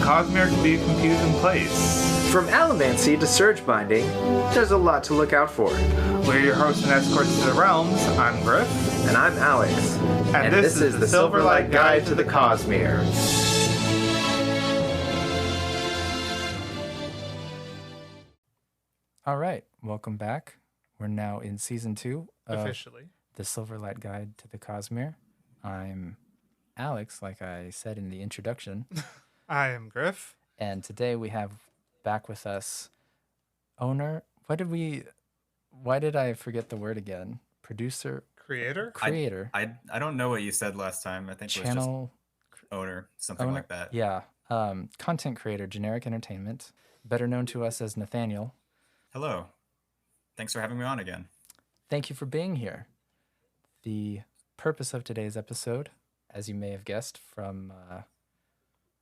Cosmere can be a confusing place. From allomancy to surge binding, there's a lot to look out for. We're your hosts and escorts to the realms. I'm Griff. And I'm Alex. And this is the Silverlight Guide to the Cosmere. All right, welcome back. We're now in season 2 of Officially. the Silverlight Guide to the Cosmere. I'm Alex, like I said in the introduction. I am Griff. And today we have back with us owner. Why did I forget the word again? Producer, Creator? creator, I don't know what you said last time. I think it was channel just owner, something owner. like that. Yeah. Content creator, Generic Entertainment, better known to us as Nathaniel. Hello. Thanks for having me on again. Thank you for being here. The purpose of today's episode, as you may have guessed from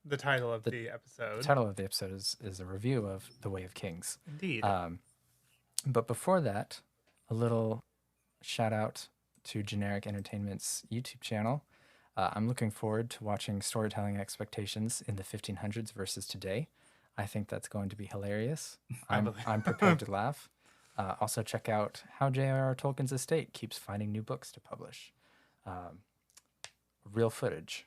The title of the episode. the title of the episode, is a review of The Way of Kings. Indeed. But before that, a little shout out to Generic Entertainment's YouTube channel. I'm looking forward to watching storytelling expectations in the 1500s versus today. I think that's going to be hilarious. I'm prepared to laugh. Also, check out how J.R.R. Tolkien's estate keeps finding new books to publish. Real footage.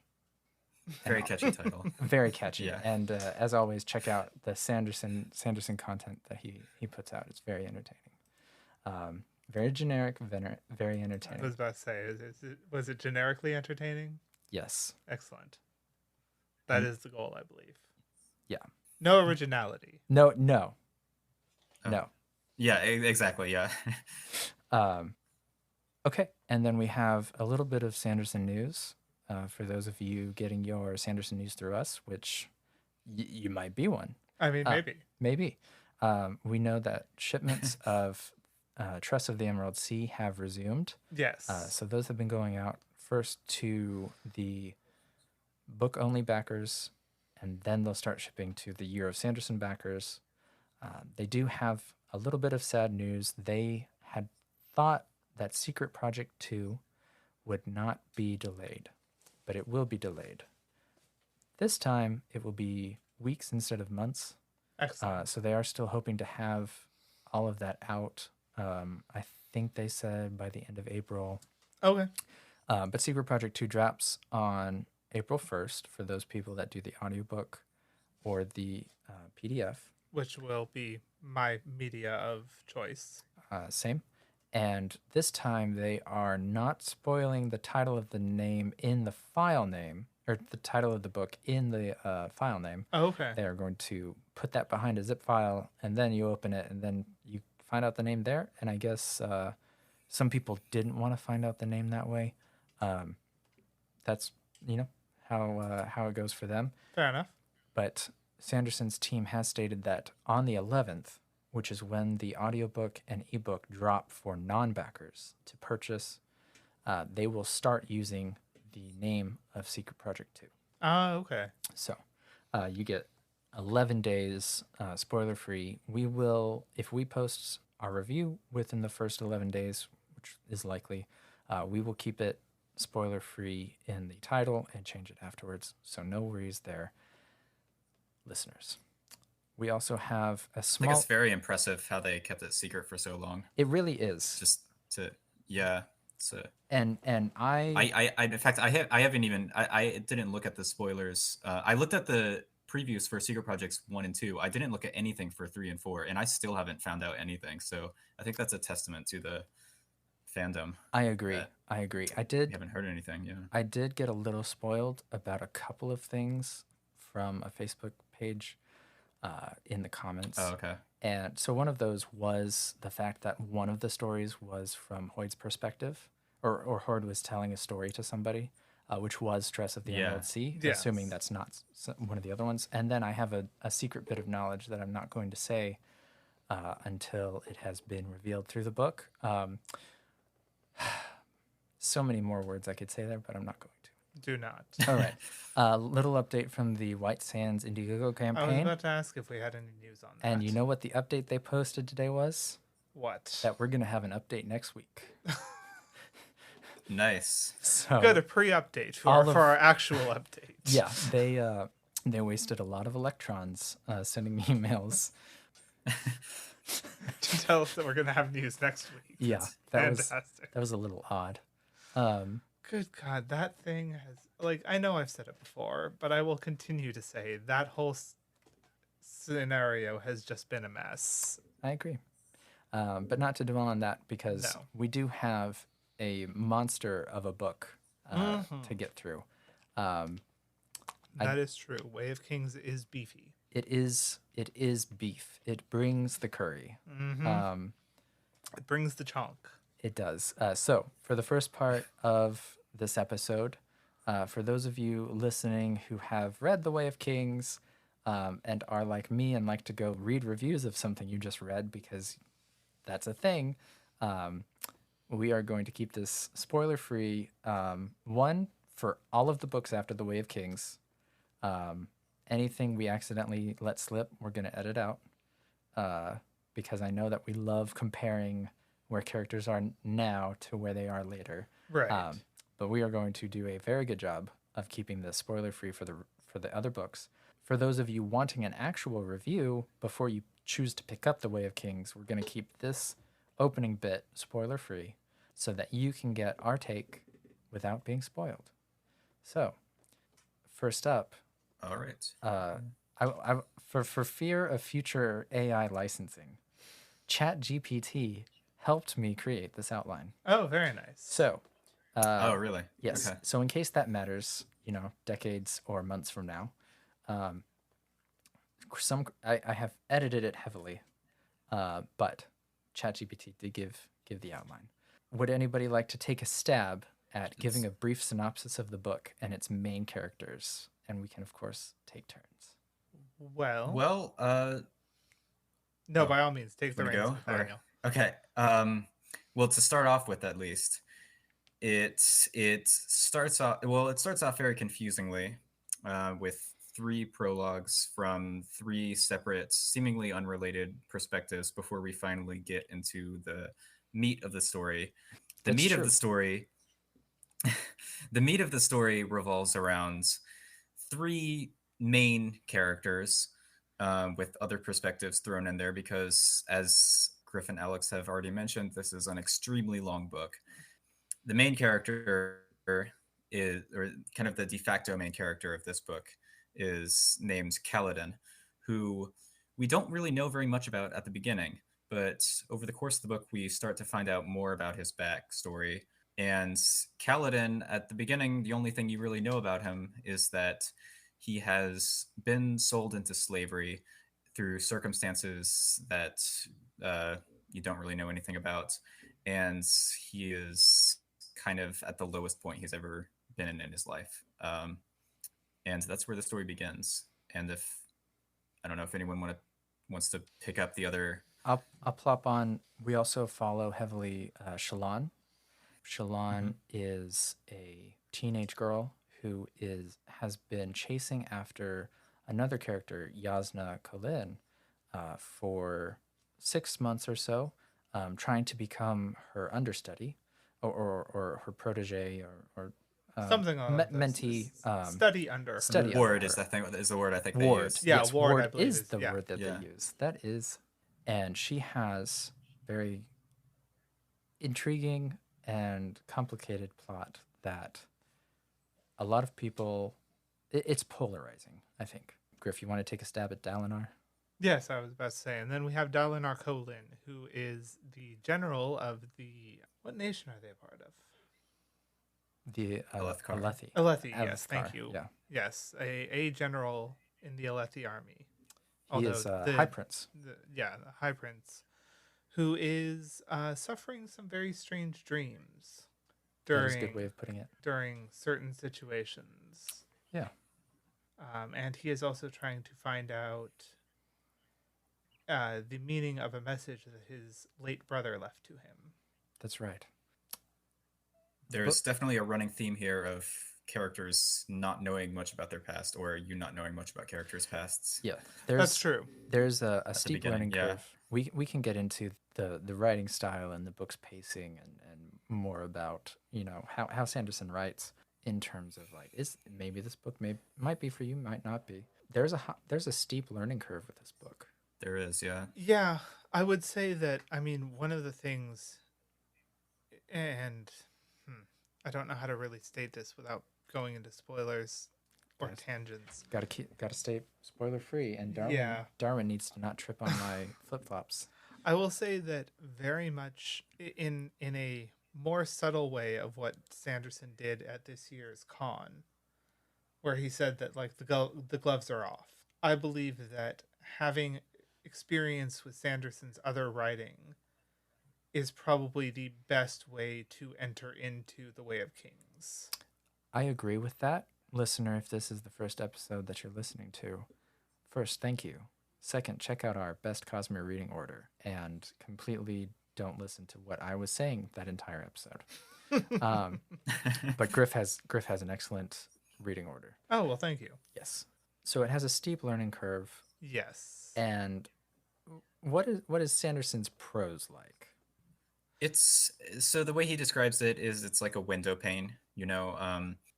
Very catchy title. Very catchy. Yeah. And as always, check out the Sanderson content that he puts out. It's very entertaining. Very generic, very I entertaining. was about to say, was it generically entertaining? Yes. Excellent. That is the goal, I believe. Yeah. No originality. No. Oh. No. Yeah, exactly. Yeah. Okay. And then we have a little bit of Sanderson news for those of you getting your Sanderson news through us, which you might be one. I mean, maybe. Maybe. We know that shipments of Trust of the Emerald Sea have resumed. Yes. So those have been going out first to the book-only backers, and then they'll start shipping to the Year of Sanderson backers. They do have a little bit of sad news. They had thought that Secret Project 2 would not be delayed, but it will be delayed. This time, it will be weeks instead of months. Excellent. So they are still hoping to have all of that out. I think they said by the end of April. Okay. But Secret Project 2 drops on April 1st for those people that do the audiobook or the PDF. Which will be my media of choice. Same. And this time they are not spoiling the title of the name in the file name, or the title of the book in the file name. Oh, okay. They are going to put that behind a zip file, and then you open it, and then you find out the name there. And I guess some people didn't want to find out the name that way. That's, how it goes for them. Fair enough. But Sanderson's team has stated that on the 11th, which is when the audiobook and ebook drop for non-backers to purchase, they will start using the name of Secret Project 2. Oh, okay. So you get 11 days spoiler-free. We will, if we post our review within the first 11 days, which is likely, we will keep it spoiler-free in the title and change it afterwards. So no worries there, listeners. We also have a I small... think it's very impressive how they kept it secret for so long. It really is. Just to, yeah. So And I in fact, I haven't even, I didn't look at the spoilers. I looked at the previews for Secret Projects 1 and 2. I didn't look at anything for 3 and 4, and I still haven't found out anything. So I think that's a testament to the fandom. I agree. I haven't heard anything. Yeah. I did get a little spoiled about a couple of things from a Facebook page in the comments. Oh, okay. And so one of those was the fact that one of the stories was from Hoyd's perspective, or Hoyd was telling a story to somebody, which was Tress of the Emerald Sea, Yes. assuming that's not one of the other ones. And then I have a secret bit of knowledge that I'm not going to say until it has been revealed through the book. So many more words I could say there, but I'm not going to. Do not. All right. Little update from the White Sands Indiegogo I was campaign. about to ask if we had any news on that. And you know what the update they posted today was? What? That we're going to have an update next week. Nice. So Good, a pre-update for all of- our actual update. yeah, they They wasted a lot of electrons sending emails. To tell us that we're going to have news next week. Yeah, That's that fantastic. was a little odd. Good God, that thing has, like, I know I've said it before, but I will continue to say that whole scenario has just been a mess. I agree. But not to dwell on that, because No. we do have a monster of a book to get through. That is true. Way of Kings is beefy. It is beef. It brings the curry. It brings the chunk. It does. So for the first part of this episode, for those of you listening who have read The Way of Kings and are like me and like to go read reviews of something you just read because that's a thing, we are going to keep this spoiler free. One, for all of the books after The Way of Kings. Anything we accidentally let slip, we're going to edit out because I know that we love comparing where characters are now to where they are later. Right. But we are going to do a very good job of keeping this spoiler free for the other books. For those of you wanting an actual review before you choose to pick up The Way of Kings, we're going to keep this opening bit spoiler free so that you can get our take without being spoiled. So, first up, All right. for fear of future AI licensing, ChatGPT helped me create this outline. Oh, very nice. So, Oh, really? yes. Okay. So in case that matters, decades or months from now, I have edited it heavily, but ChatGPT did give the outline. Would anybody like to take a stab at giving a brief synopsis of the book and its main characters? And we can, of course, take turns. Well, Well, by all means, take the wanna reins, go? Or- Nathaniel. Okay. Well, to start off with, at least, it starts off very confusingly with 3 prologues from 3 separate, seemingly unrelated perspectives before we finally get into the meat of the story. The That's meat true. of the story. The meat of the story revolves around 3 main characters with other perspectives thrown in there because, as Griff and Alex have already mentioned, this is an extremely long book. The main character is, or kind of the de facto main character of this book, is named Kaladin, who we don't really know very much about at the beginning, but over the course of the book, we start to find out more about his backstory. And Kaladin, at the beginning, the only thing you really know about him is that he has been sold into slavery through circumstances that you don't really know anything about. And he is kind of at the lowest point he's ever been in his life. And that's where the story begins. And I don't know if anyone wants to pick up the other. I'll plop on. We also follow heavily Shallan. Shallan is a teenage girl who has been chasing after another character, Yasna Kholin, for 6 months or so, trying to become her understudy or her protege or Something like that. mentee. Study under. Study her. Ward her. is the word I think they Ward. use. Yeah, Yes, ward, I ward believe, is is- the yeah. word that Yeah. they use. That is, and she has very intriguing and complicated plot that a lot of people. It's polarizing, I think. Griff, you want to take a stab at Dalinar? Yes, I was about to say. And then we have Dalinar Kholin, who is the general of the... What nation are they a part of? The Alethkar. Alethi. Alethi, yes, Alethkar, thank you. Yeah, Yes, a general in the Alethi army. he is High Prince. The High Prince, who is suffering some very strange dreams That is a good way of putting it. during certain situations. Yeah. And he is also trying to find out the meaning of a message that his late brother left to him. That's right. There's definitely a running theme here of characters not knowing much about their past, or you not knowing much about characters' pasts. Yeah, That's true. There's a steep beginning, learning yeah. curve. We can get into the writing style and the book's pacing and more about how Sanderson writes in terms of like, is maybe this book might be for you, might not be. there's a steep learning curve with this book. There is, yeah. Yeah, I would say that. I mean, one of the things, and hmm, I don't know how to really state this without going into spoilers or Guys, tangents. Got to stay spoiler free, and Yeah. Darwin needs to not trip on my flip flops. I will say that very much in a more subtle way of what Sanderson did at this year's con, where he said that like the gloves are off. I believe that having experience with Sanderson's other writing is probably the best way to enter into The Way of Kings. I agree with that, listener. If this is the first episode that you're listening to, first, thank you. Second, check out our best Cosmere reading order, and completely don't listen to what I was saying that entire episode. But Griff has an excellent reading order. Oh, well, thank you. Yes. So it has a steep learning curve. Yes. And what is Sanderson's prose like? It's so the way he describes it is it's like a window pane.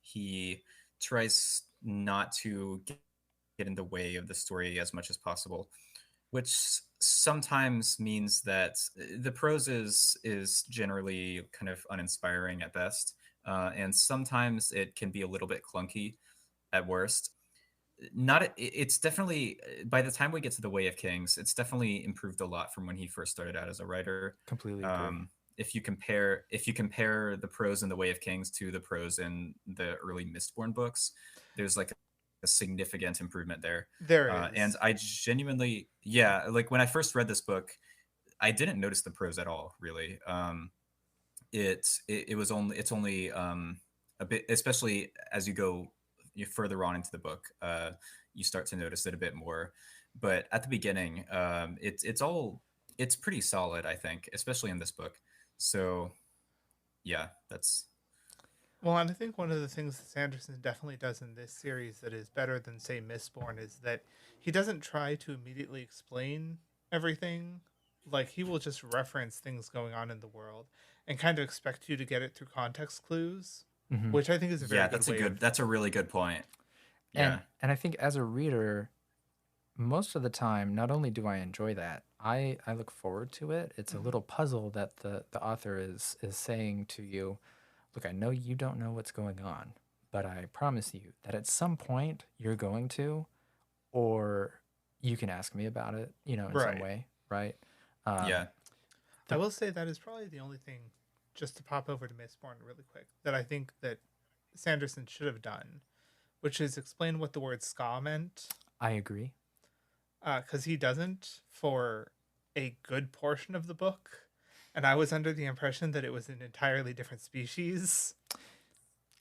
He tries not to get in the way of the story as much as possible, which sometimes means that the prose is generally kind of uninspiring at best, and sometimes it can be a little bit clunky at worst. It's definitely, by the time we get to The Way of Kings, it's definitely improved a lot from when he first started out as a writer. Completely agree. If you compare the prose in The Way of Kings to the prose in the early Mistborn books, there's like a significant improvement there. There is. And I genuinely, like when I first read this book, I didn't notice the prose at all, really. It's only a bit, especially as you go further on into the book, you start to notice it a bit more. But at the beginning, it's pretty solid, I think, especially in this book. So, yeah, that's. Well, and I think one of the things that Sanderson definitely does in this series that is better than, say, Mistborn is that he doesn't try to immediately explain everything. Like, he will just reference things going on in the world and kind of expect you to get it through context clues, which I think is a very that's a really good point. Yeah. And I think as a reader, most of the time, not only do I enjoy that, I look forward to it. It's a little puzzle that the author is saying to you, look, I know you don't know what's going on, but I promise you that at some point you're going to, or you can ask me about it, in some way, right? Yeah. I will say that is probably the only thing, just to pop over to Mistborn really quick, that I think that Sanderson should have done, which is explain what the word ska meant. I agree. Because he doesn't for a good portion of the book. And I was under the impression that it was an entirely different species.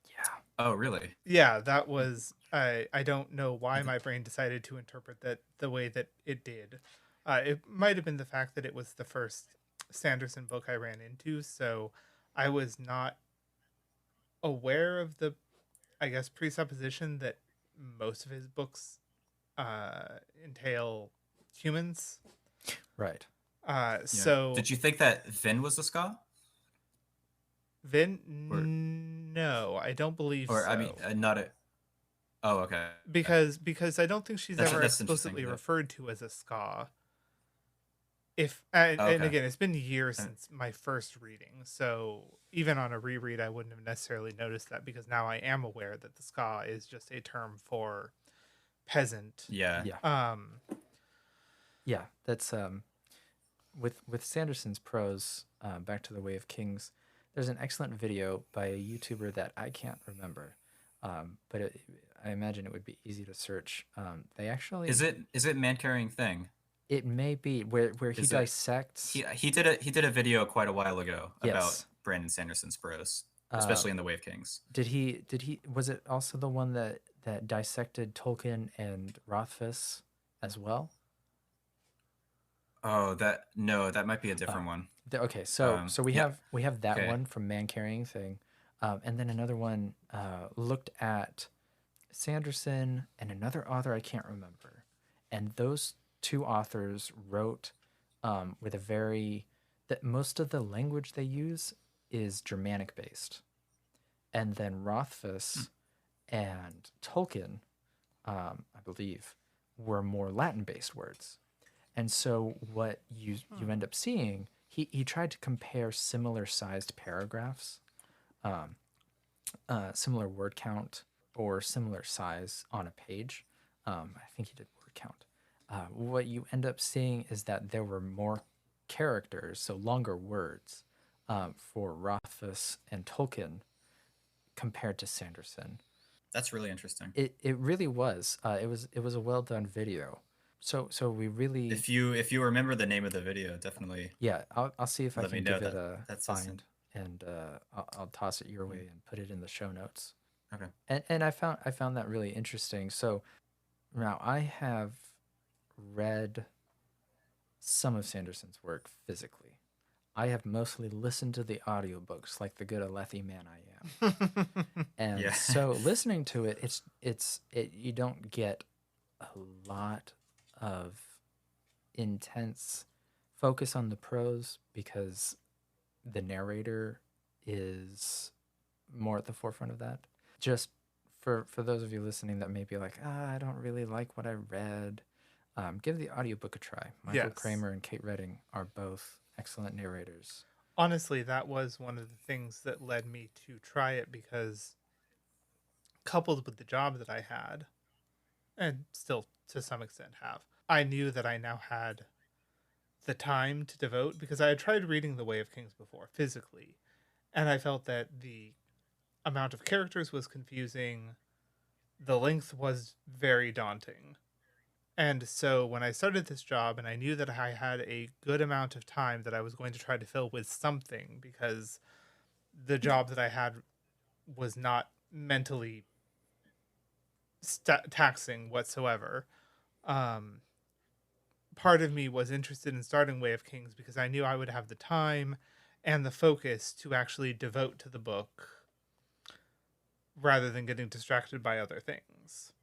Yeah. Oh, really? Yeah, that was... I don't know why my brain decided to interpret that the way that it did. It might have been the fact that it was the first Sanderson book I ran into, so I was not aware of the, I guess, presupposition that most of his books entail humans. Right. So did you think that Vin was a ska? Vin? No, I don't believe or so. I mean, not a. Oh, okay. Because I don't think she's ever that's explicitly interesting, referred to as a ska. And again, it's been years since my first reading, so even on a reread, I wouldn't have necessarily noticed that, because now I am aware that the ska is just a term for peasant. Yeah. Yeah, that's with Sanderson's prose. Back to The Way of Kings, there's an excellent video by a YouTuber that I can't remember, but I imagine it would be easy to search. They actually is it Man Carrying Thing? It may be where he dissects. He did a video quite a while ago about Yes. Brandon Sanderson's prose, especially in The Way of Kings. Did he was it also the one that dissected Tolkien and Rothfuss as well? Oh, that might be a different one. Okay, so we have that Okay. one from Man Carrying Thing, and then another one looked at Sanderson and another author I can't remember, and those two authors wrote with that most of the language they use is Germanic based, and then Rothfuss and Tolkien I believe, were more Latin-based words. And so what you end up seeing, he tried to compare similar sized paragraphs, similar word count, or similar size on a page. I think he did word count. What you end up seeing is that there were more characters, so longer words, for Rothfuss and Tolkien compared to Sanderson. That's really interesting. It really was. It was a well done video. So we really, If you remember the name of the video, definitely yeah, I'll see if I let me can know. give it a That's find, and I'll toss it your way and put it in the show notes. okay. And I found that really interesting. So now I have read some of Sanderson's work physically. I have mostly listened to the audiobooks like the good Alethi man I am. And Yeah. so listening to it, you don't get a lot of intense focus on the prose because the narrator is more at the forefront of that. Just for those of you listening that may be like, I don't really like what I read, give the audiobook a try. Michael Yes. Kramer and Kate Redding are both excellent narrators. Honestly, that was one of the things that led me to try it, because coupled with the job that I had, and still to some extent have, I knew that I now had the time to devote, because I had tried reading The Way of Kings before physically, and I felt that the amount of characters was confusing, the length was very daunting. And so when I started this job and I knew that I had a good amount of time that I was going to try to fill with something, because the job that I had was not mentally taxing whatsoever, part of me was interested in starting Way of Kings because I knew I would have the time and the focus to actually devote to the book rather than getting distracted by other things.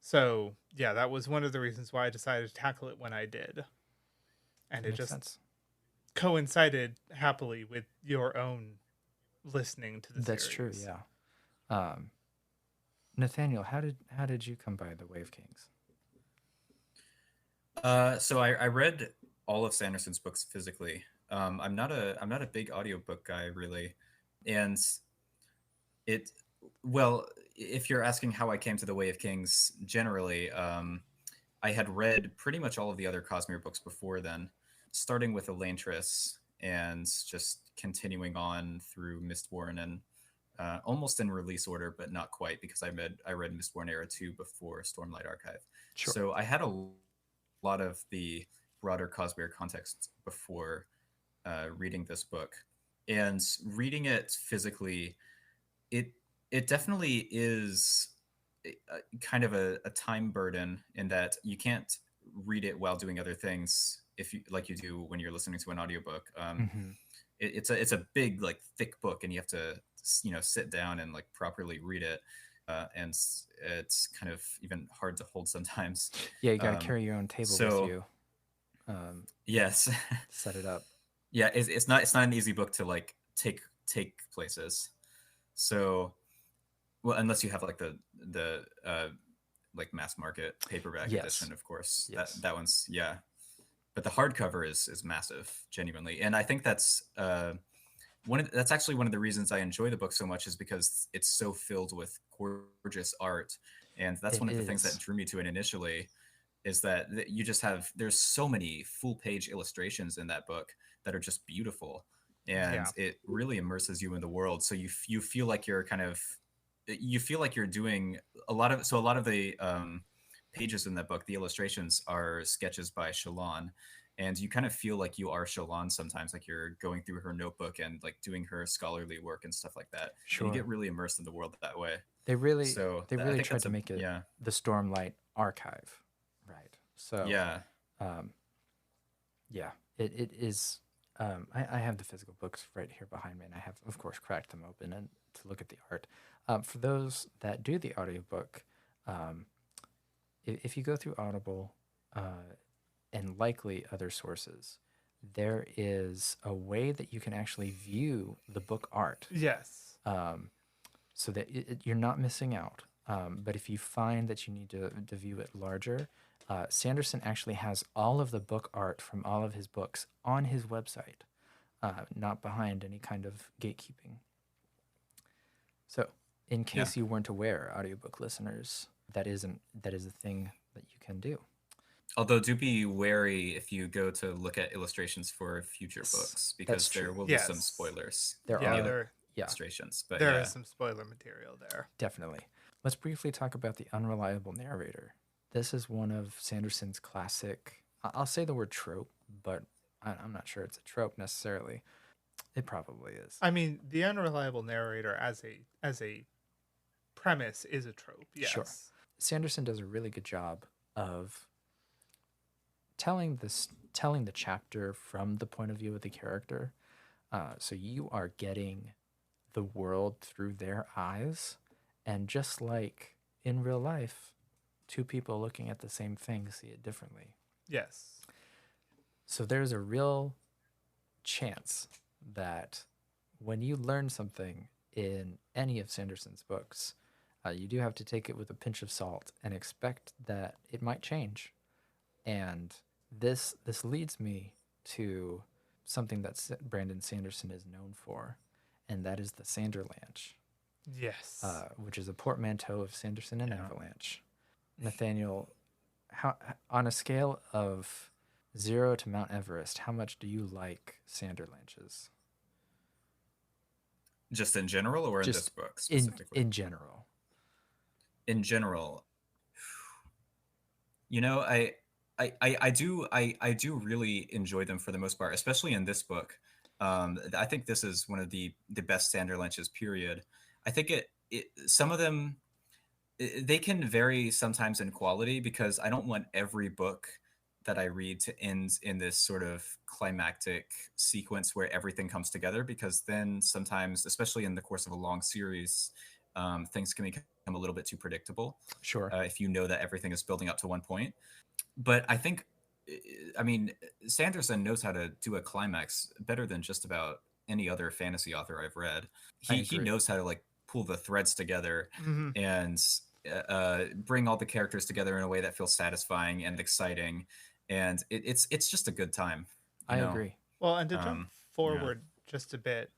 So, yeah, that was one of the reasons why I decided to tackle it when I did. And it Makes just sense. coincided happily with your own listening to the That's series. true, yeah. Nathaniel, how did you come by The Way of Kings? So I read all of Sanderson's books physically. I'm not a big audiobook guy really, and it well, if you're asking how I came to The Way of Kings generally, I had read pretty much all of the other Cosmere books before then, starting with Elantris and just continuing on through Mistborn, and almost in release order, but not quite, because I read Mistborn Era 2 before Stormlight Archive. Sure. So I had a lot of the broader Cosmere context before reading this book, and reading it physically, it definitely is kind of a time burden in that you can't read it while doing other things if you like you do when you're listening to an audiobook. It's a big, like, thick book, and you have to sit down and like properly read it, and it's kind of even hard to hold sometimes. Yeah, you got to carry your own table with you. Yes. Set it up. Yeah, it's not an easy book to like take places. So, well, unless you have like the like mass market paperback edition, of course. Yes. That one's, yeah. But the hardcover is massive, genuinely, and I think that's that's actually one of the reasons I enjoy the book so much, is because it's so filled with gorgeous art, and that's one of the things that drew me to it initially. Is that you just have, there's so many full page illustrations in that book that are just beautiful, and it really immerses you in the world. So you feel like you're doing a lot of the pages in that book. The illustrations are sketches by Shalon, and you kind of feel like you are Shalon sometimes, like you're going through her notebook and like doing her scholarly work and stuff like that. Sure. And you get really immersed in the world that way. They really tried to make it yeah. the Stormlight archive. Right. So yeah, it is. I have the physical books right here behind me, and I have, of course, cracked them open and to look at the art. For those that do the audiobook, if you go through Audible and likely other sources, there is a way that you can actually view the book art. Yes. So that you're not missing out. But if you find that you need to view it larger, Sanderson actually has all of the book art from all of his books on his website, not behind any kind of gatekeeping. So, in case you weren't aware, audiobook listeners, that is a thing that you can do. Although do be wary if you go to look at illustrations for future books, because there will be some spoilers. There Yeah, are illustrations, but there is some spoiler material there. Definitely. Let's briefly talk about the Unreliable Narrator. This is one of Sanderson's classic, I'll say the word trope, but I'm not sure it's a trope necessarily. It probably is. I mean, the Unreliable Narrator as a premise is a trope, yes. Sure. Sanderson does a really good job of telling the chapter from the point of view of the character. So you are getting the world through their eyes. And just like in real life, two people looking at the same thing see it differently. Yes. So there's a real chance that when you learn something in any of Sanderson's books, you do have to take it with a pinch of salt and expect that it might change. And this leads me to something that Brandon Sanderson is known for, and that is the Sanderlanche. Yes. Which is a portmanteau of Sanderson and Avalanche. Nathaniel, how on a scale of 0 to Mount Everest, how much do you like Sanderlanches? Just in general, or in this book specifically? In general. In general, you know, I do really enjoy them for the most part, especially in this book. I think this is one of the best Sanderlanches, period. I think some of them, they can vary sometimes in quality, because I don't want every book that I read to end in this sort of climactic sequence where everything comes together, because then sometimes, especially in the course of a long series, things can become a little bit too predictable. Sure. If you know that everything is building up to one point. But I think, I mean, Sanderson knows how to do a climax better than just about any other fantasy author I've read. He knows how to like pull the threads together and bring all the characters together in a way that feels satisfying and exciting, and it's just a good time. I agree. Well, and to jump forward just a bit,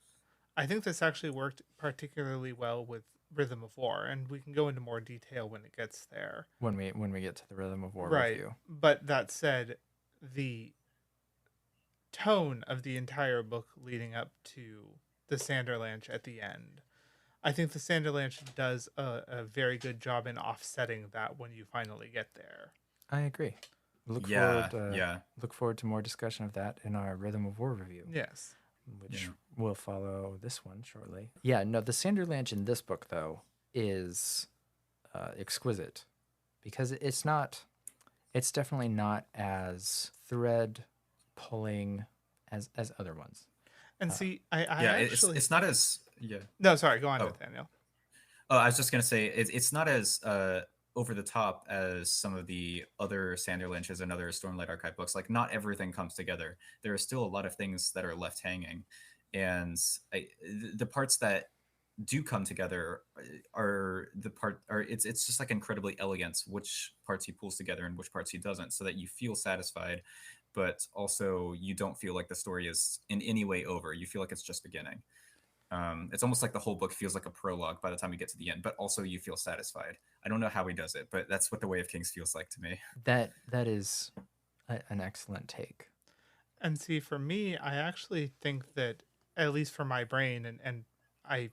I think this actually worked particularly well with Rhythm of War, and we can go into more detail when it gets there. When we get to the Rhythm of War review. But that said, the tone of the entire book leading up to the Sanderlanche at the end, I think the Sanderlanche does a very good job in offsetting that when you finally get there. I agree. Look forward to more discussion of that in our Rhythm of War review. Yes. Which will follow this one shortly. Yeah, no, the Sanderlanche in this book, though, is exquisite, because it's definitely not as thread-pulling as other ones. And see, I actually... It's not as... No, sorry, go on, Nathaniel. Oh, I was just going to say, it's not as over the top as some of the other Sanderlanches and other Stormlight Archive books. Like, not everything comes together. There are still a lot of things that are left hanging, and the parts that do come together it's just like incredibly elegant which parts he pulls together and which parts he doesn't, so that you feel satisfied, but also you don't feel like the story is in any way over. You feel like it's just beginning. It's almost like the whole book feels like a prologue by the time you get to the end, but also you feel satisfied. I don't know how he does it, but that's what The Way of Kings feels like to me. That is an excellent take. And see, for me, I actually think that, at least for my brain, and I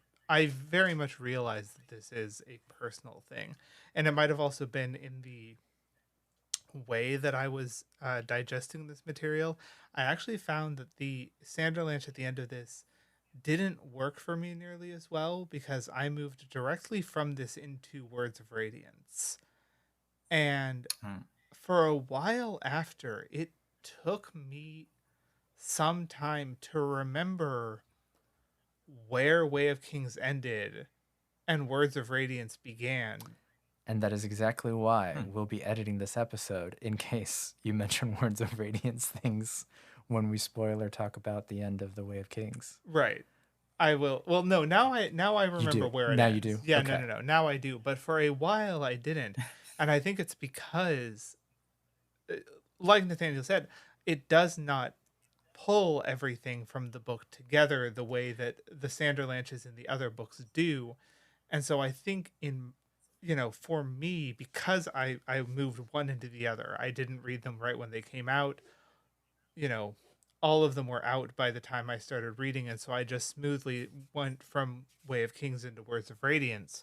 very much realize that this is a personal thing, and it might have also been in the way that I was digesting this material. I actually found that the Sanderlanche at the end of this didn't work for me nearly as well, because I moved directly from this into Words of Radiance. And for a while after, it took me some time to remember where Way of Kings ended and Words of Radiance began. And that is exactly why we'll be editing this episode in case you mention Words of Radiance things when we spoiler talk about the end of The Way of Kings. Right. I will. Well, no. Now I remember do. where it Now you ends. do? Yeah. Okay. No. Now I do. But for a while I didn't, and I think it's because, like Nathaniel said, it does not pull everything from the book together the way that the Sanderlanches in the other books do. And so I think for me, because I moved one into the other, I didn't read them right when they came out. You know, all of them were out by the time I started reading, and so I just smoothly went from Way of Kings into Words of Radiance.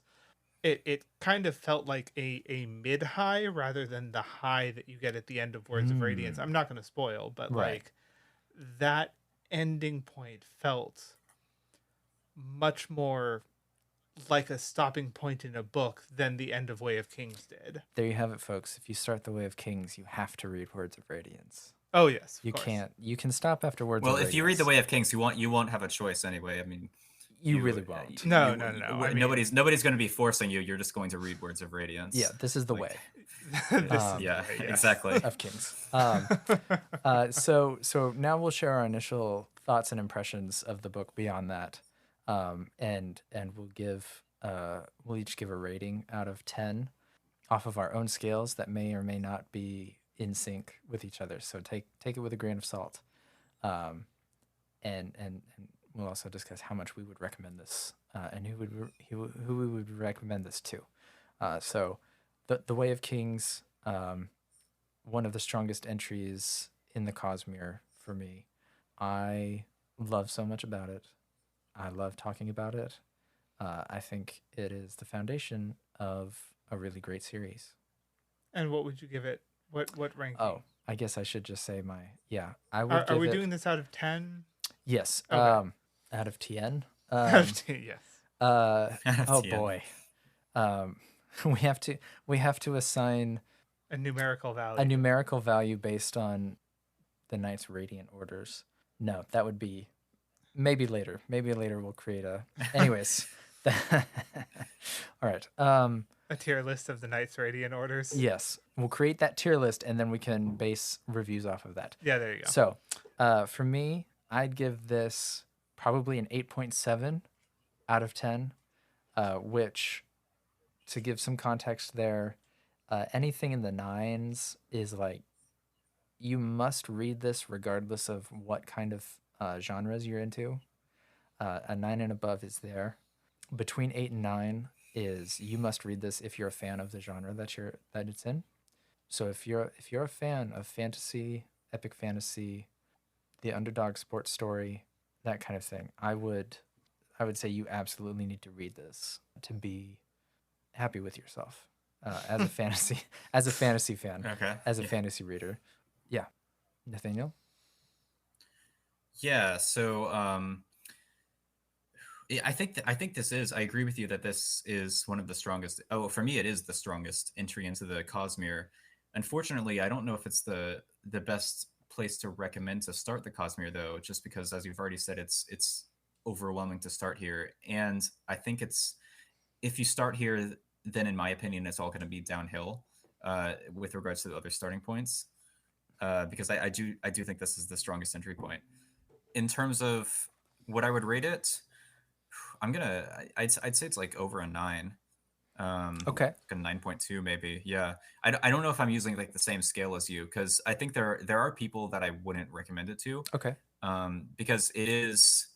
It kind of felt like a mid high rather than the high that you get at the end of Words of Radiance. I'm not going to spoil, but Right. like that ending point felt much more like a stopping point in a book than the end of Way of Kings did. There you have it, folks. If you start the Way of Kings, you have to read Words of Radiance. Oh yes, of You course. can't. You can stop after Words Well, of if Radiance. you read The Way of Kings, you won't have a choice anyway. I mean, you really won't. No. I mean, nobody's going to be forcing you. You're just going to read Words of Radiance. Yeah, this is the Like, way this is the yeah, way, yes. exactly. of Kings. So now we'll share our initial thoughts and impressions of the book beyond that, and we'll each give a rating out of 10 off of our own scales that may or may not be in sync with each other. So take it with a grain of salt, and we'll also discuss how much we would recommend this, and who we would recommend this to. So the Way of Kings, one of the strongest entries in the Cosmere for me. I love so much about it. I love talking about it. I think it is the foundation of a really great series. And what would you give it? What ranking? Oh, I guess I should just say I would Are give we it, doing this out of 10? yes, Okay. out of 10. Out of 10, yes. Oh 10. boy. We have to assign A numerical value. a numerical value based on the Knight's Radiant orders. No, that would be maybe later. Maybe later we'll create a. Anyways, all right. A tier list of the Knights Radiant orders. Yes, we'll create that tier list, and then we can base reviews off of that. Yeah, there you go. So, for me, I'd give this probably an 8.7 out of 10, which, to give some context there, anything in the 9s is like, you must read this regardless of what kind of genres you're into. A 9 and above is there. Between 8 and 9 is you must read this if you're a fan of the genre that it's in. So if you're a fan of fantasy, epic fantasy, the underdog sports story, that kind of thing, I would say you absolutely need to read this to be happy with yourself as a fantasy fan, Okay. as a fantasy reader. Yeah, Nathaniel. Yeah. So I think this is. I agree with you that this is one of the strongest. Oh, for me, it is the strongest entry into the Cosmere. Unfortunately, I don't know if it's the best place to recommend to start the Cosmere, though, just because, as you've already said, it's overwhelming to start here. And I think if you start here, then in my opinion, it's all going to be downhill with regards to the other starting points. Because I do think this is the strongest entry point. In terms of what I would rate it, I'd say it's like over a 9. Okay. Like a 9.2 maybe. Yeah. I don't know if I'm using like the same scale as you, because I think there are people that I wouldn't recommend it to. Okay. Because it's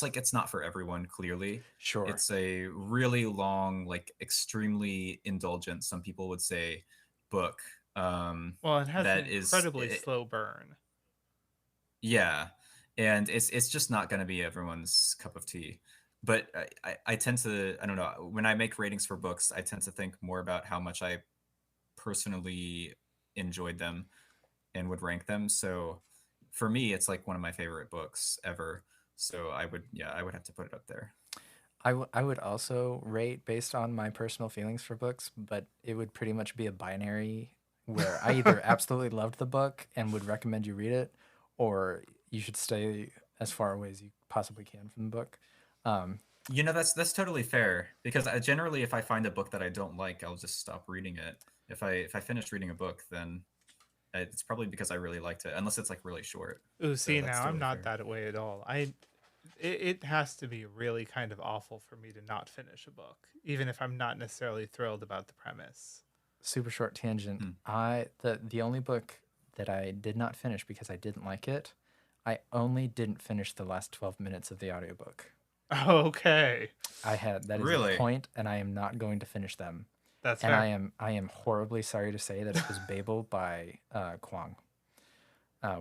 like it's not for everyone, clearly. Sure. It's a really long, like extremely indulgent, some people would say, book. Well, it has that an is- incredibly it- slow burn. Yeah, and it's just not going to be everyone's cup of tea. But I tend to, I don't know, when I make ratings for books, I tend to think more about how much I personally enjoyed them and would rank them. So for me, it's like one of my favorite books ever. So I would have to put it up there. I would also rate based on my personal feelings for books, but it would pretty much be a binary where I either absolutely loved the book and would recommend you read it, or you should stay as far away as you possibly can from the book. That's totally fair, because generally, if I find a book that I don't like, I'll just stop reading it. If I finish reading a book, then it's probably because I really liked it, unless it's like really short. Ooh, see, that's now I'm totally not fair. that way at all. it has to be really kind of awful for me to not finish a book, even if I'm not necessarily thrilled about the premise. Super short tangent. The only book that I did not finish because I didn't like it, I only didn't finish the last 12 minutes of the audiobook. Okay, That is Really? the point, and I am not going to finish them. that's And fair. I am horribly sorry to say that it was Babel by Kwang.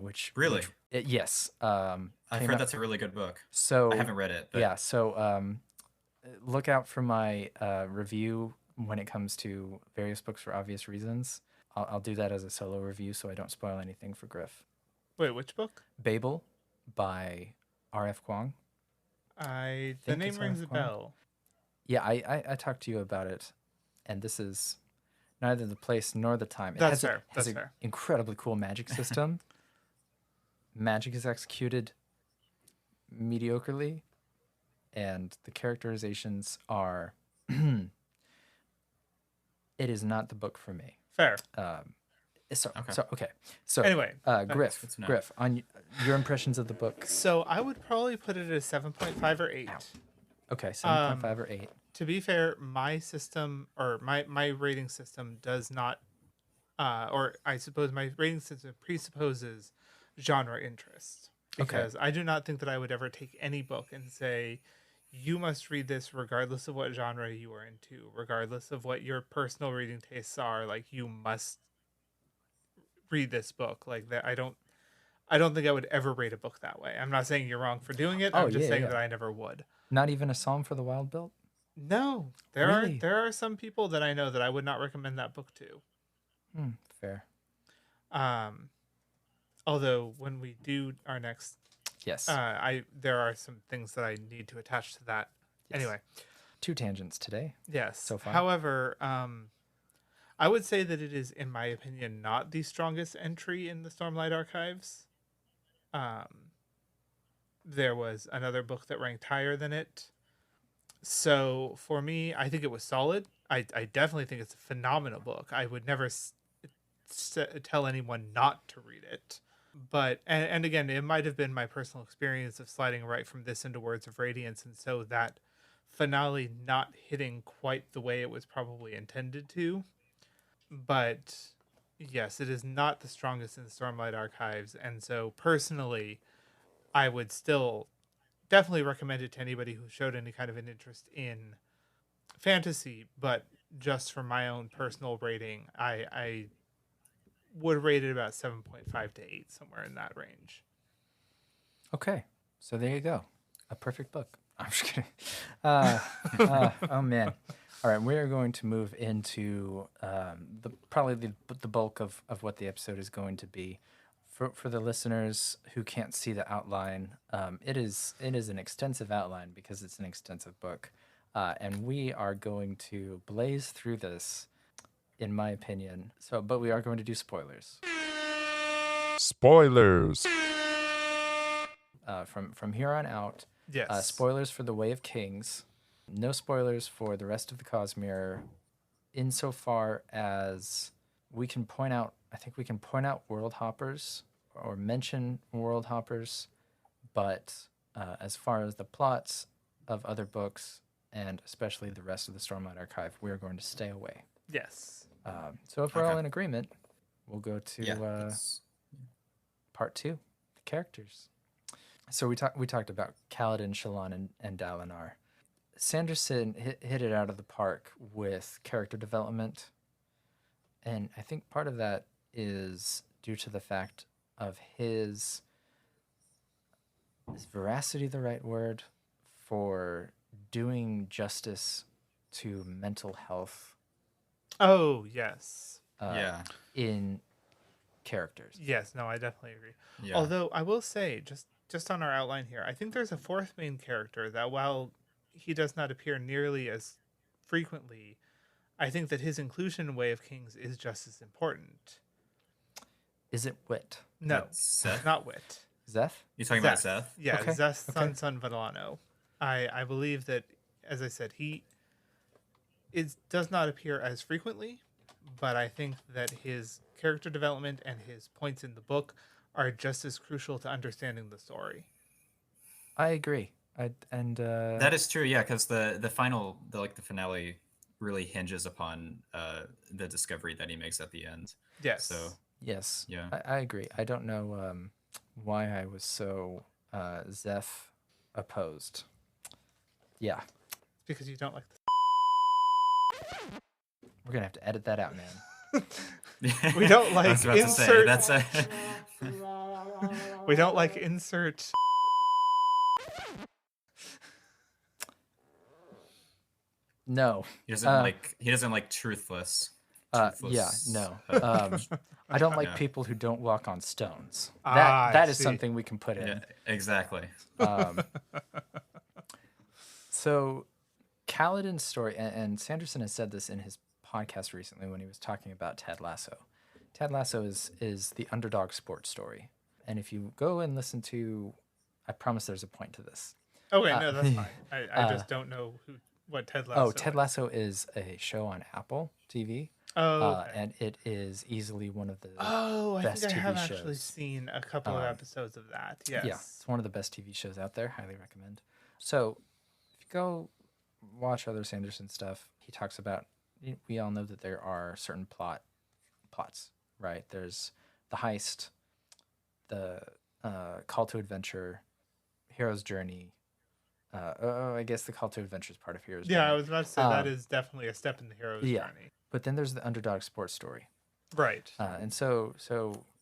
Which Really? yes. I've Came heard out- that's a really good book. So I haven't read it, but yeah. So look out for my review when it comes to various books for obvious reasons. I'll do that as a solo review, so I don't spoil anything for Griff. Wait, which book? Babel by R.F. Kwang. The think name it's rings a R.F. Kwang. bell. Yeah, I talked to you about it, and this is neither the place nor the time. It That's has fair. has That's an fair. incredibly cool magic system. Magic is executed mediocrely, and the characterizations are. It is not the book for me. Fair. Okay. So Anyway, Griff, good to know. Griff, on your impressions of the book. So I would probably put it at 7.5 or 8. Okay, 7.5 or 8. To be fair, my system or my rating system does not, or I suppose my rating system presupposes genre interest. Because I do not think that I would ever take any book and say, you must read this regardless of what genre you are into, regardless of what your personal reading tastes are. Like, you must read this book. Like that, I don't think I would ever rate a book that way. I'm not saying you're wrong for doing it. I'm just saying that I never would. Not even a Psalm for the Wild Built? No, Really? there are some people that I know that I would not recommend that book to. Fair. Although when we do our next, Yes. there are some things that I need to attach to that. Yes. Anyway, 2 tangents today. yes. So far. However, I would say that it is, in my opinion, not the strongest entry in the Stormlight archives. There was another book that ranked higher than it. So for me, I think it was solid. I definitely think it's a phenomenal book. I would never tell anyone not to read it. But, and again, it might have been my personal experience of sliding right from this into Words of Radiance. And so that finale not hitting quite the way it was probably intended to. But yes, it is not the strongest in the Stormlight archives. And so personally, I would still definitely recommend it to anybody who showed any kind of an interest in fantasy. But just for my own personal rating, I would rate it about 7.5 to 8, somewhere in that range. Okay. So there you go. A perfect book. I'm just kidding. Oh, man. All right. We are going to move into probably the bulk of what the episode is going to be. For the listeners who can't see the outline, it is an extensive outline because it's an extensive book. And we are going to blaze through this, in my opinion. But we are going to do spoilers. Spoilers. From here on out, Yes. spoilers for The Way of Kings. No spoilers for the rest of the Cosmere, insofar as we can point out. I think we can point out world hoppers or mention world hoppers, but as far as the plots of other books and especially the rest of the Stormlight Archive, we are going to stay away. Yes. So if we're all Okay. in agreement, we'll go to that's- part 2, the characters. So we talked about Kaladin, Shallan, and Dalinar. Sanderson hit it out of the park with character development, and I think part of that is due to the fact of his is veracity the right word for doing justice to mental health Oh, yes. yeah. in characters. Yes, no, I definitely agree. Yeah. Although I will say, just on our outline here, I think there's a fourth main character that, while he does not appear nearly as frequently, I think that his inclusion in Way of Kings is just as important. Is it Wit? No, That's Seth? not Wit. Zeth? You talking about Seth? Yeah, Okay, Zeth's okay. son Vadalano. I believe that, as I said, he does not appear as frequently, but I think that his character development and his points in the book are just as crucial to understanding the story. I agree. That is true, yeah, because the final, the finale really hinges upon the discovery that he makes at the end. Yes. So yes, yeah. I agree. I don't know why I was so Zeph opposed. Yeah, It's because you don't like we're gonna have to edit that out, man. We don't I was like about to say, insert. that's We don't like insert. No. he doesn't like truthless. Yeah, Truthless, no. uh, I don't like Yeah. people who don't walk on stones. I That is see. something we can put in. yeah, exactly. So, Kaladin's story, and Sanderson has said this in his podcast recently when he was talking about Ted Lasso. Ted Lasso is the underdog sports story, and if you go and listen to, I promise there's a point to this. Okay, no, that's fine. I just don't know what Ted Lasso. Oh, Ted Lasso is a show on Apple TV. Okay. And it is easily one of the I best think I TV have shows. actually seen a couple of episodes of that. Yes. Yeah, it's one of the best TV shows out there. Highly recommend. So, if you go watch other Sanderson stuff, he talks about. We all know that there are certain plots, right? There's the heist, the call to adventure, hero's journey. I guess the call to adventure is part of hero's journey. Yeah, I was about to say that is definitely a step in the hero's journey. But then there's the underdog sports story. Right. And so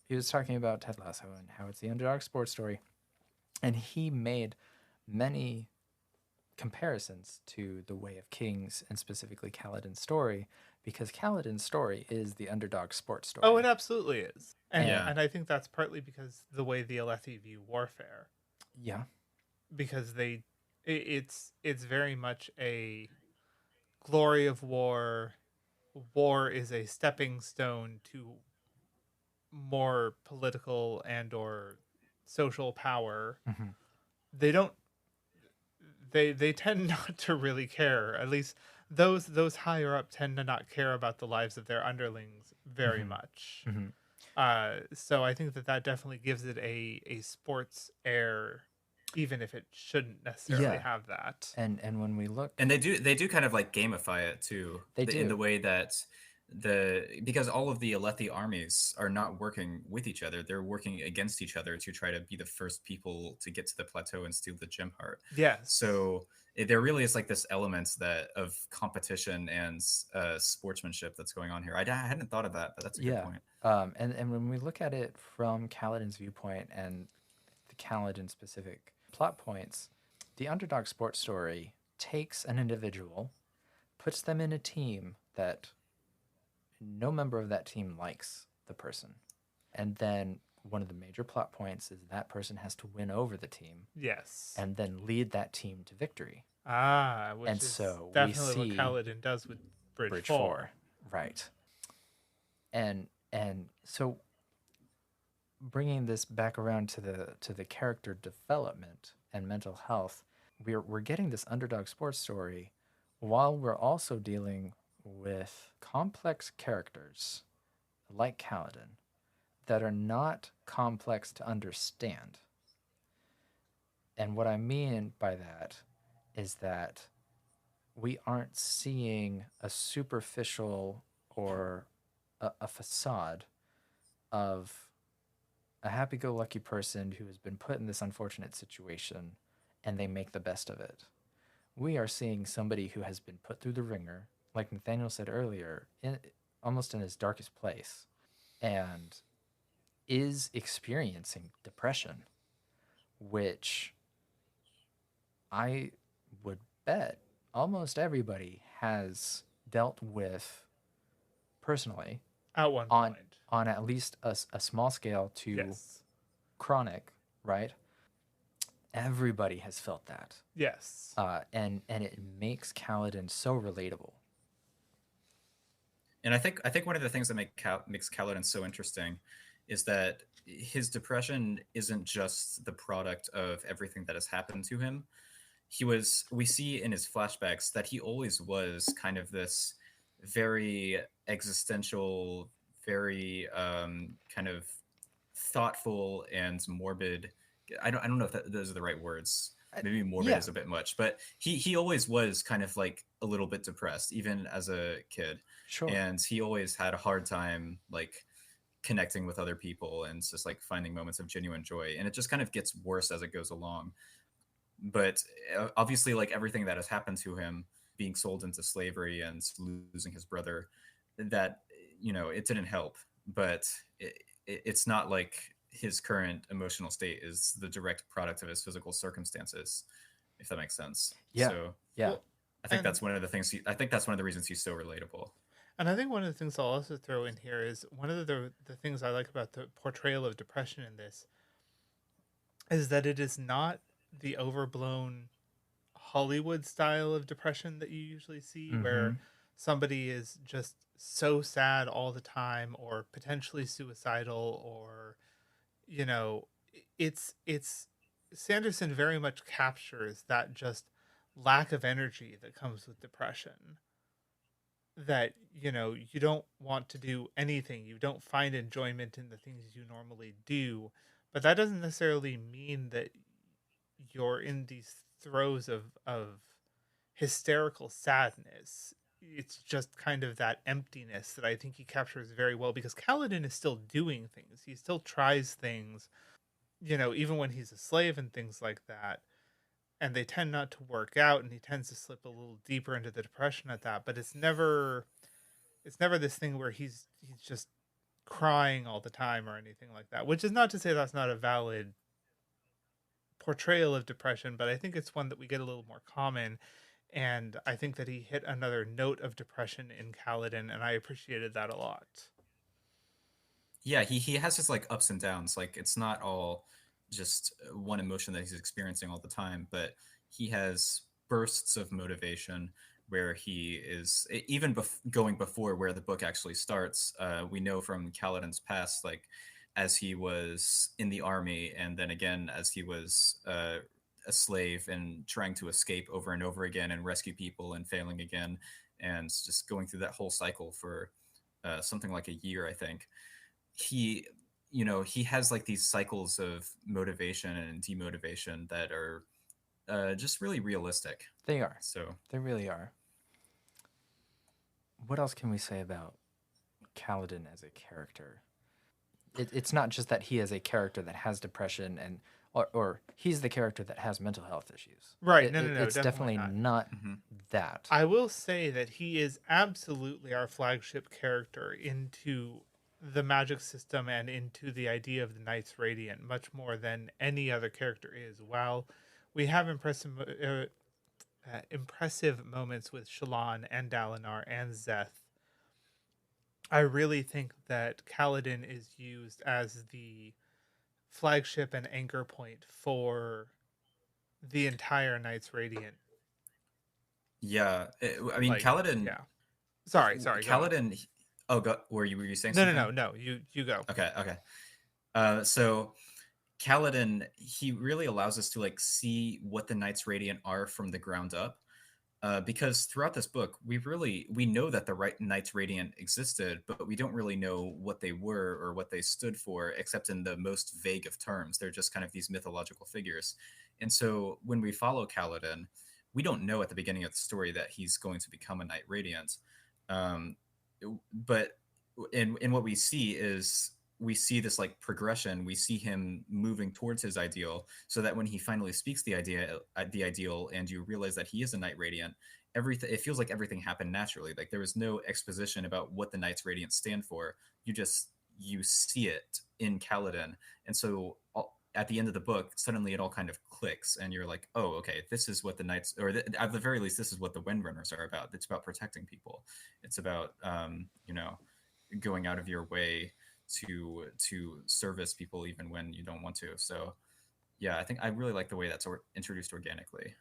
he was talking about Ted Lasso and how it's the underdog sports story. And he made many comparisons to The Way of Kings and specifically Kaladin's story, because Kaladin's story is the underdog sports story. Oh, it absolutely is. And Yeah. and I think that's partly because the way the Alethi view warfare. Yeah. Because it's very much a glory of war. War is a stepping stone to more political and or social power. Mhm. They don't they tend not to really care. At least those higher up tend to not care about the lives of their underlings very much. So I think that definitely gives it a sports air, even if it shouldn't necessarily have that. And when we look, And they do kind of like gamify it too. They do. In the way that because all of the Alethi armies are not working with each other, they're working against each other to try to be the first people to get to the plateau and steal the gem heart. Yes. So there really is like this element that of competition and sportsmanship that's going on here. I hadn't thought of that, but that's a good point. And when we look at it from Kaladin's viewpoint and the Kaladin specific plot points, the underdog sports story takes an individual, puts them in a team that no member of that team likes the person. And then one of the major plot points is that person has to win over the team. Yes. And then lead that team to victory. Which And is so we definitely see what Kaladin does with Bridge 4. Right. And so bringing this back around to the character development and mental health, we're getting this underdog sports story while we're also dealing with complex characters like Kaladin that are not complex to understand. And what I mean by that is that we aren't seeing a superficial or a facade of a happy-go-lucky person who has been put in this unfortunate situation and they make the best of it. We are seeing somebody who has been put through the ringer, like Nathaniel said earlier, almost in his darkest place, and is experiencing depression, which I would bet almost everybody has dealt with personally At one point. on at least a small scale to chronic, right? Everybody has felt that. Yes. And it makes Kaladin so relatable. And I think one of the things that makes Kaladin so interesting is that his depression isn't just the product of everything that has happened to him. We see in his flashbacks that he always was kind of this very existential, very kind of thoughtful and morbid. I don't know if those are the right words. maybe morbid yeah. is a bit much, but he always was kind of like a little bit depressed, even as a kid. Sure. And he always had a hard time like connecting with other people and just like finding moments of genuine joy. And it just kind of gets worse as it goes along. But obviously, like everything that has happened to him, being sold into slavery and losing his brother, that it didn't help. But it's not like his current emotional state is the direct product of his physical circumstances, if that makes sense. Yeah. So Yeah. Well, I think and that's one of the things. I think that's one of the reasons he's so relatable. and I think one of the things I'll also throw in here is one of the things I like about the portrayal of depression in this is that it is not the overblown Hollywood style of depression that you usually see, Mm-hmm. where somebody is just so sad all the time, or potentially suicidal, or it's Sanderson very much captures that just lack of energy that comes with depression. That you don't want to do anything, you don't find enjoyment in the things you normally do, but that doesn't necessarily mean that you're in these throes of hysterical sadness. It's just kind of that emptiness that I think he captures very well, because Kaladin is still doing things. He still tries things, even when he's a slave and things like that. And they tend not to work out, and he tends to slip a little deeper into the depression at that. But it's never this thing where he's just crying all the time or anything like that. Which is not to say that's not a valid portrayal of depression, but I think it's one that we get a little more common. And I think that he hit another note of depression in Kaladin, and I appreciated that a lot. Yeah, he has his like ups and downs. Like it's not all just one emotion that he's experiencing all the time, but he has bursts of motivation where he is even going before where the book actually starts. We know from Kaladin's past, like as he was in the army, and then again as he was a slave and trying to escape over and over again and rescue people and failing again, and just going through that whole cycle for something like a year, I think. He has like these cycles of motivation and demotivation that are just really realistic. They are. So They really are. What else can we say about Kaladin as a character? It's not just that he is a character that has depression or he's the character that has mental health issues. Right. It- No, it- no, no. It's definitely not Mhm. that. I will say that he is absolutely our flagship character into the magic system and into the idea of the Knights Radiant, much more than any other character is. While we have impressive moments with Shallan and Dalinar and Zeth, I really think that Kaladin is used as the flagship and anchor point for the entire Knights Radiant. yeah, I mean Like, Kaladin. yeah. Sorry. Go on. Kaladin. Oh, were you saying No, something? no. You go. Okay. So Kaladin, he really allows us to like see what the Knights Radiant are from the ground up. Because throughout this book, we know that the Knights Radiant existed, but we don't really know what they were or what they stood for, except in the most vague of terms. They're just kind of these mythological figures. And so when we follow Kaladin, we don't know at the beginning of the story that he's going to become a Knight Radiant. Um, but in what we see is we see this like progression. We see him moving towards his ideal, so that when he finally speaks the ideal, and you realize that he is a Knight Radiant, everything, it feels like everything happened naturally. Like there was no exposition about what the Knights Radiant stand for. You see it in Kaladin, and so at the end of the book, suddenly it all kind of clicks, and you're like, oh, okay, this is what the Knights, or at the very least, this is what the Windrunners are about. It's about protecting people. It's about going out of your way to service people even when you don't want to. So yeah, I think I really like the way that's introduced organically.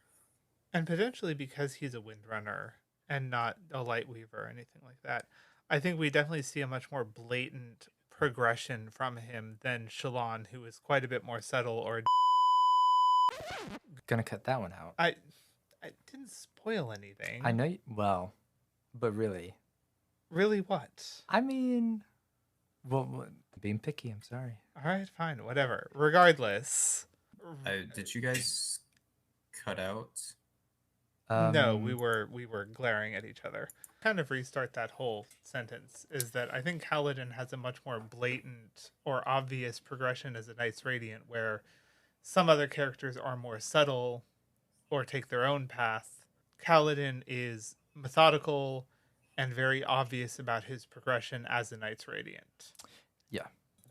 And potentially because he's a Windrunner and not a Lightweaver or anything like that, I think we definitely see a much more blatant progression from him than Shallan, who is quite a bit more subtle. Or Gonna cut that one out. I didn't spoil anything. I know. Well, but really, Really, what? I mean, well, being picky. I'm sorry. All right, fine, whatever. Regardless, Did you guys cut out? No, we were glaring at each other. Kind of restart that whole sentence is that I think Kaladin has a much more blatant or obvious progression as a Knights Radiant, where some other characters are more subtle or take their own path. Kaladin is methodical and very obvious about his progression as a Knights Radiant. Yeah.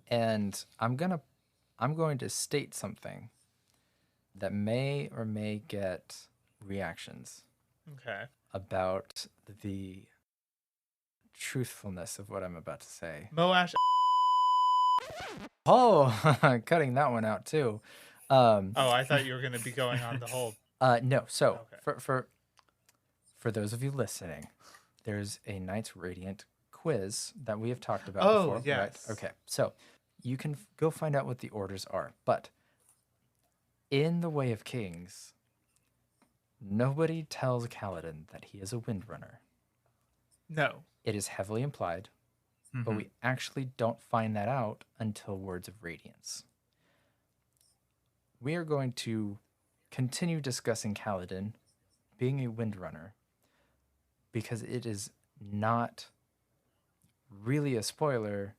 And I'm going to state something that may or may get reactions Okay. about the truthfulness of what I'm about to say. Moash. Oh, cutting that one out too. Oh, I thought you were going to be going on the whole. No. So Okay. for those of you listening, there's a Knights Radiant quiz that we have talked about Oh, before. yes. Right? Okay. So you can go find out what the orders are. But in the Way of Kings, nobody tells Kaladin that he is a Windrunner. No. It is heavily implied, but we actually don't find that out until Words of Radiance. We are going to continue discussing Kaladin being a Windrunner because it is not really a spoiler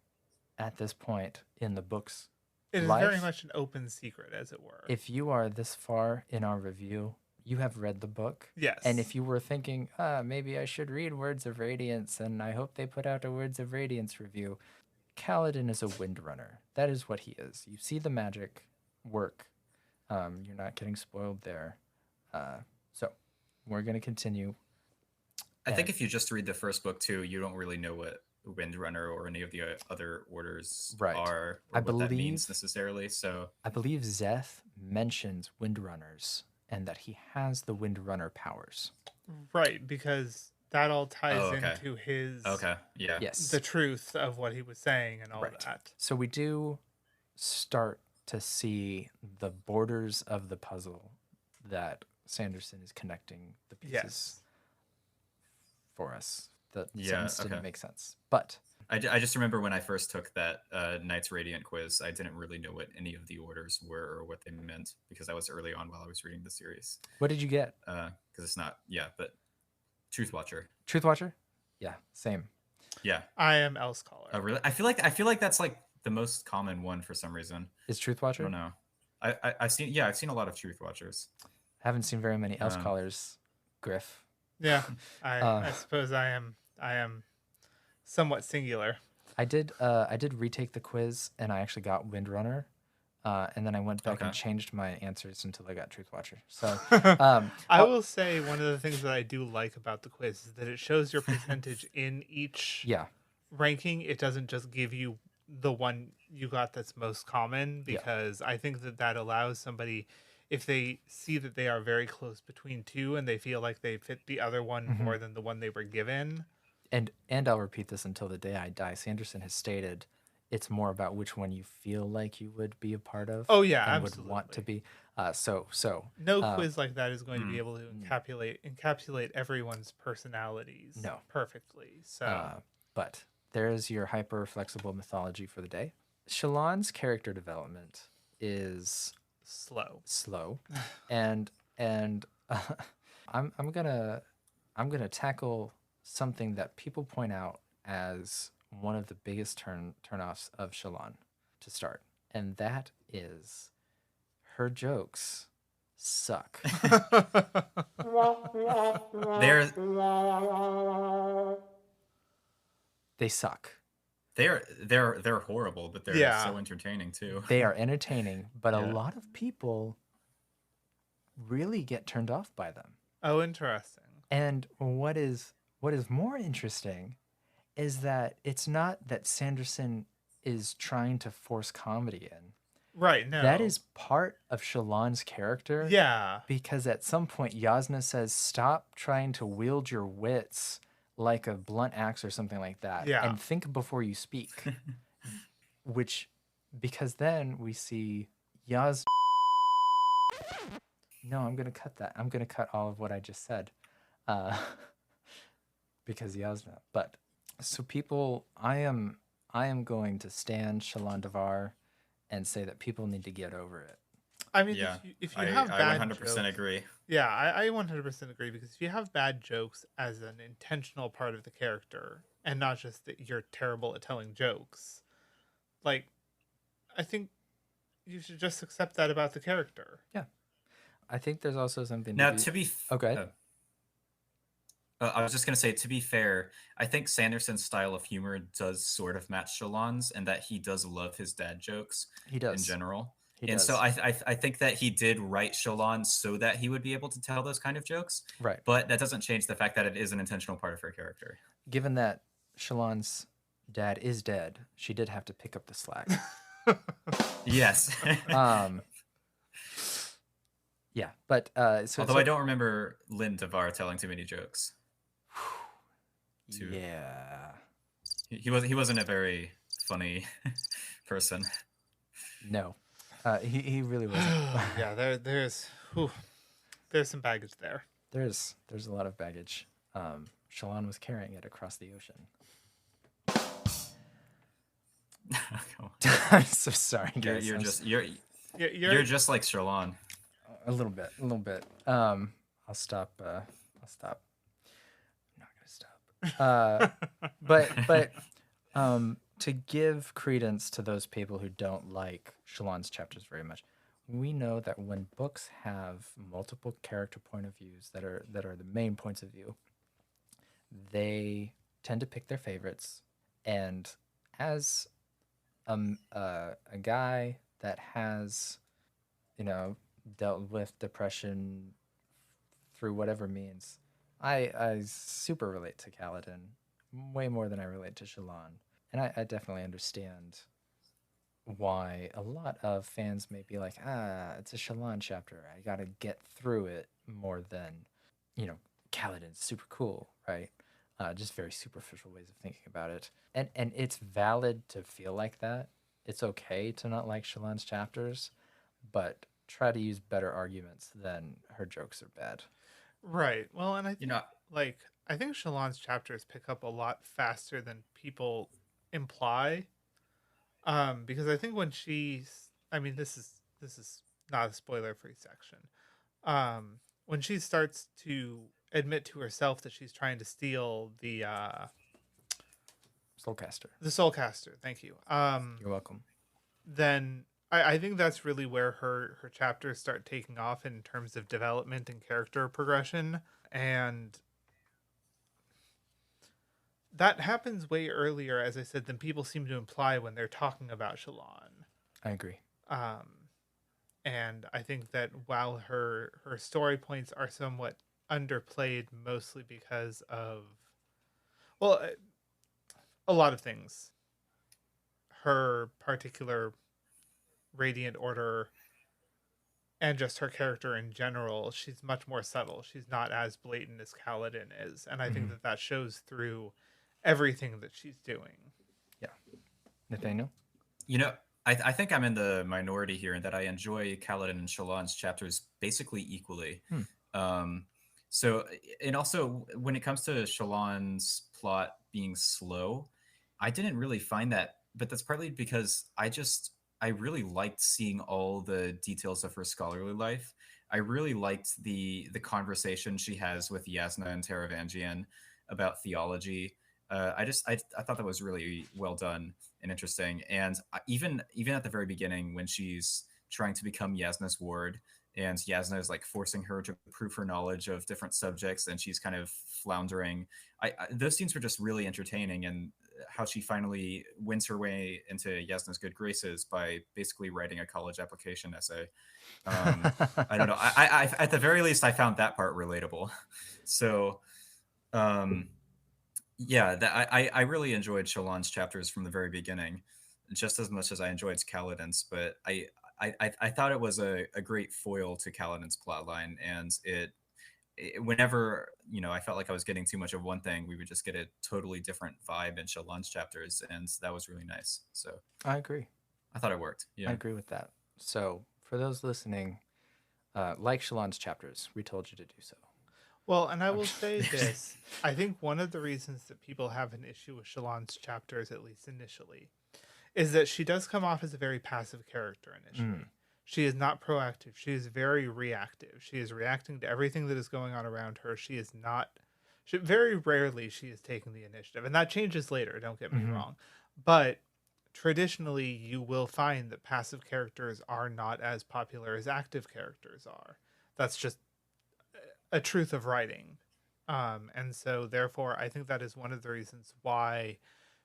at this point in the book's It is life. very much an open secret, as it were. If you are this far in our review, you have read the book. Yes. And if you were thinking, maybe I should read Words of Radiance, and I hope they put out a Words of Radiance review, Kaladin is a Windrunner. That is what he is. You see the magic work. You're not getting spoiled there. So we're going to continue. I think if you just read the first book too, you don't really know what Windrunner or any of the other orders Right. are, I or what that means believe- necessarily. So I believe Zeth mentions Windrunners and that he has the Windrunner powers. Right, because that all ties Oh, okay. into his yeah. Yes. the truth of what he was saying and all Right. that. So we do start to see the borders of the puzzle that Sanderson is connecting the pieces Yes. for us. The Yeah, sentence didn't okay. make sense. But I just remember when I first took that Knights Radiant quiz, I didn't really know what any of the orders were or what they meant because that was early on while I was reading the series. what did you get? Because it's not, but Truth Watcher. Truth Watcher? Yeah, same. Yeah. I am Else Caller. Oh, really? I feel like that's like the most common one for some reason. Is Truth I Watcher? don't know. I've seen a lot of Truth Watchers. Haven't seen very many Else Callers, Griff. Yeah, I suppose I am somewhat singular. I did retake the quiz and I actually got Windrunner. And then I went back and changed my answers until I got Truth Watcher. So I will say one of the things that I do like about the quiz is that it shows your percentage in each yeah. ranking. It doesn't just give you the one you got that's most common, because I think that allows somebody, if they see that they are very close between two and they feel like they fit the other one more than the one they were given. And I'll repeat this until the day I die. Sanderson has stated it's more about which one you feel like you would be a part of. Oh, yeah, and absolutely. would want to be. So No quiz like that is going to be able to encapsulate everyone's personalities perfectly. So, but there's your hyper flexible mythology for the day. Shallan's character development is slow. and I'm gonna tackle something that people point out as one of the biggest turnoffs of Shallan to start, and that is her jokes suck. They suck. They're horrible, but they're so entertaining too. They are entertaining, but a lot of people really get turned off by them. Oh, interesting. And what is more interesting is that it's not that Sanderson is trying to force comedy in. Right, no. That is part of Shallan's character. Yeah. Because at some point, Yasna says, stop trying to wield your wits like a blunt axe or something like that. Yeah. And think before you speak. Because then we see Yasna. No, I'm going to cut that. I'm going to cut all of what I just said. Because Yasna. But, so people, I am going to stand Shallan Devar and say that people need to get over it. I mean, Yeah, if you have I bad 100% jokes, agree. yeah, I 100% agree, because if you have bad jokes as an intentional part of the character and not just that you're terrible at telling jokes, like, I think you should just accept that about the character. Yeah. I think there's also something Now, to be. to be Okay. I was just gonna say, to be fair, I think Sanderson's style of humor does sort of match Shalon's, and that he does love his dad jokes He in does. general. He And does. so I think that he did write Shalon so that he would be able to tell those kind of jokes. Right. But that doesn't change the fact that it is an intentional part of her character. Given that Shalon's dad is dead, she did have to pick up the slack. Yes. Yeah, but Although I don't remember Lynn Devar telling too many jokes. Yeah. He wasn't a very funny person. No. He really wasn't. Yeah, there's some baggage there. There's a lot of baggage. Shalon was carrying it across the ocean. I'm so sorry, guys. You're just like Shalon. A little bit. I'll stop. I'm not gonna stop. But to give credence to those people who don't like Shalon's chapters very much, we know that when books have multiple character point of views that are the main points of view, they tend to pick their favorites. And as a guy that has, dealt with depression through whatever means, I super relate to Kaladin way more than I relate to Shalon. And I definitely understand why a lot of fans may be like, it's a Shalon chapter, I gotta get through it, more than, Kaladin's super cool, right? Just very superficial ways of thinking about it. And it's valid to feel like that. It's okay to not like Shalon's chapters, but try to use better arguments than her jokes are bad. Right. Well, and I think, I think Shalon's chapters pick up a lot faster than people imply. Because I think when this is not a spoiler-free section. When she starts to admit to herself that she's trying to steal the Soulcaster. The Soulcaster, thank you. You're welcome. Then I think that's really where her chapters start taking off in terms of development and character progression. And that happens way earlier, as I said, than people seem to imply when they're talking about Shalon. I agree. And I think that while her story points are somewhat underplayed, mostly because of, well, a lot of things. Her particular Radiant Order and just her character in general, she's much more subtle. She's not as blatant as Kaladin is. And I think that shows through everything that she's doing. Yeah. Nathaniel? I think I'm in the minority here in that I enjoy Kaladin and Shalon's chapters basically equally. So, and also when it comes to Shalon's plot being slow, I didn't really find that, but that's partly because I really liked seeing all the details of her scholarly life. I really liked the conversation she has with Yasna and Taravangian about theology. I thought that was really well done and interesting. And even at the very beginning, when she's trying to become Yasna's ward, and Yasna is like forcing her to prove her knowledge of different subjects, and she's kind of floundering. Those scenes were just really entertaining, and how she finally wins her way into Yasna's good graces by basically writing a college application essay. I don't know. I at the very least, I found that part relatable. So, yeah, I really enjoyed Shalon's chapters from the very beginning, just as much as I enjoyed Kaladin's. But I thought it was a great foil to Kaladin's plotline, and whenever I felt like I was getting too much of one thing, we would just get a totally different vibe in Shalon's chapters, and that was really nice. So I agree. I thought it worked. Yeah, I agree with that. So for those listening, like Shalon's chapters, we told you to do so. Well, and I will say this. I think one of the reasons that people have an issue with Shalon's chapters, at least initially, is that she does come off as a very passive character initially. She is not proactive. She is very reactive. She is reacting to everything that is going on around her. She is not. Very rarely she is taking the initiative, and that changes later. Don't get me wrong, but traditionally you will find that passive characters are not as popular as active characters are. That's just a truth of writing. And so therefore I think that is one of the reasons why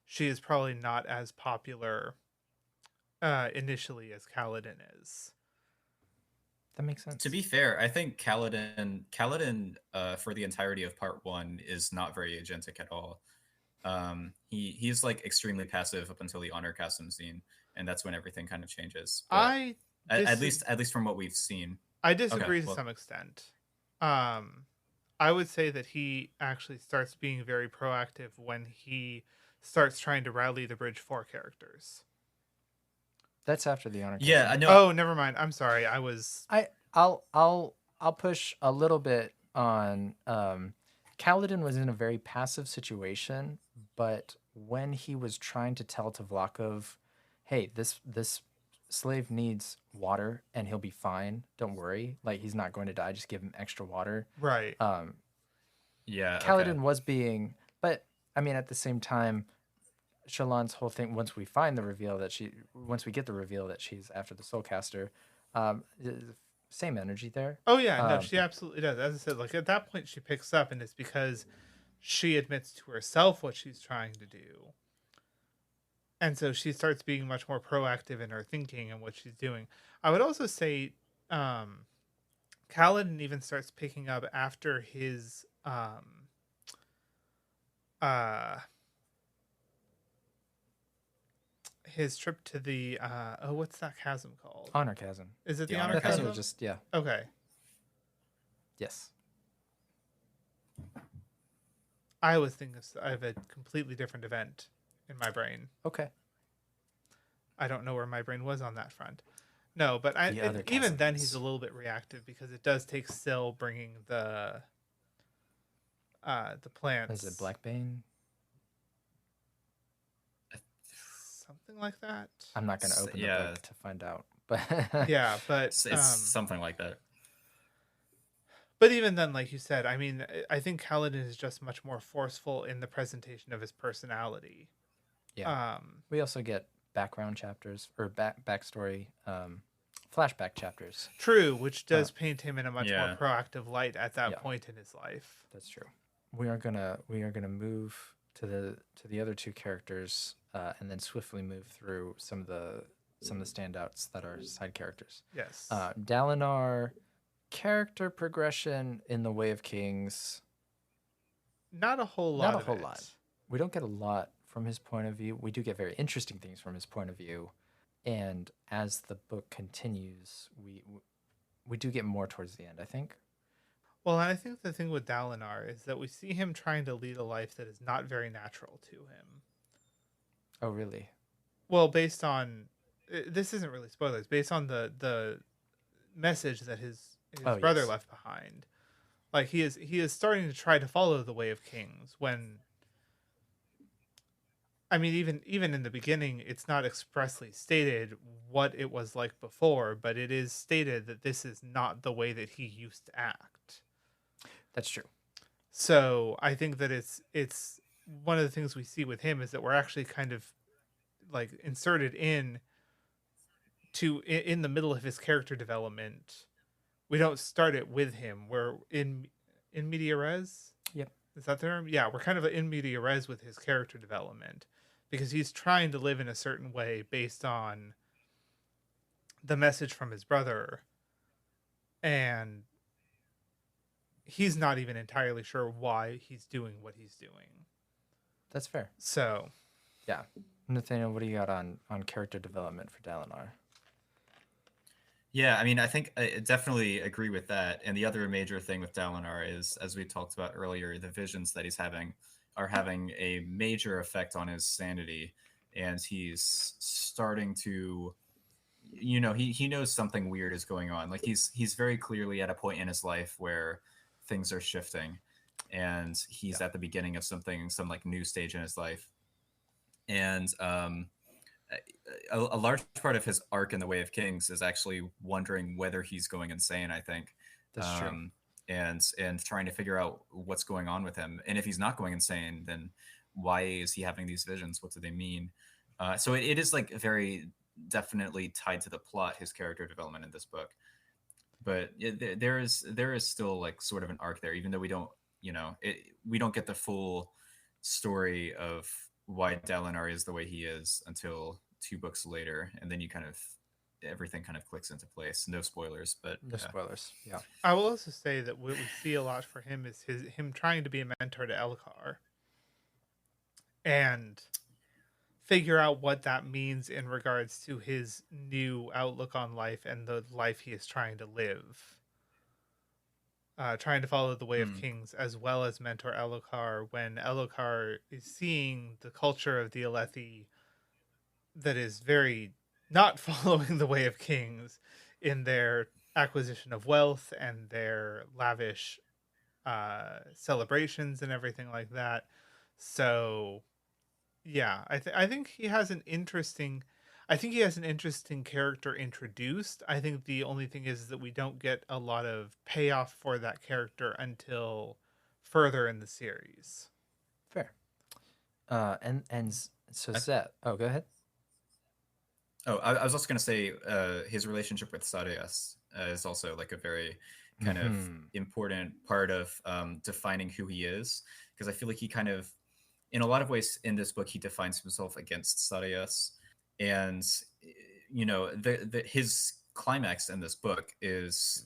she is probably not as popular initially as Kaladin is. That makes sense. To be fair, I think Kaladin for the entirety of part 1 is not very agentic at all. He's like extremely passive up until the honor chasm scene, and that's when everything kind of changes. But at least from what we've seen. I disagree to some extent. I would say that he actually starts being very proactive when he starts trying to rally the Bridge 4 characters. That's after the honor. Yeah, I know. Oh, never mind. I'm sorry. I'll push a little bit on. Kaladin was in a very passive situation, but when he was trying to tell Tavlakov, "Hey, this slave needs water and he'll be fine. Don't worry. Like, he's not going to die. Just give him extra water." Right. Yeah. Kaladin was being, but I mean, at the same time, Shallan's whole thing. Once we get the reveal that she's after the Soulcaster, same energy there. Oh yeah, no, she absolutely does. As I said, like at that point, she picks up, and it's because she admits to herself what she's trying to do. And so she starts being much more proactive in her thinking and what she's doing. I would also say Kaladin even starts picking up after his trip to the what's that chasm called? Honor chasm. Is it the Yeah, honor Honor chasm? Chasm was just Okay. Yes. I was thinking of a completely different event in my brain. Okay. I don't know where my brain was on that front. No, but even then he's a little bit reactive because it does take Syl bringing the plants. Is it Blackbane? Something like that. I'm not going to open the book to find out, but yeah, but it's something like that. But even then, like you said, I mean, I think Kaladin is just much more forceful in the presentation of his personality. Yeah. We also get background chapters or backstory, flashback chapters. True, which does paint him in a much more proactive light at that point in his life. That's true. We are gonna move to the other two characters, and then swiftly move through some of the standouts that are side characters. Yes. Dalinar, character progression in the Way of Kings. Not a whole lot. Not a whole lot. We don't get a lot from his point of view. We do get very interesting things from his point of view, and as the book continues, we do get more towards the end, I think. Well, and I think the thing with Dalinar is that we see him trying to lead a life that is not very natural to him. Oh, really? Well, based on this isn't really spoilers. Based on the message that his brother left behind, like he is starting to try to follow the Way of Kings. When I mean, even in the beginning, it's not expressly stated what it was like before, but it is stated that this is not the way that he used to act. That's true. So I think that it's one of the things we see with him is that we're actually kind of like inserted in the middle of his character development. We don't start it with him. We're in media res. Yep. Is that the term? Yeah, we're kind of in media res with his character development because he's trying to live in a certain way based on the message from his brother, and he's not even entirely sure why he's doing what he's doing. That's fair. So, yeah. Nathaniel, what do you got on character development for Dalinar? Yeah, I mean, I think I definitely agree with that. And the other major thing with Dalinar is, as we talked about earlier, the visions that he's having are having a major effect on his sanity. And he's starting to, he knows something weird is going on. Like he's very clearly at a point in his life where things are shifting, and he's at the beginning of some like new stage in his life. And a large part of his arc in the Way of Kings is actually wondering whether he's going insane, I think. That's true. And trying to figure out what's going on with him. And if he's not going insane, then why is he having these visions? What do they mean? So it is like very definitely tied to the plot, his character development in this book. But there is still like sort of an arc there, even though we don't, we don't get the full story of why Dalinar is the way he is until 2 books later, and then everything kind of clicks into place. No spoilers, but No spoilers. Yeah. I will also say that what we see a lot for him is him trying to be a mentor to Elhokar and figure out what that means in regards to his new outlook on life and the life he is trying to live. Trying to follow the Way of Kings as well as mentor Elhokar when Elhokar is seeing the culture of the Alethi that is very not following the Way of Kings in their acquisition of wealth and their lavish celebrations and everything like that. So yeah, I think he has an interesting character introduced. I think the only thing is that we don't get a lot of payoff for that character until further in the series. Fair. So Seth. Oh, go ahead. Oh, I was also going to say his relationship with Sadeas is also like a very kind of important part of defining who he is, because I feel like he kind of, in a lot of ways in this book, he defines himself against Sadeas, and his climax in this book is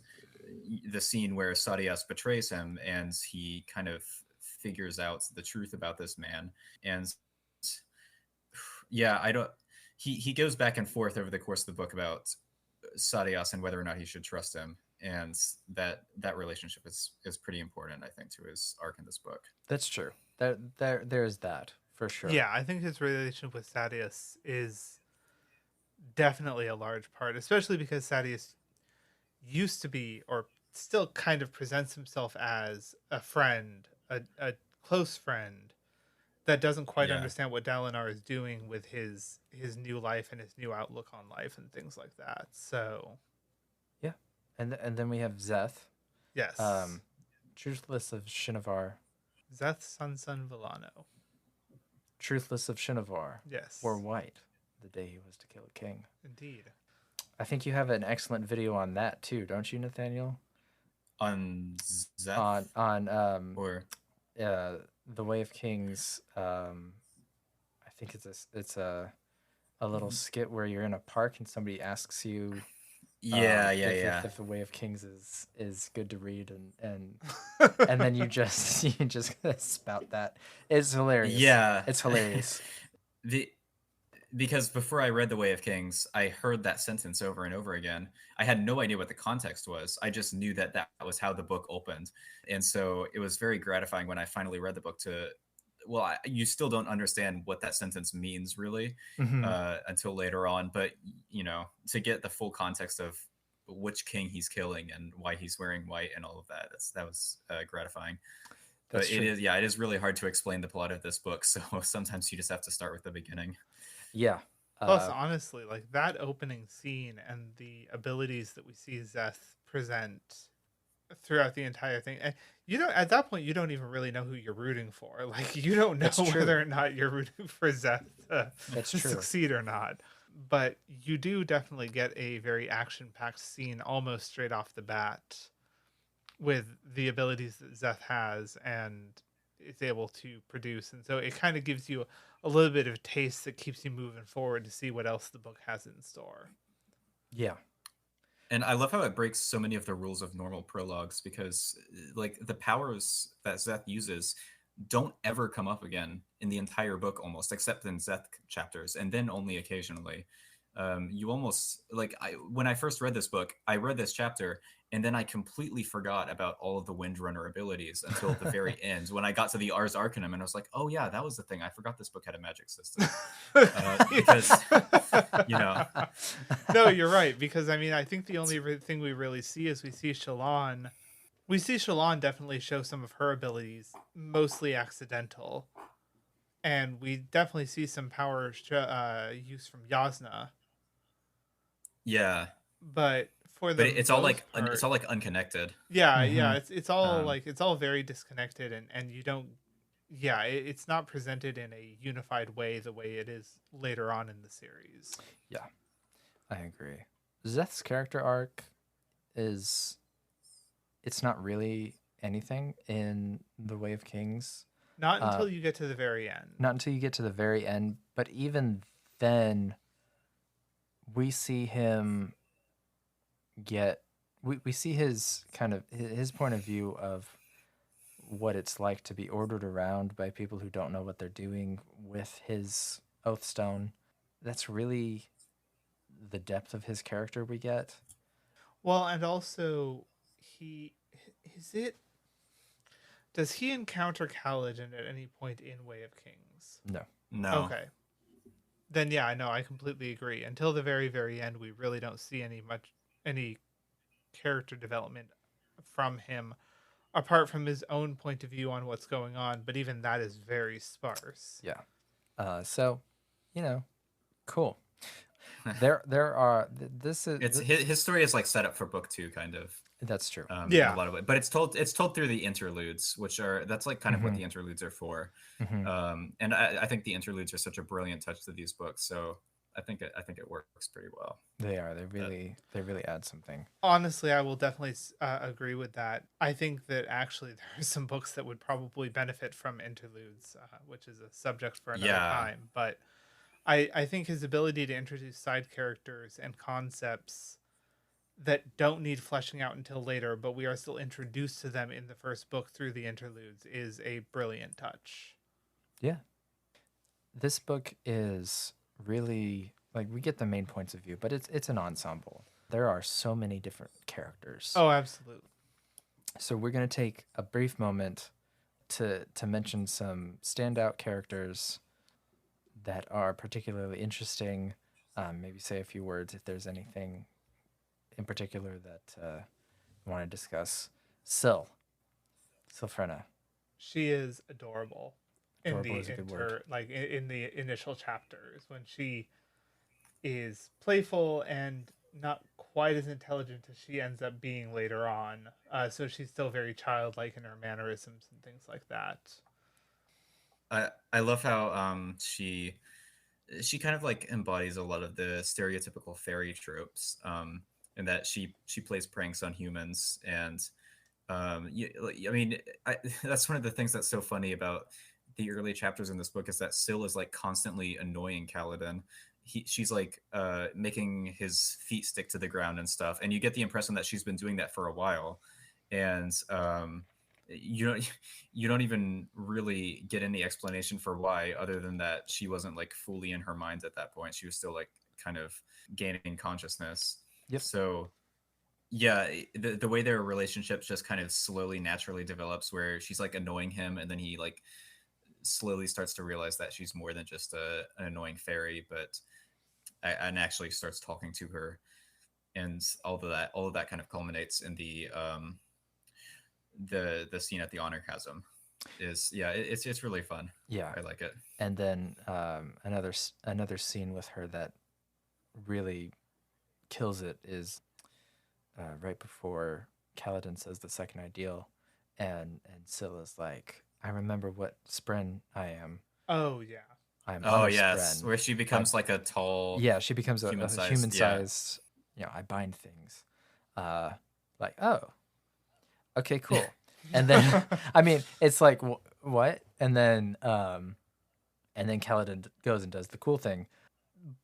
the scene where Sadeas betrays him, and he kind of figures out the truth about this man, and yeah, he goes back and forth over the course of the book about Sadeas and whether or not he should trust him, and that relationship is pretty important, I think, to his arc in this book. That's true. There's that for sure. Yeah, I think his relationship with Sadeas is definitely a large part, especially because Sadeas used to be, or still kind of presents himself as a friend, a close friend that doesn't quite understand what Dalinar is doing with his new life and his new outlook on life and things like that. So yeah, and then we have Zeth. Yes. Truthless of Shinovar. Zeth Sun Villano. Truthless of Shinovar. Yes. Or White, the day he was to kill a king. Indeed. I think you have an excellent video on that too, don't you, Nathaniel? On Zeth? Or the Way of Kings. I think it's a little skit where you're in a park and somebody asks you if the Way of Kings is good to read, and then you just spout that. It's hilarious. Yeah, it's hilarious. Because before I read The Way of Kings, I heard that sentence over and over again. I had no idea what the context was. I just knew that was how the book opened. And so it was very gratifying when I finally read the book you still don't understand what that sentence means really until later on. But, to get the full context of which king he's killing and why he's wearing white and all of that was gratifying. But it is really hard to explain the plot of this book. So sometimes you just have to start with the beginning. Yeah. Plus, honestly, like that opening scene and the abilities that we see Zeth present throughout the entire thing, and at that point you don't even really know who you're rooting for. Like you don't know whether or not you're rooting for Zeth to succeed or not. But you do definitely get a very action-packed scene almost straight off the bat with the abilities that Zeth has and is able to produce, and so it kind of gives you a little bit of a taste that keeps you moving forward to see what else the book has in store. Yeah. And I love how it breaks so many of the rules of normal prologues, because like the powers that Zeth uses don't ever come up again in the entire book almost, except in Zeth chapters, and then only occasionally. You almost when I first read this book, I read this chapter and then I completely forgot about all of the Windrunner abilities until the very end when I got to the Ars Arcanum, and I was like, oh yeah, that was the thing. I forgot this book had a magic system. Because No, you're right, because I think the only thing we really see is we see Shallan definitely show some of her abilities, mostly accidental. and we definitely see some power use from Yasna. Yeah, But for but the it's all like most it's part, all like unconnected. yeah, Mhm. it's all Um, like it's all very disconnected, and you don't, yeah, it's not presented in a unified way the way it is later on in the series. Yeah, I agree. Zeth's character arc is it's not really anything in the Way of Kings. Not Uh, until you get to the very end. not until you get to the very end, but even then, we see him get we see his kind of his point of view of what it's like to be ordered around by people who don't know what they're doing with his Oathstone. That's really the depth of his character we get. Well, and also he is it does he encounter Kaladin at any point in Way of Kings? No. no. Okay. Then yeah, no, I completely agree. Until the very, very end, we really don't see any character development from him apart from his own point of view on what's going on, but even that is very sparse. Yeah. So, cool. There are this is It's his story is like set up for book 2, kind of. that's true. Yeah. In a lot of ways, but it's told through the interludes, which are that's like kind of what the interludes are for. Mhm. And I think the interludes are such a brilliant touch to these books, so I think it works pretty well. They are. They really add something. Honestly, I will definitely agree with that. I think that actually there are some books that would probably benefit from interludes, which is a subject for another time. But I think his ability to introduce side characters and concepts that don't need fleshing out until later, but we are still introduced to them in the first book through the interludes, is a brilliant touch. Yeah. This book is really like we get the main points of view, but it's an ensemble. There are so many different characters. Oh, absolutely. So we're going to take a brief moment to mention some standout characters that are particularly interesting. Maybe say a few words if there's anything in particular that you want to discuss. Silfrena. She is adorable. Adorable is a good word. In the initial chapters when she is playful and not quite as intelligent as she ends up being later on. So she's still very childlike in her mannerisms and things like that. I love how she kind of like embodies a lot of the stereotypical fairy tropes, in that she plays pranks on humans, and that's one of the things that's so funny about the early chapters in this book is that Syl is like constantly annoying Kaladin. She's like making his feet stick to the ground and stuff, and you get the impression that she's been doing that for a while, and you don't even really get any explanation for why, other than that she wasn't like fully in her mind at that point. She was still like kind of gaining consciousness. Yep. So yeah, the way their relationship just kind of slowly naturally develops, where she's like annoying him, and then he like slowly starts to realize that she's more than just an annoying fairy, and actually starts talking to her, and all of that kind of culminates in the scene at the honor chasm. It's really fun. Yeah, I like it. And then another scene with her that really kills it is right before Kaladin says the second ideal, and Scylla's like, I remember what Spren I am. Oh yeah. I'm yes, Spren. where she becomes like a tall. Yeah, she becomes a human-sized, human-sized. I bind things. Like, oh, okay, cool. And then I mean, it's like what? And then Kaladin goes and does the cool thing.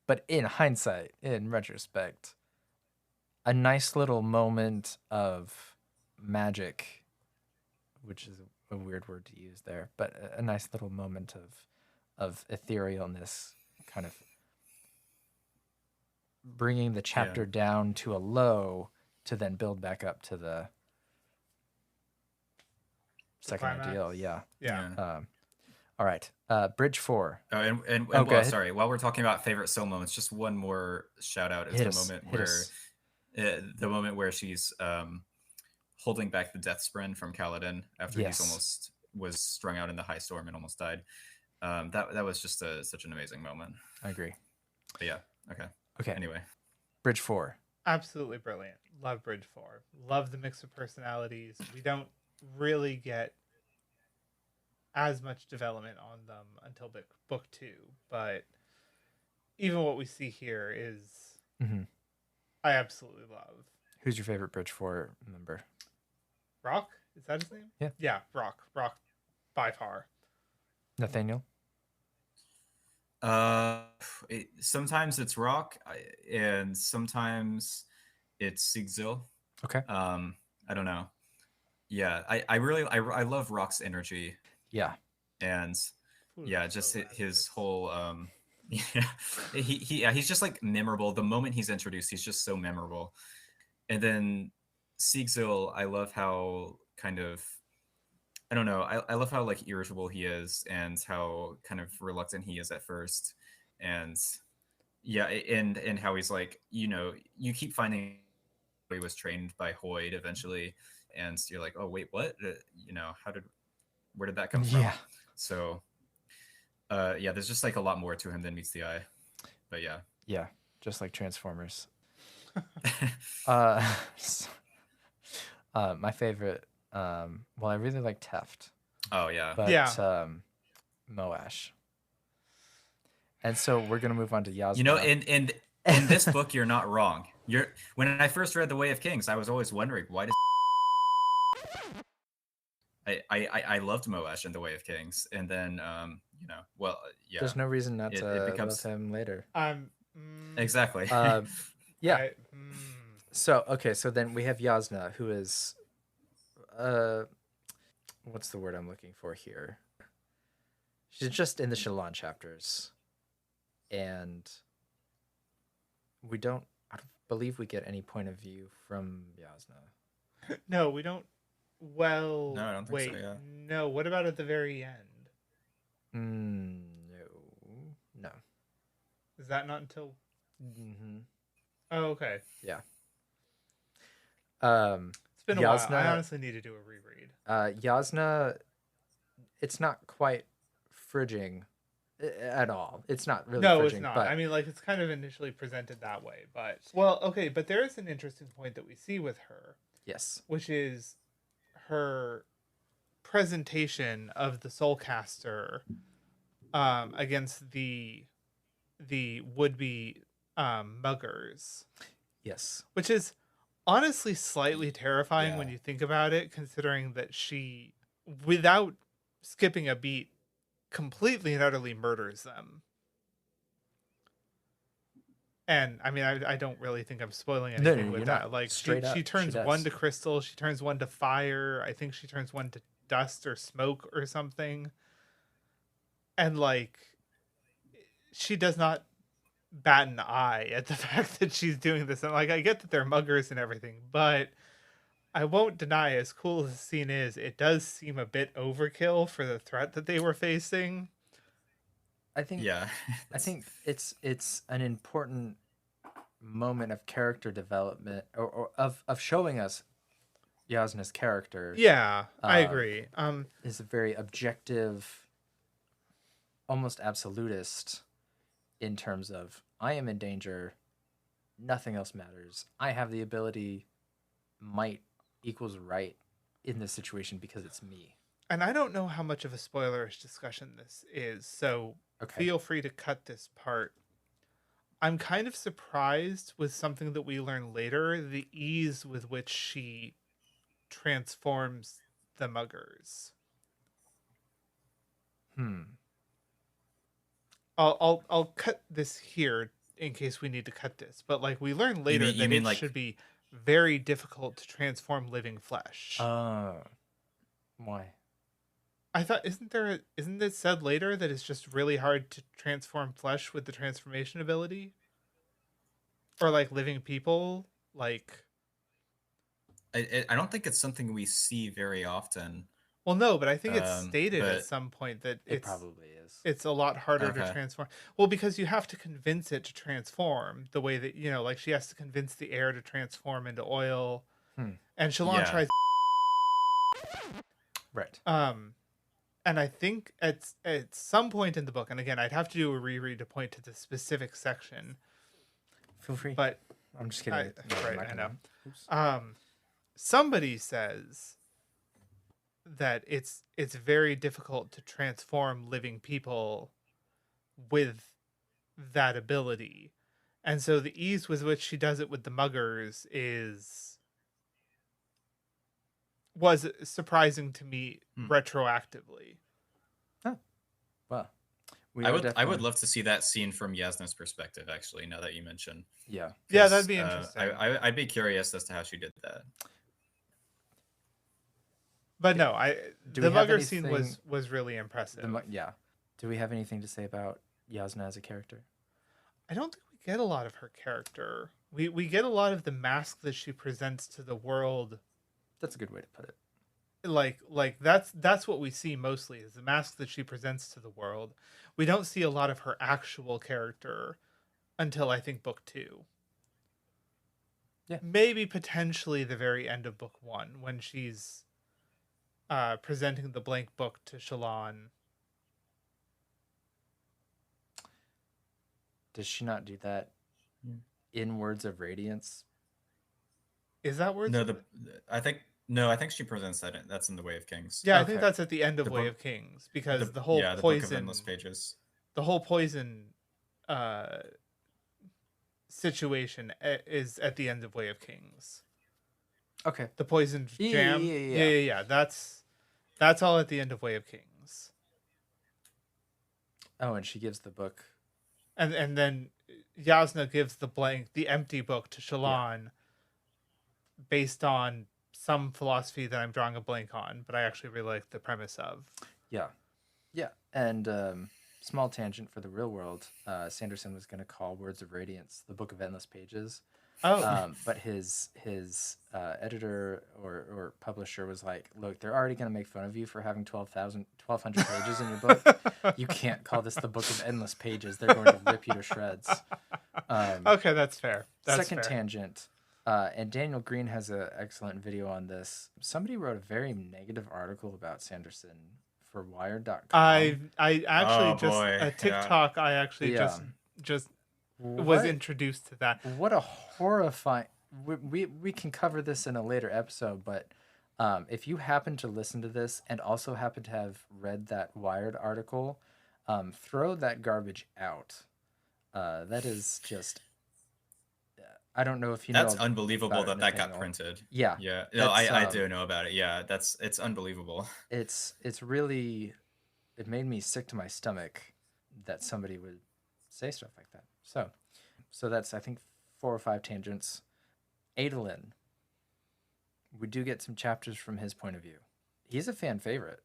But in hindsight, in retrospect, a nice little moment of magic, which is a weird word to use there, but a nice little moment of etherealness, kind of bringing the chapter down to a low to then build back up to the second ideal. Yeah. All right. Bridge 4. Sorry. While we're talking about favorite Syl moments, just one more shout out is the moment where she's holding back the death spren from Kaladin after he's almost was strung out in the high storm and almost died. That was just such an amazing moment. I agree. But yeah, okay. Okay. Anyway, Bridge 4. Absolutely brilliant. Love Bridge 4. Love the mix of personalities. We don't really get as much development on them until book 2, but even what we see here is Mm-hmm. I absolutely love. Who's your favorite Bridge 4 member? Rock? Is that his name? Yeah. Yeah, Rock. Rock by far. Nathaniel? Sometimes it's Rock, and sometimes it's Sigzil. Okay. I don't know. Yeah, I really I love Rock's energy, Yeah. and Ooh, yeah, that's just so his bad. whole yeah, he's just like memorable. The moment he's introduced, he's just so memorable. And then Sigzil, I love how kind of I don't know. I love how like irritable he is and how kind of reluctant he is at first. And yeah, and how he's like, you keep finding he was trained by Hoyd eventually, and you're like, oh wait, what? Where did that come from? Yeah. So yeah, there's just like a lot more to him than meets the eye. But yeah. Yeah. Just like Transformers. My favorite, well, I really like Teft. Oh yeah. But Yeah. Moash. And so we're gonna move on to Yasna. In this book, you're not wrong. When I first read The Way of Kings, I was always wondering why does I loved Moash in The Way of Kings, and then yeah. There's no reason not It to becomes- love him later. Exactly. Yeah. So okay, so then we have Yasna, who is, what's the word I'm looking for here? She's just in the Shalon chapters, and I don't believe we get any point of view from Yasna. No, we don't. Well, No, I don't think wait. so, yeah. No, what about at the very end? No. Is that not until? Mm-hmm. Oh, okay. Yeah. It's been a Yasna, while. I honestly need to do a reread. Yasna, it's not quite fridging at all. It's not really No, fridging, it's not. but I mean, like, it's kind of initially presented that way, but well, okay. But there is an interesting point that we see with her, yes. which is her presentation of the Soulcaster against the would-be muggers, Yes. which is honestly slightly terrifying Yeah. when you think about it, considering that she, without skipping a beat, completely and utterly murders them. And I mean, I don't really think I'm spoiling No, anything with you're that. not. Like Straight up, she turns she does. one to crystal, she turns one to fire. I think she turns one to dust or smoke or something. And like, she does not bat an eye at the fact that she's doing this. And like, I get that they're muggers and everything, but I won't deny, as cool as the scene is, it does seem a bit overkill for the threat that they were facing. I think Yeah. I think it's an important moment of character development or of showing us Yasna's character. Yeah, I agree. Is a very objective, almost absolutist in terms of I am in danger, nothing else matters. I have the ability, might equals right in this situation because it's me. And I don't know how much of a spoilerish discussion this is, so Okay. feel free to cut this part. I'm kind of surprised with something that we learn later, the ease with which she transforms the muggers. I'll cut this here in case we need to cut this, but like we learn later you that mean it like- should be very difficult to transform living flesh. Why? I thought isn't it said later that it's just really hard to transform flesh with the transformation ability? Or like living people, like I don't think it's something we see very often. well no, but I think it's Um, stated at but- some point that It probably is. it's a lot harder to Okay. transform. Well, because you have to convince it to transform the way that, like she has to convince the air to transform into oil. And Shalon Yeah. tries Right. and I think at some point in the book, and again, I'd have to do a reread to point to the specific section, Feel free. but I'm just kidding. right, I know. Oops. Somebody says that it's very difficult to transform living people with that ability, and so the ease with which she does it with the muggers was surprising to me retroactively. Oh, well, I would love to see that scene from Yasna's perspective. Actually, now that you mention, Yeah. Yeah, that'd be interesting. I'd be curious as to how she did that. But no, Do the we have mugger scene anything- was really impressive. Yeah. Do we have anything to say about Yasna as a character? I don't think we get a lot of her character. We get a lot of the mask that she presents to the world. That's a good way to put it. Like that's what we see mostly is the mask that she presents to the world. We don't see a lot of her actual character until I think book 2. Yeah. Maybe potentially the very end of book 1 when she's presenting the blank book to Shallan. Does she not do that in Words of Radiance? Is that words? No, I think she presents that. That's in the Way of Kings. Yeah, I Okay. think that's at the end of The Way book- of Kings because the the whole Book of poison, Endless Pages. the whole poison situation is at the end of Way of Kings. Okay. The poison Yeah, jam. yeah. That's all at the end of Way of Kings. Oh, and she gives the book. And then Yasna gives the empty book to Shallan based on some philosophy that I'm drawing a blank on, but I actually really like the premise of. Yeah. Yeah. And small tangent for the real world. Sanderson was going to call Words of Radiance the Book of Endless Pages. Oh, But his editor or publisher was like, look, they're already going to make fun of you for having 1,200 pages in your book. You can't call this the Book of Endless Pages. They're going to rip you to shreds. okay, that's fair. That's Second fair. tangent. And Daniel Green has an excellent video on this. Somebody wrote a very negative article about Sanderson for Wired.com. I actually Oh, just boy, a TikTok. I actually Yeah. just was What- introduced to that. What a horrifying. We can cover this in a later episode, but if you happen to listen to this and also happen to have read that Wired article, throw that garbage out. That is just. I don't know if you know. That's unbelievable about it, that got Nathaniel. printed. Yeah, Yeah. No, I That's, do know about it. Yeah, it's unbelievable. it's really. It made me sick to my stomach that somebody would say stuff like that. So that's I think 4 or 5 tangents. Adolin. We do get some chapters from his point of view. He's a fan favorite.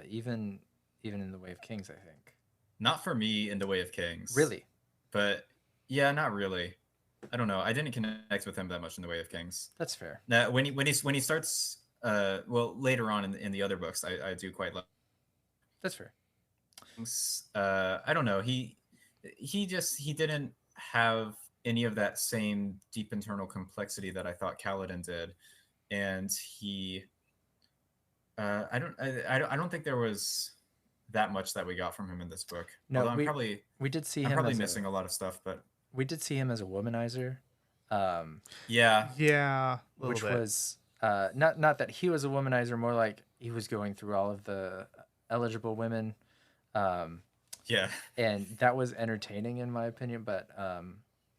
Even in the Way of Kings, I think. Not for me in the Way of Kings. Really? But yeah, not really. I don't know. I didn't connect with him that much in the Way of Kings. That's fair. Now, when he starts, well, later on in the other books, I do quite like. That's fair. I don't know. He didn't have any of that same deep internal complexity that I thought Kaladin did, and I don't think there was that much that we got from him in this book. No, Although we did see I'm him probably as missing a lot of stuff, but we did see him as a womanizer. yeah, Yeah, a Which little bit. was not that he was a womanizer, more like he was going through all of the eligible women, yeah. and that was entertaining in my opinion. But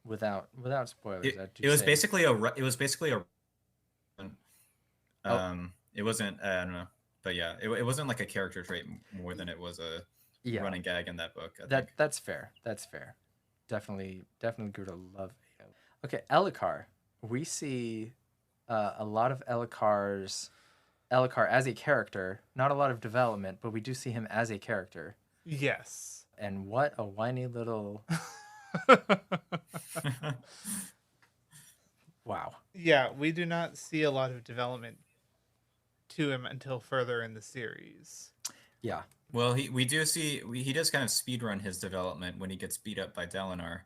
without spoilers, It was basically a. It wasn't. I don't know, but yeah, it wasn't like a character trait more than it was a running gag in that book. I think. That's fair. That's fair. Definitely grew to love. Okay, Elhokar. We see a lot of Elhokar as a character. Not a lot of development, but we do see him as a character. Yes. And what a whiny little wow. Yeah, we do not see a lot of development to him until further in the series. Yeah. Well, he does kind of speedrun his development when he gets beat up by Dalinar.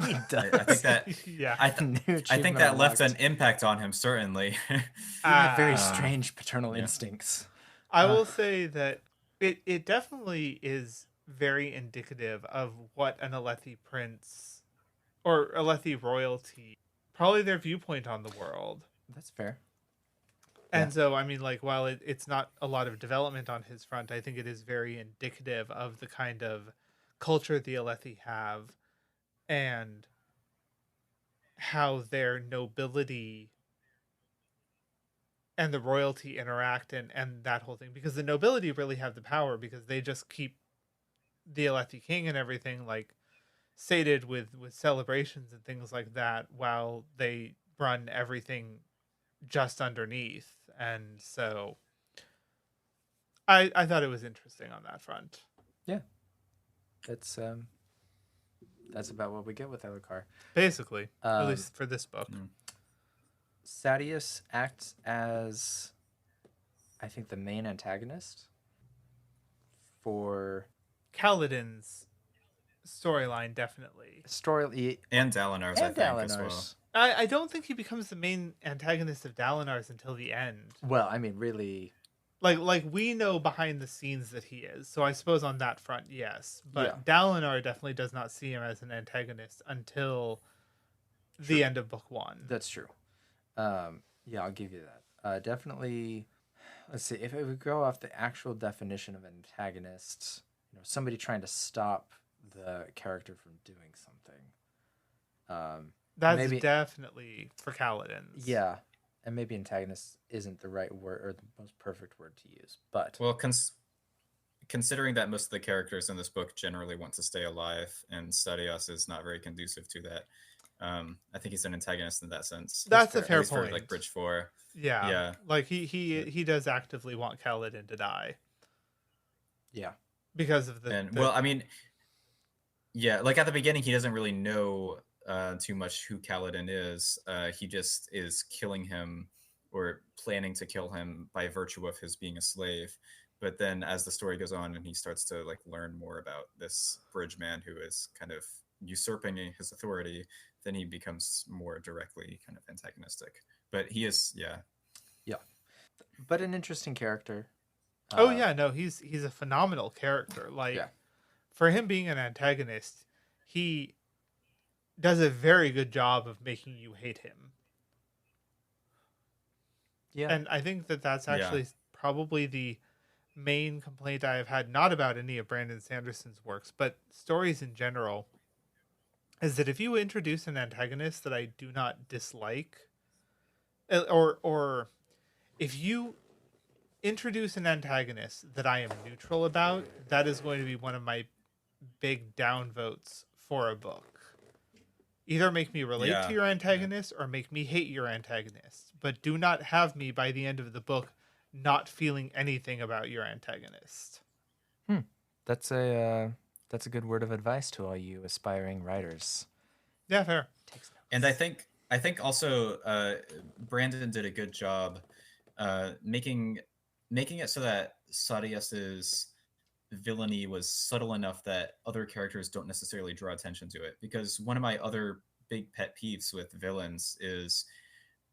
He does. I think that Yeah. I think that left an impact on him certainly. He had very Ah. strange paternal instincts. I will say that it definitely is very indicative of what an Alethi prince or Alethi royalty, probably their viewpoint on the world. That's fair. And Yeah. so, I mean, like, while it's not a lot of development on his front, I think it is very indicative of the kind of culture the Alethi have and how their nobility and the royalty interact and that whole thing. Because the nobility really have the power because they just keep the Alethi king and everything, like, sated with celebrations and things like that while they run everything just underneath. And so I thought it was interesting on that front. Yeah. That's about what we get with Elokar. Basically, at least for this book. Sadeas acts as, I think, the main antagonist for Kaladin's storyline, definitely. story And Dalinar's, I and think, as well. Dalinar's. I don't think he becomes the main antagonist of Dalinar's until the end. Well, I mean, really, Like we know behind the scenes that he is, so I suppose on that front, yes. But Dalinar definitely does not see him as an antagonist until the end of book 1. that's true. Yeah, I'll give you that. Definitely. Let's see. If we go off the actual definition of antagonist, somebody trying to stop the character from doing something. That's maybe- definitely for Kaladin's. Yeah, and maybe antagonist isn't the right word or the most perfect word to use, but Well, considering that most of the characters in this book generally want to stay alive, and Sadeas is not very conducive to that, I think he's an antagonist in that sense. That's a At fair least for, point. like Bridge 4. Yeah. Yeah. Like he does actively want Kaladin to die yeah, because of the Well, I mean, yeah, like at the beginning, he doesn't really know too much who Kaladin is. He just is killing him or planning to kill him by virtue of his being a slave. But then as the story goes on and he starts to like learn more about this bridge man who is kind of usurping his authority, then he becomes more directly kind of antagonistic. But he is, yeah. but an interesting character. Oh yeah, no, he's a phenomenal character. Like Yeah. for him being an antagonist, he does a very good job of making you hate him. Yeah, And I think that that's actually probably the main complaint I have had, not about any of Brandon Sanderson's works, but stories in general, is that if you introduce an antagonist that I do not dislike, or if you introduce an antagonist that I am neutral about, that is going to be one of my big downvotes for a book. Either make me relate to your antagonist or make me hate your antagonist, but do not have me by the end of the book not feeling anything about your antagonist. that's a good word of advice to all you aspiring writers. Yeah, fair. And I think also Brandon did a good job making it so that Sadeas's villainy was subtle enough that other characters don't necessarily draw attention to it. Because one of my other big pet peeves with villains is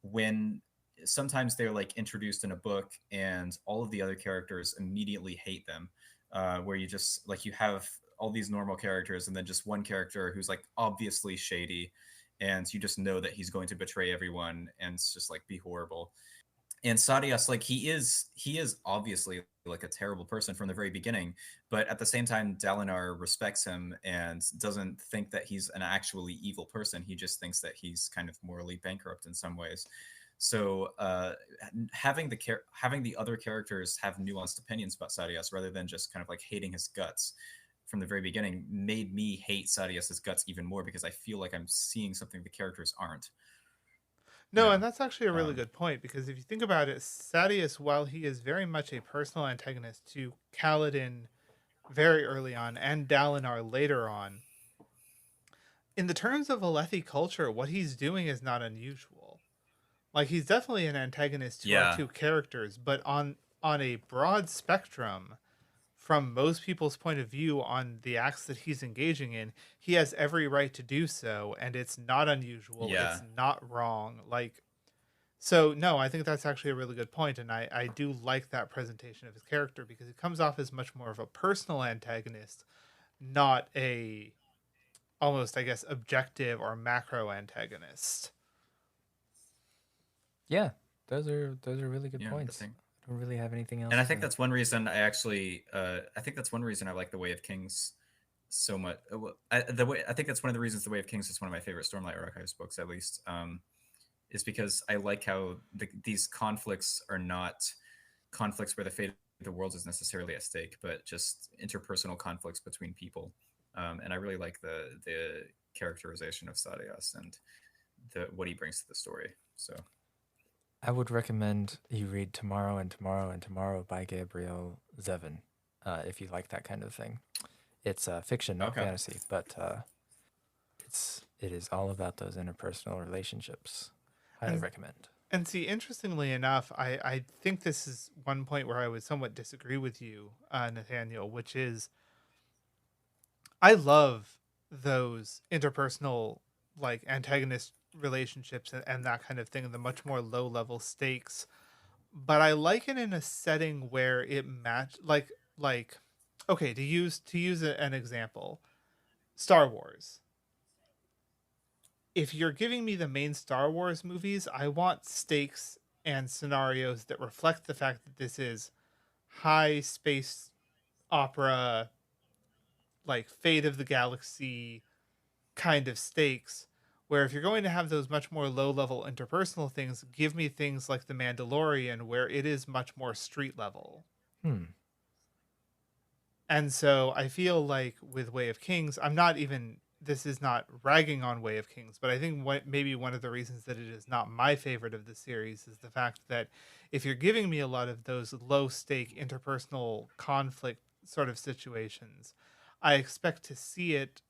when sometimes they're like introduced in a book and all of the other characters immediately hate them, where you just like you have all these normal characters and then just one character who's like obviously shady and you just know that he's going to betray everyone and it's just like be horrible. And Sadeas, like he is obviously like a terrible person from the very beginning, but at the same time, Dalinar respects him and doesn't think that he's an actually evil person. He just thinks that he's kind of morally bankrupt in some ways. So having the other characters have nuanced opinions about Sadeas rather than just kind of like hating his guts from the very beginning made me hate Sadeas's guts even more because I feel like I'm seeing something the characters aren't. No, Yeah. and that's actually a really good point, because if you think about it, Sadeas, while he is very much a personal antagonist to Kaladin very early on and Dalinar later on, in the terms of Alethi culture, what he's doing is not unusual. Like, he's definitely an antagonist to our two characters, but on a broad spectrum, from most people's point of view on the acts that he's engaging in, he has every right to do so, and it's not unusual. Yeah. It's not wrong. Like, So no, I think that's actually a really good point, and I do like that presentation of his character because he comes off as much more of a personal antagonist, not a almost, I guess, objective or macro antagonist. Yeah, those are really good Yeah, points. interesting. I don't really have anything else. And I think that's one reason I actually, I think that's one reason I like The Way of Kings so much. I think that's one of the reasons The Way of Kings is one of my favorite Stormlight Archives books, at least, is because I like how these conflicts are not conflicts where the fate of the world is necessarily at stake, but just interpersonal conflicts between people. And I really like the characterization of Sadeas and what he brings to the story. So I would recommend you read Tomorrow and Tomorrow and Tomorrow by Gabriel Zevin, if you like that kind of thing. It's fiction, not Okay. fantasy, but it is all about those interpersonal relationships. Highly And- recommend. And see, interestingly enough, I think this is one point where I would somewhat disagree with you, Nathaniel, which is I love those interpersonal, like, antagonist relationships and that kind of thing, and the much more low level stakes. But I like it in a setting where it like okay, to use an example, Star Wars. If you're giving me the main Star Wars movies, I want stakes and scenarios that reflect the fact that this is high space opera, like Fate of the Galaxy kind of stakes. Where if you're going to have those much more low level interpersonal things, give me things like The Mandalorian, where it is much more street level. Hmm. And so I feel like with Way of Kings, I'm not even, this is not ragging on Way of Kings, but I think maybe one of the reasons that it is not my favorite of the series is the fact that if you're giving me a lot of those low stake interpersonal conflict sort of situations, I expect to see it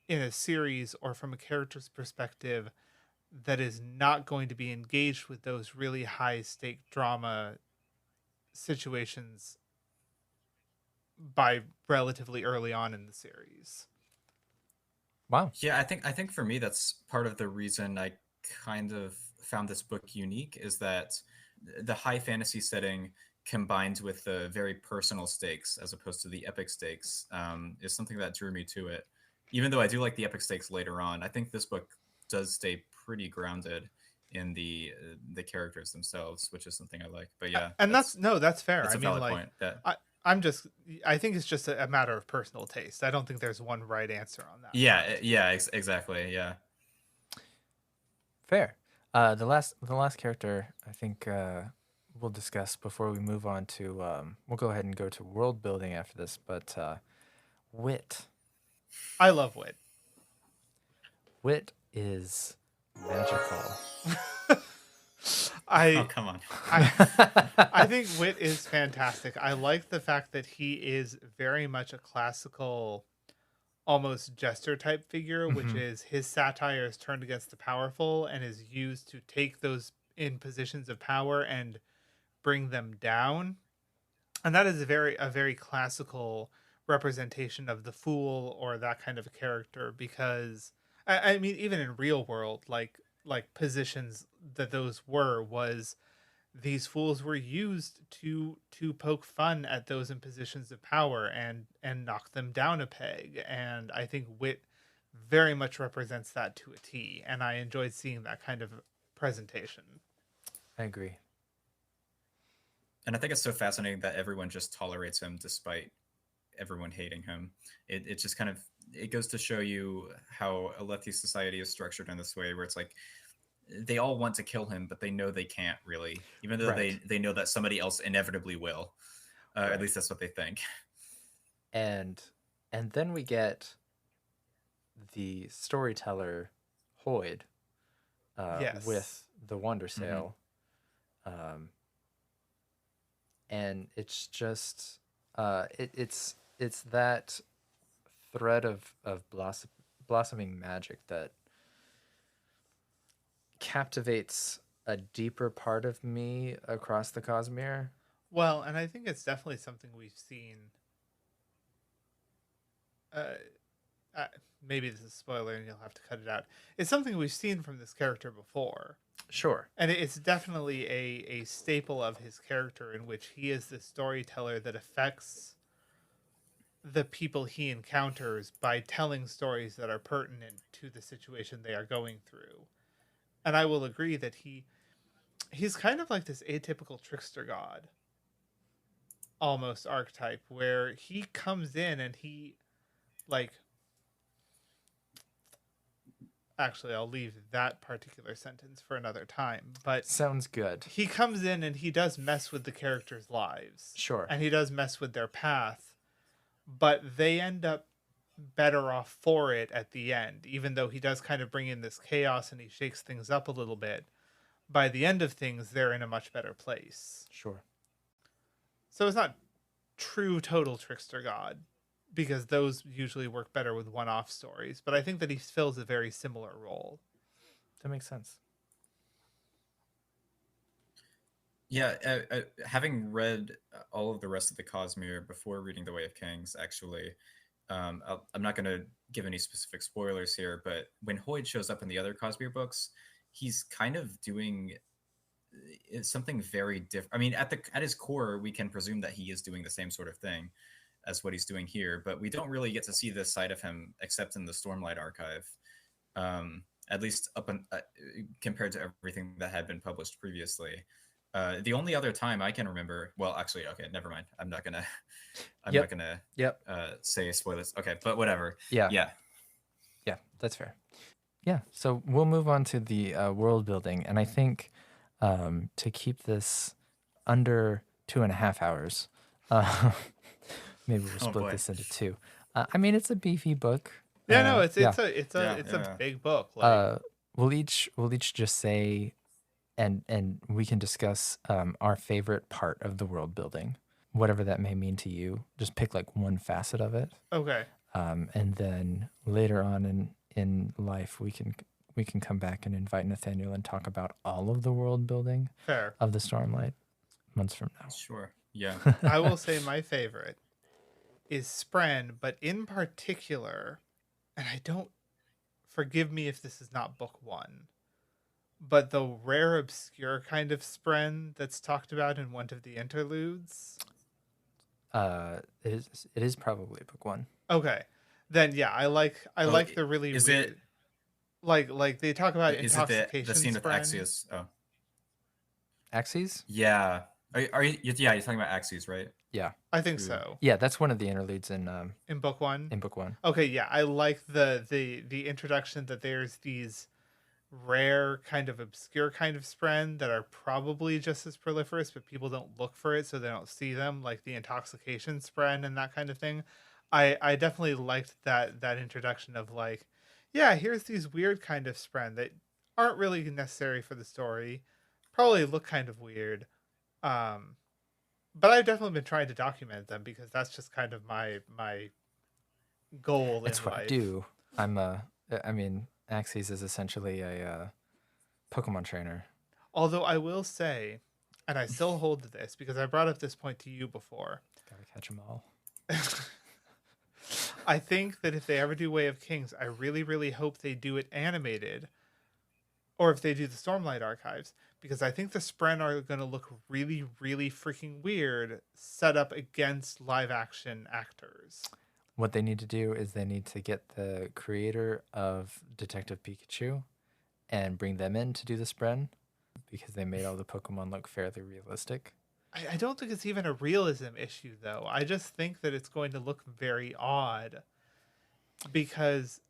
in a series or from a character's perspective that is not going to be engaged with those really high stake drama situations by relatively early on in the series. Wow. yeah, I think for me that's part of the reason I kind of found this book unique is that the high fantasy setting combined with the very personal stakes as opposed to the epic stakes is something that drew me to it. Even though I do like the epic stakes later on, I think this book does stay pretty grounded in the characters themselves, which is something I like. But yeah, And that's fair. that's I a mean, valid like, point. That I think it's just a matter of personal taste. I don't think there's one right answer on that. yeah, exactly. Yeah. Fair. The last character I think we'll discuss before we move on to we'll go ahead and go to world building after this, but Wit. I love Wit. Wit is magical. Oh, come on. I think Wit is fantastic. I like the fact that he is very much a classical, almost jester type figure, which is his satire is turned against the powerful and is used to take those in positions of power and bring them down. And that is a very classical representation of the fool or that kind of a character, because I mean, even in real world, like positions that those was these fools were used to poke fun at those in positions of power and knock them down a peg. And I think Wit very much represents that to a T, and I enjoyed seeing that kind of presentation. I agree. And I think it's so fascinating that everyone just tolerates him despite everyone hating him. It just kind of it goes to show you how Alethi society is structured in this way, where it's like they all want to kill him, but they know they can't really, even though Right. they know that somebody else inevitably will. Right. At least that's what they think. And then we get the storyteller Hoyd Yes. with the Wonder Sail. And it's just it's that thread of blossoming magic that captivates a deeper part of me across the Cosmere. Well, and I think it's definitely something we've seen. Maybe this is a spoiler and you'll have to cut it out. It's something we've seen from this character before. Sure. And it's definitely a staple of his character, in which he is the storyteller that affects the people he encounters by telling stories that are pertinent to the situation they are going through. And I will agree that he's kind of like this atypical trickster god almost archetype, where he comes in and he, like, actually I'll leave that particular sentence for another time, but Sounds good. he comes in and he does mess with the characters' lives. Sure. And he does mess with their path, but they end up better off for it at the end, even though he does kind of bring in this chaos and he shakes things up a little bit. By the end of things, they're in a much better place. Sure. So it's not true total trickster god, because those usually work better with one-off stories, but I think that he fills a very similar role. That makes sense. Yeah, having read all of the rest of the Cosmere before reading The Way of Kings, actually, I'm not going to give any specific spoilers here, but when Hoyd shows up in the other Cosmere books, he's kind of doing something very different. I mean, at his core, we can presume that he is doing the same sort of thing as what he's doing here, but we don't really get to see this side of him except in the Stormlight archive, at least compared to everything that had been published previously. The only other time I can remember, well, actually, okay, never mind. I'm not gonna say spoilers. Okay, but whatever. Yeah, that's fair. Yeah, so we'll move on to the world building, and I think to keep this under 2.5 hours, maybe we'll split this into two. I mean, it's a beefy book. Yeah, no, it's a big book. Like, we'll each just say, and we can discuss our favorite part of the world building, whatever that may mean to you. Just pick like one facet of it. Okay. And then later on in life, we can come back and invite Nathaniel and talk about all of the world building Fair. of the Stormlight months from now. Sure. Yeah. I will say my favorite is Spren, but in particular, and I don't, forgive me if this is not book one, but the rare obscure kind of Spren that's talked about in one of the interludes. It is probably book one. Okay. Then yeah, I like the really is weird, it like they talk about is intoxication. it the scene with Spren. Axios? Oh. Axes? Yeah. Are you? Yeah, you're talking about Axios, right? Yeah. I think so. Yeah, that's one of the interludes in book one. in book one. Okay, yeah, I like the introduction that there's these rare kind of obscure kind of Spren that are probably just as proliferous, but people don't look for it, so they don't see them, like the intoxication Spren and that kind of thing. I definitely liked that introduction of, like, yeah, here's these weird kind of Spren that aren't really necessary for the story, probably look kind of weird, but I've definitely been trying to document them because that's just kind of my goal That's in what life. I do. I mean, Axes is essentially a Pokemon trainer. Although I will say, and I still hold to this because I brought up this point to you before, Gotta catch them all. I think that if they ever do Way of Kings, I really, really hope they do it animated, or if they do the Stormlight archives, because I think the Spren are going to look really, really freaking weird set up against live action actors. What they need to do is they need to get the creator of Detective Pikachu and bring them in to do the Spren, because they made all the Pokemon look fairly realistic. I don't think it's even a realism issue, though. I just think that it's going to look very odd because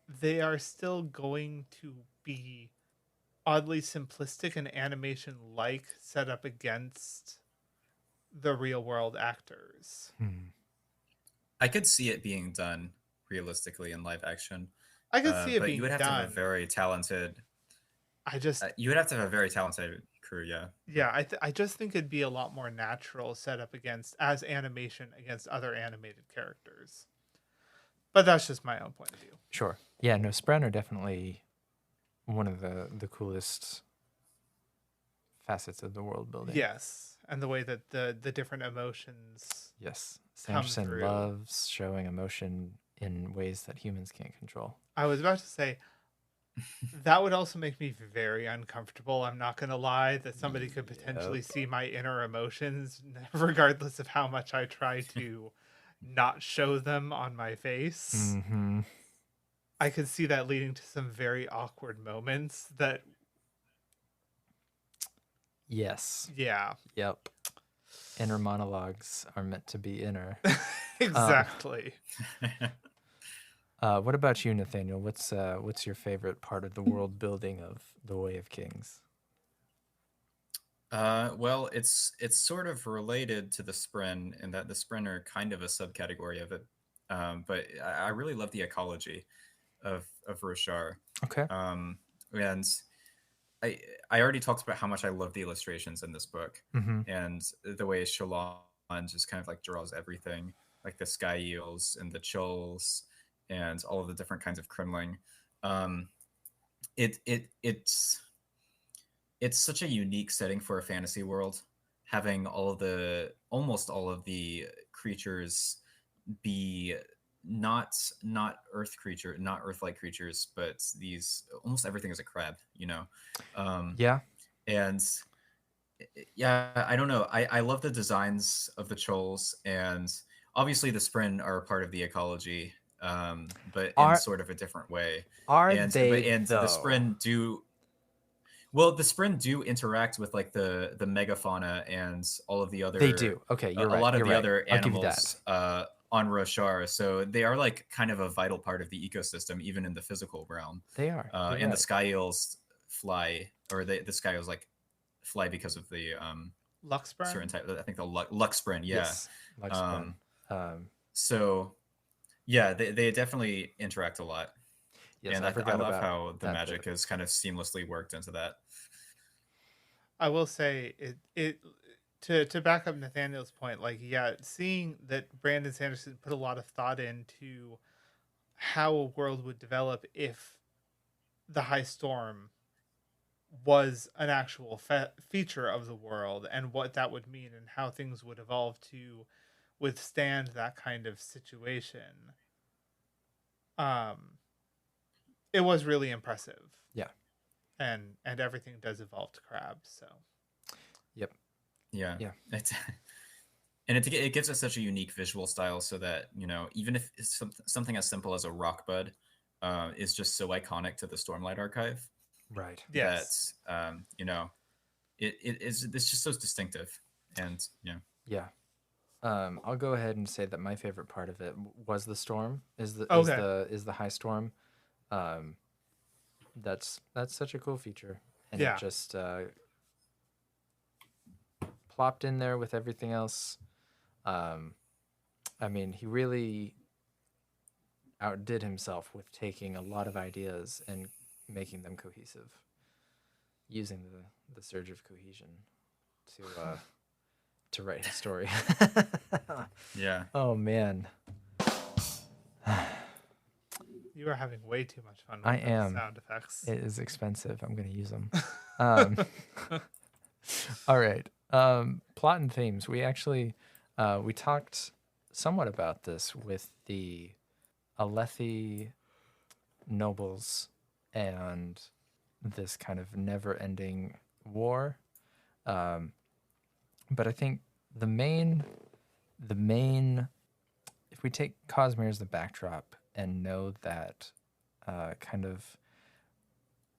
they are still going to be oddly simplistic and animation-like set up against the real-world actors. I could see it being done realistically in live action. I could see it but being you would have done. to have a very talented. You would have to have a very talented crew, yeah. Yeah, I just think it'd be a lot more natural set up as animation against other animated characters. But that's just my own point of view. Sure. Yeah, no, Spren are definitely one of the coolest facets of the world building. Yes, and the way that the different emotions. Yes. Come Sanderson through. loves showing emotion in ways that humans can't control. I was about to say, That would also make me very uncomfortable. I'm not going to lie that somebody could potentially Yep. see my inner emotions, regardless of how much I try to not show them on my face. Mm-hmm. I could see that leading to some very awkward moments that, Yes. yeah, Yep. Inner monologues are meant to be inner. exactly. What about you, Nathaniel? What's your favorite part of the world building of The Way of Kings? Well, it's sort of related to the Spren in that the Spren are kind of a subcategory of it. But I really love the ecology of Roshar. Okay. And I I already talked about how much I love the illustrations in this book, Mm-hmm. and the way Shalon just kind of like draws everything, like the sky eels and the chulls, and all of the different kinds of crimling. Um, it's such a unique setting for a fantasy world, having almost all of the creatures be not not earth-like creatures, but these almost everything is a crab, um Yeah. and yeah, I don't know, I love the designs of the chulls, and obviously the Spren are a part of the ecology, but in Are sort of a different way. are and but they and the though? Spren do well, the Spren do interact with like the megafauna and all of the They other do. Okay, a you're a right. lot of You're the right. other I'll give you that. animals on Roshar. So they are like kind of a vital part of the ecosystem, even in the physical realm. They are. You're And the right. sky eels fly, or the sky eels like fly because of the certain Luxburn? type. I think the Lux Spren, yeah. Yes. Like Spren. Um, so yeah, they definitely interact a lot, Yes, and I I forgot love about how the that. magic is kind of seamlessly worked into that. I will say it to back up Nathaniel's point, like, yeah, seeing that Brandon Sanderson put a lot of thought into how a world would develop if the high storm was an actual feature of the world, and what that would mean and how things would evolve to withstand that kind of situation. Um, it was really impressive. Yeah. And everything does evolve to crabs. So Yep. Yeah, Yeah. it's and it gives us such a unique visual style, so that even if it's something as simple as a rock bud is just so iconic to the Stormlight Archive Right. that yes, it's just so distinctive, and Yeah. I'll go ahead and say that my favorite part of it was the storm. okay, Is the high storm. Um, that's such a cool feature, and it yeah, just plopped in there with everything else. Um, I mean, he really outdid himself with taking a lot of ideas and making them cohesive, using the surge of cohesion to write his story. yeah. Oh man, you are having way too much fun with I those am. sound effects. It is expensive. I'm gonna use them. All right. Plot and themes. We actually we talked somewhat about this with the Alethi nobles and this kind of never-ending war. But I think the main, if we take Cosmere as the backdrop and know that kind of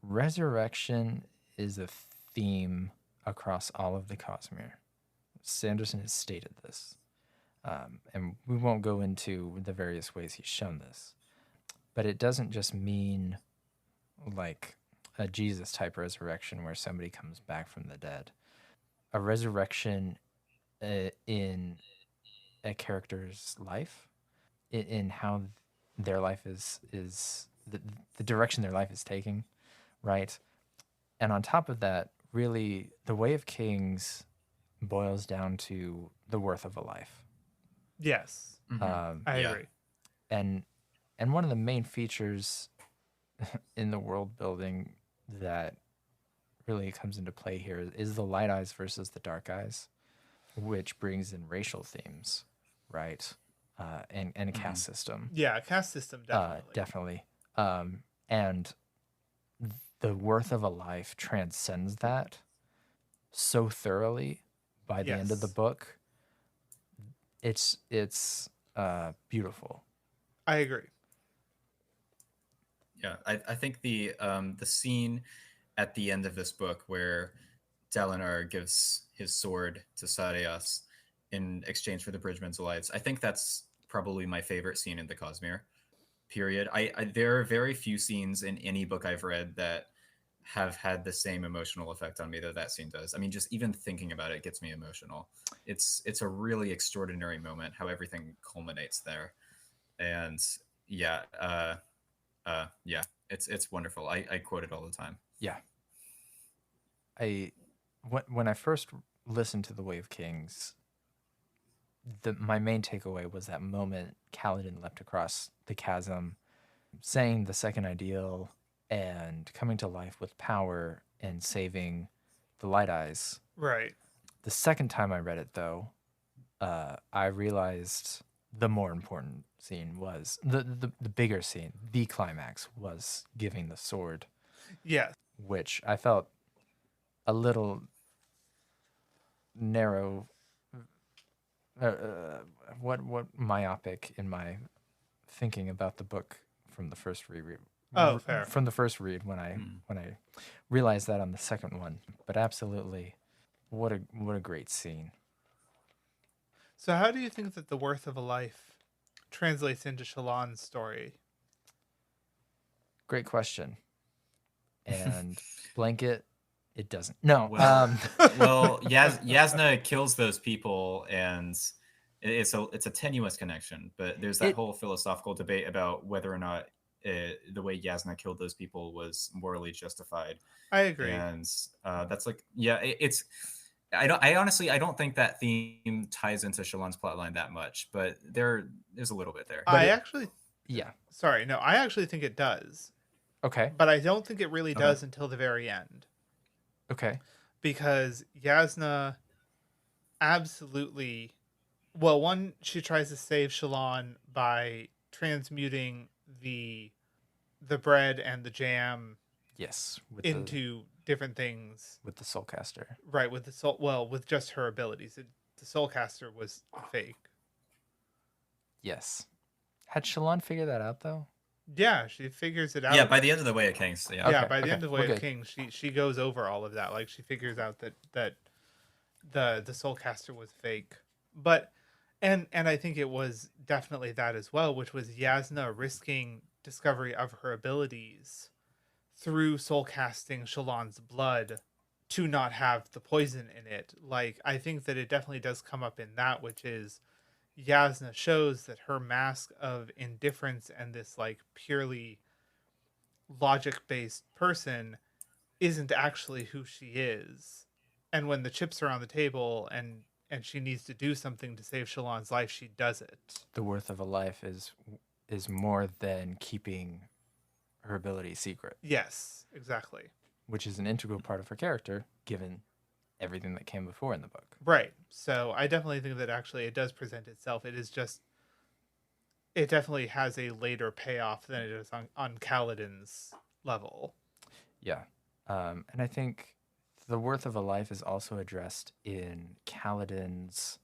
resurrection is a theme across all of the Cosmere. Sanderson has stated this. And we won't go into the various ways he's shown this. But it doesn't just mean like a Jesus type resurrection where somebody comes back from the dead. A resurrection in a character's life, in how their life is the direction their life is taking, right? And on top of that, really, the Way of Kings boils down to the worth of a life. Yes, Mhm. I Yeah. agree. And one of the main features in the world building that really comes into play here is the light eyes versus the dark eyes, which brings in racial themes, right? And a caste system. Yeah, caste system definitely. Definitely. And the worth of a life transcends that so thoroughly by the end of the Yes. book. It's beautiful. I agree. Yeah, I think the scene at the end of this book where Dalinar gives his sword to Sadeas in exchange for the Bridgeman's Alliance, I think that's probably my favorite scene in the Cosmere period. I there are very few scenes in any book I've read that have had the same emotional effect on me that that scene does. I mean, just even thinking about it gets me emotional. It's a really extraordinary moment how everything culminates there, and yeah, yeah, it's wonderful. I quote it all the time. Yeah. When I first listened to The Way of Kings, my main takeaway was that moment Kaladin leapt across the chasm, saying the second ideal and coming to life with power and saving the Light Eyes. Right. The second time I read it, though, I realized the more important scene was the bigger scene. The climax was giving the sword, Yes. which I felt a little narrow. What myopic in my thinking about the book from the first reread. Oh, fair. From the first read when I realized that on the second one, but absolutely, what a great scene. So how do you think that the worth of a life translates into Shallan's story? Great question. And blanket, it doesn't. No. Well, well, Yasna kills those people, and it's a tenuous connection. But there's that whole philosophical debate about whether or not the way Yasna killed those people was morally justified. I agree. And that's like, yeah, it's. I honestly don't think that theme ties into Shallan's plotline that much, but there's a little bit there. Yeah. Sorry, no, I actually think it does. Okay. But I don't think it really does until the very end. Okay. Because Yasna absolutely, well, one, she tries to save Shallan by transmuting the bread and the jam Yes. into different things. With the Soulcaster. Right, with the soul, well, with just her abilities. The Soulcaster was fake. Yes. Had Shallan figured that out though? Yeah, she figures it out. Yeah, by the end of the Way of Kings. Yeah, yeah, by the end of the Way of Kings, she goes over all of that. Like, she figures out that the Soulcaster was fake. But and I think it was definitely that as well, which was Yasna risking discovery of her abilities through soul casting Shallan's blood to not have the poison in it. Like, I think that it definitely does come up in that, which is Yasna shows that her mask of indifference and this like purely logic-based person isn't actually who she is. And when the chips are on the table and she needs to do something to save Shallan's life, she does it. The worth of a life is more than keeping her ability secret. Yes, exactly. Which is an integral part of her character, given everything that came before in the book. Right. So I definitely think that actually it does present itself. It is just, it definitely has a later payoff than it is on Kaladin's level. Yeah. And I think the worth of a life is also addressed in Kaladin's.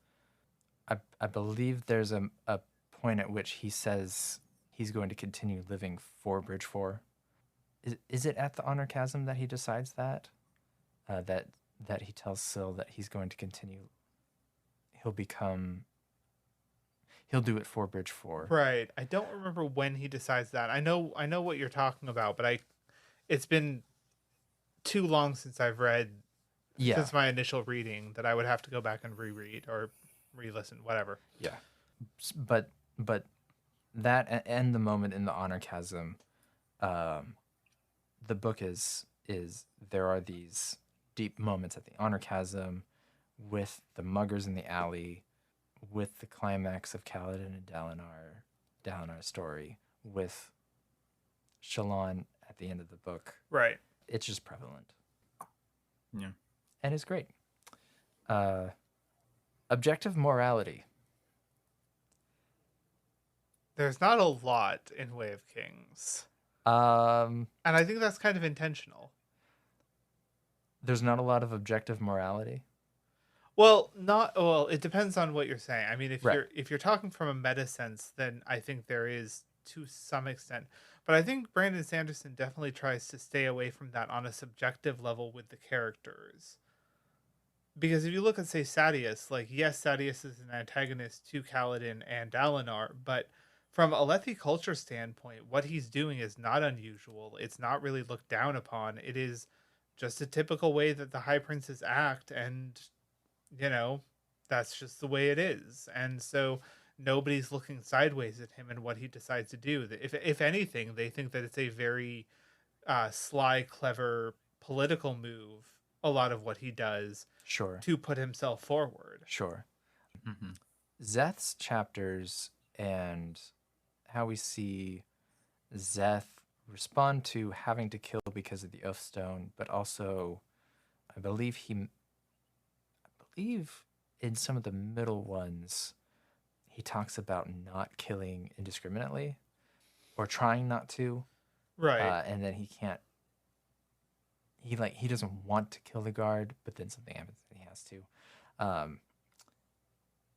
I believe there's a point at which he says he's going to continue living for Bridge 4. Is it at the Honor Chasm that he decides that? That he tells Syl that he's going to continue. He'll do it for Bridge 4. Right. I don't remember when he decides that. I know what you're talking about, but it's been too long since I've read since my initial reading that I would have to go back and reread or re-listen, whatever. Yeah. But that and the moment in the Honor Chasm, the book is there are these deep moments at the Honor Chasm with the muggers in the alley, with the climax of Kaladin and Dalinar's story, with Shallan at the end of the book. Right. It's just prevalent. Yeah. And it's great. Objective morality. There's not a lot in Way of Kings. Um, And I think that's kind of intentional. there's not a lot of objective morality. Well, not well. It depends on what you're saying. I mean, Right. if you're talking from a meta sense, then I think there is to some extent. But I think Brandon Sanderson definitely tries to stay away from that on a subjective level with the characters. Because if you look at, say, Sadeas, like, yes, Sadeas is an antagonist to Kaladin and Dalinar, but from a Alethi culture standpoint, what he's doing is not unusual. It's not really looked down upon. It is just a typical way that the High Princes act, and you know, that's just the way it is. And so nobody's looking sideways at him and what he decides to do. If anything, they think that it's a very sly, clever political move, a lot of what he does Sure. to put himself forward. Sure. Mm-hmm. Zeth's chapters and how we see Zeth respond to having to kill because of the Oathstone, but also I believe in some of the middle ones he talks about not killing indiscriminately or trying not to. Right. And then he can't he doesn't want to kill the guard, but then something happens and he has to.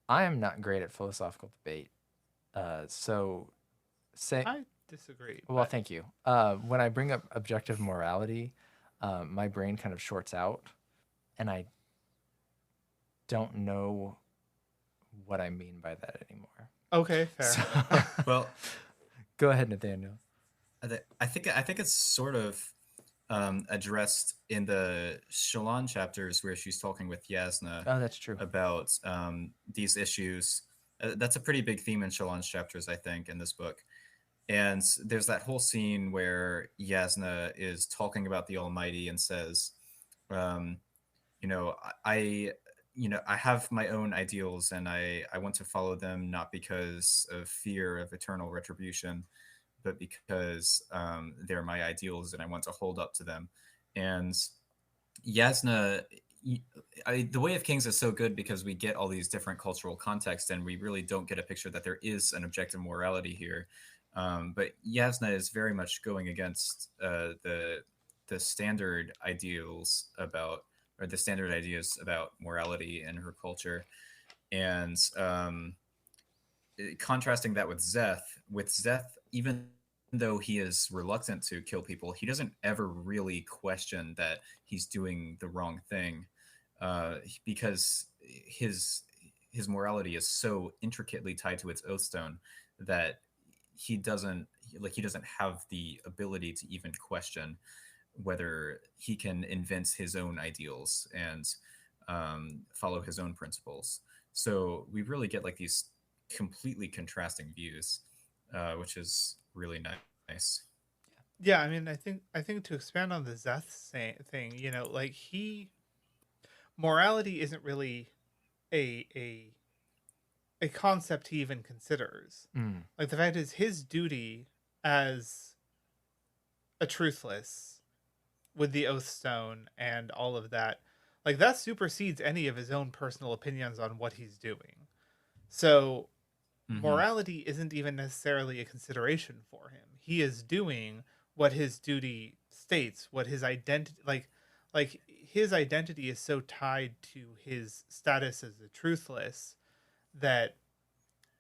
I am not great at philosophical debate. So say I disagree. well, but- thank you. When I bring up objective morality, my brain kind of shorts out, and I don't know what I mean by that anymore. Okay, fair. So, Well, go ahead, Nathaniel. I think it's sort of addressed in the Shallan chapters where she's talking with Yasna Oh, that's true. about these issues. That's a pretty big theme in Shallan's chapters, I think, in this book. And there's that whole scene where Yasna is talking about the Almighty and says, you know, I have my own ideals and I want to follow them not because of fear of eternal retribution, but because they're my ideals and I want to hold up to them. And Yasna, the Way of Kings is so good because we get all these different cultural contexts and we really don't get a picture that there is an objective morality here. But Yasna is very much going against the standard ideals about, or the standard ideas about morality in her culture. And contrasting that with Zeth, even though he is reluctant to kill people, he doesn't ever really question that he's doing the wrong thing, because his morality is so intricately tied to its oathstone that he doesn't have the ability to even question whether he can invent his own ideals and follow his own principles. So we really get like these completely contrasting views, which is really nice. Yeah, I mean, I think to expand on the Zeth thing, you know, like morality isn't really a concept he even considers. Mm. Like the fact is his duty as a truthless with the Oathstone and all of that, like that supersedes any of his own personal opinions on what he's doing. So morality isn't even necessarily a consideration for him. He is doing what his duty states, what his identity like his identity is so tied to his status as a truthless that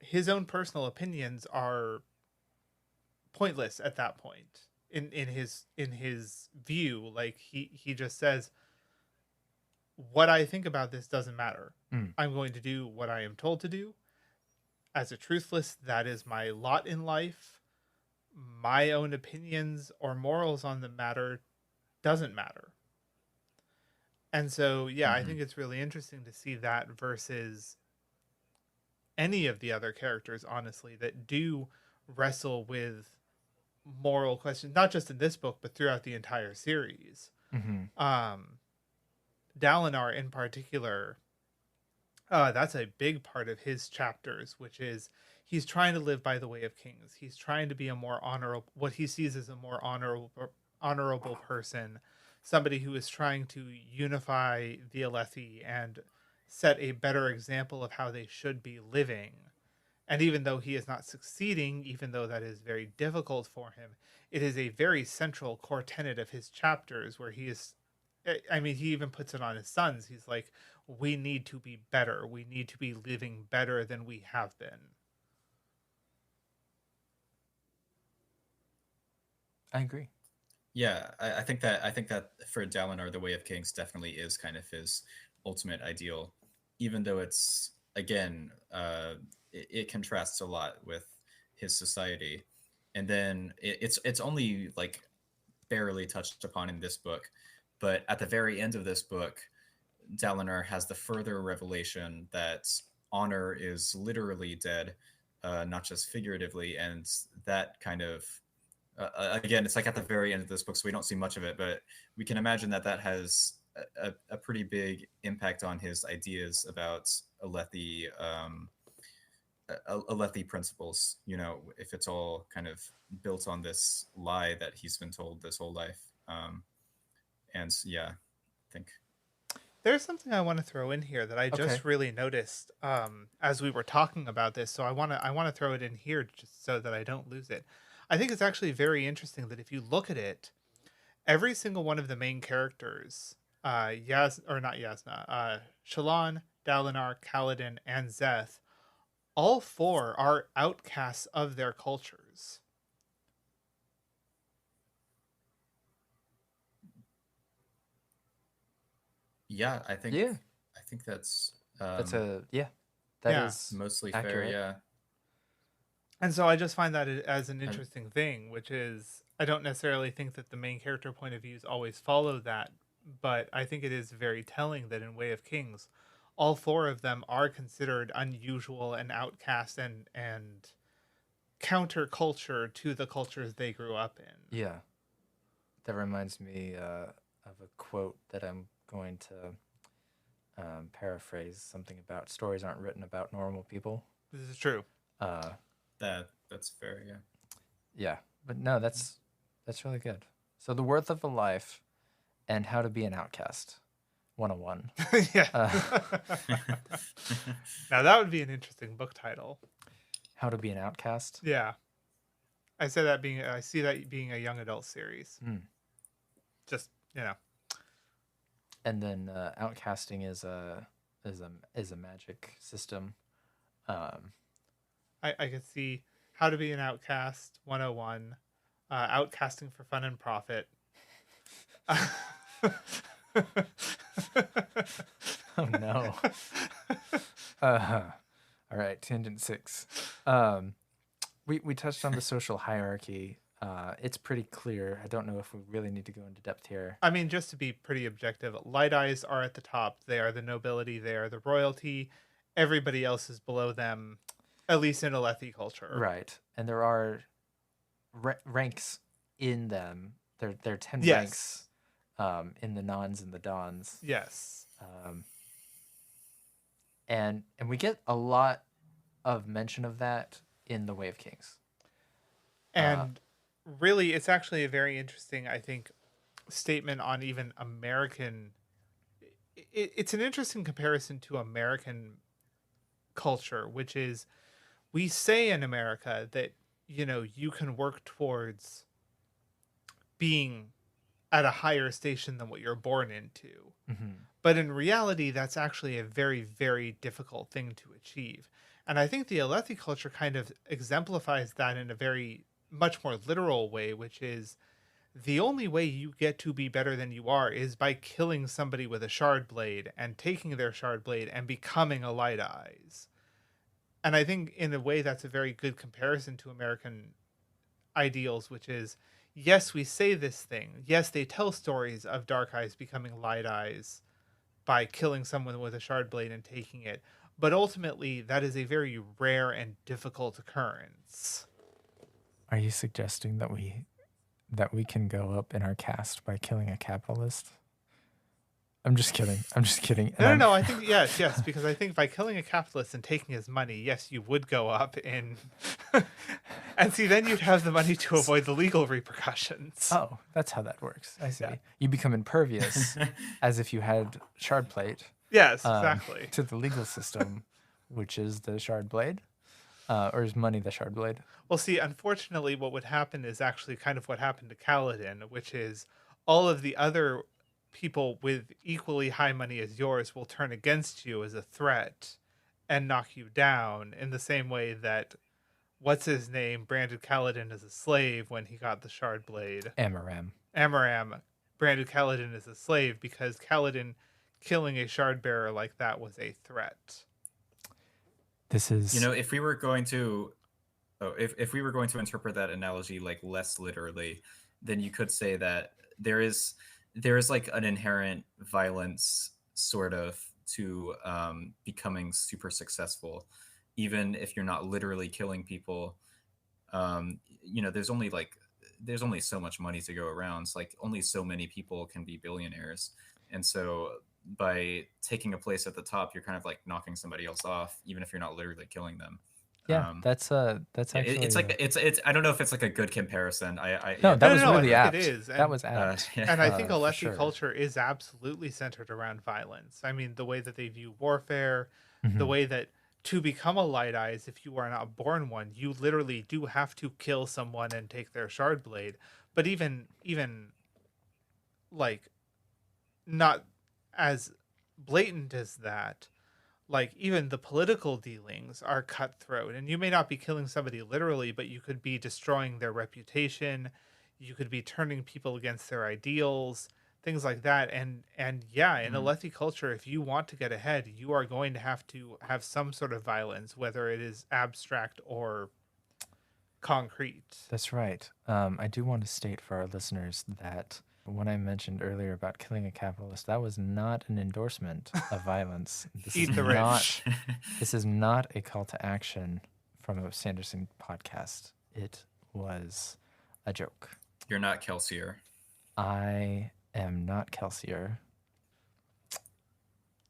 his own personal opinions are pointless at that point in his view. Like he just says, what I think about this doesn't matter. I'm going to do what I am told to do. As a truthless, that is my lot in life. My own opinions or morals on the matter doesn't matter. And so, yeah, I think it's really interesting to see that versus any of the other characters, honestly, that do wrestle with moral questions, not just in this book, but throughout the entire series. Dalinar in particular, that's a big part of his chapters, which is he's trying to live by the way of kings. He's trying to be a more honorable, what he sees as a more honorable person, somebody who is trying to unify the Alethi and set a better example of how they should be living. And even though he is not succeeding, even though that is very difficult for him, it is a very central core tenet of his chapters where he is, I mean, he even puts it on his sons. He's like, we need to be better. We need to be living better than we have been. I agree. Yeah, I think that for Dalinar, the Way of Kings definitely is kind of his ultimate ideal, even though it's again it contrasts a lot with his society, and then it's only like barely touched upon in this book, but at the very end of this book, Dalinar has the further revelation that honor is literally dead, not just figuratively, and that kind of again, it's like at the very end of this book, so we don't see much of it, but we can imagine that that has a pretty big impact on his ideas about Alethi, Alethi principles. You know, if it's all kind of built on this lie that he's been told this whole life. And yeah, I think There's something I want to throw in here that I just really noticed as we were talking about this. So I want to throw it in here just so that I don't lose it. I think it's actually very interesting that if you look at it, every single one of the main characters, Shallan, Dalinar, Kaladin, and Szeth, all four are outcasts of their cultures. yeah, I think that's That Yeah. is mostly accurate. fair. Yeah. And so I just find that as an interesting thing, which is I don't necessarily think that the main character point of views always follow that, but I think it is very telling that in Way of Kings, all four of them are considered unusual and outcast and counterculture to the cultures they grew up in. Yeah. That reminds me of a quote that I'm going to paraphrase, something about stories aren't written about normal people. This is true. That's fair. Yeah. Yeah, but no, that's really good. So the worth of a life and how to be an outcast, 101. Yeah. Now that would be an interesting book title. How to be an outcast. Yeah. I see that being a young adult series. Just, you know. And then outcasting is a magic system. I could see How to Be an Outcast 101, Outcasting for Fun and Profit. Oh no. All right, tangent 6. We touched on the social hierarchy. It's pretty clear. I don't know if we really need to go into depth here. I mean, just to be pretty objective, Light Eyes are at the top. They are the nobility. They are the royalty. Everybody else is below them, at least in Alethi culture. Right. And there are ranks in them. There are 10 Yes. ranks in the Nons and the Dons. Yes. And we get a lot of mention of that in the Way of Kings. And really, it's actually a very interesting, I think, statement on even American. It's an interesting comparison to American culture, which is we say in America that, you know, you can work towards being at a higher station than what you're born into. Mm-hmm. But in reality, that's actually a very, very difficult thing to achieve. And I think the Alethi culture kind of exemplifies that in a very much more literal way, which is the only way you get to be better than you are is by killing somebody with a shard blade and taking their shard blade and becoming a Light Eyes. And I think in a way that's a very good comparison to American ideals, which is, yes, we say this thing. Yes, they tell stories of Dark Eyes becoming Light Eyes by killing someone with a shard blade and taking it. But ultimately, that is a very rare and difficult occurrence. Are you suggesting that we can go up in our caste by killing a capitalist? I'm just kidding. No. I think yes, because I think by killing a capitalist and taking his money, yes, you would go up in, and see, then you'd have the money to avoid the legal repercussions. Oh, that's how that works. I see. Yeah. You become impervious, as if you had shard plate. Yes, exactly. To the legal system, which is the shard blade. Or is money the shard blade? Well, see, unfortunately, what would happen is actually kind of what happened to Kaladin, which is all of the other people with equally high money as yours will turn against you as a threat and knock you down in the same way that what's his name branded Kaladin as a slave when he got the shard blade. Amaram. Amaram branded Kaladin as a slave because Kaladin killing a shard bearer like that was a threat. This is if we were going to if we were going to interpret that analogy like less literally, then you could say that there is like an inherent violence sort of to becoming super successful, even if you're not literally killing people. There's only so much money to go around. So, like, only so many people can be billionaires, and so by taking a place at the top, you're kind of like knocking somebody else off, even if you're not literally killing them. Yeah, that's actually it's I don't know if it's like a good comparison. That was I really think apt. it is. That was apt. And I think for Alethi sure. culture is absolutely centered around violence. I mean, the way that they view warfare, the Mhm. way that to become a Light Eyes, if you are not born one, you literally do have to kill someone and take their shard blade. But even like not as blatant as that, like even the political dealings are cutthroat, and you may not be killing somebody literally, but you could be destroying their reputation, you could be turning people against their ideals, things like that. And yeah, in Alethi culture, if you want to get ahead, you are going to have some sort of violence, whether it is abstract or concrete. That's right. I do want to state for our listeners that when I mentioned earlier about killing a capitalist, that was not an endorsement of violence. Eat the rich. This is not a call to action from a Sanderson podcast. It was a joke. You're not Kelsier. I am not Kelsier.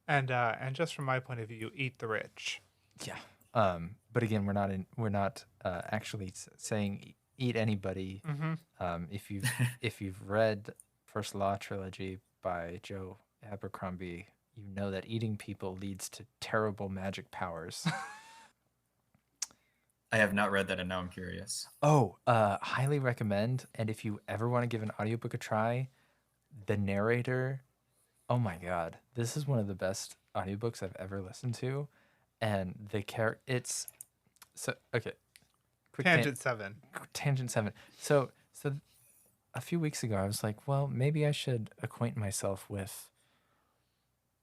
And just from my point of view, eat the rich. Yeah. But again, we're not actually saying eat anybody. If you've read First Law trilogy by Joe Abercrombie, you know that eating people leads to terrible magic powers. I have not read that, and now I'm curious. Oh, highly recommend. And if you ever want to give an audiobook a try, the narrator, oh my God, this is one of the best audiobooks I've ever listened to. And the it's so okay. Tangent 7. Tangent 7. So a few weeks ago, I was like, well, maybe I should acquaint myself with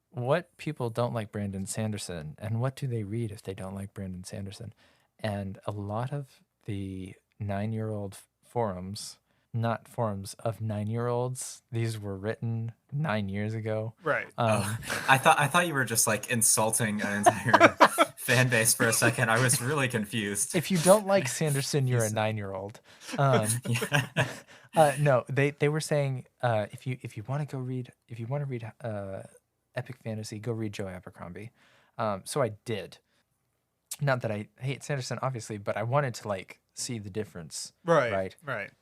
what people don't like Brandon Sanderson and what do they read if they don't like Brandon Sanderson. And a lot of the 9-year-old forums, not forums of 9-year-olds, these were written 9 years ago. Right. I thought you were just like insulting an entire fan base for a second. I was really confused. If you don't like Sanderson, you're a 9-year-old. No, they were saying if you want to read epic fantasy, go read Joe Abercrombie. So I did. Not that I hate Sanderson, obviously, but I wanted to like see the difference. Right.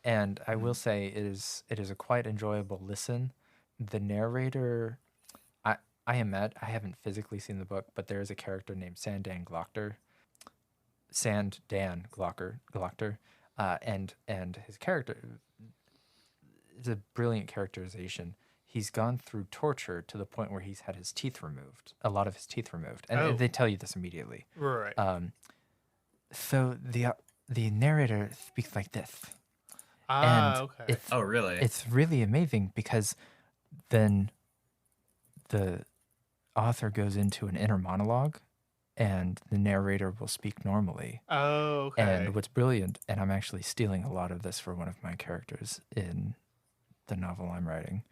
And I will say it is a quite enjoyable listen. The narrator, I haven't physically seen the book, but there is a character named Sandan Glockter, and his character is a brilliant characterization. He's gone through torture to the point where he's had his teeth removed, a lot of his teeth removed, and they tell you this immediately. Right. So the narrator speaks like this. Okay. Really? It's really amazing because then the author goes into an inner monologue and the narrator will speak normally. Okay. And what's brilliant, and I'm actually stealing a lot of this for one of my characters in the novel I'm writing,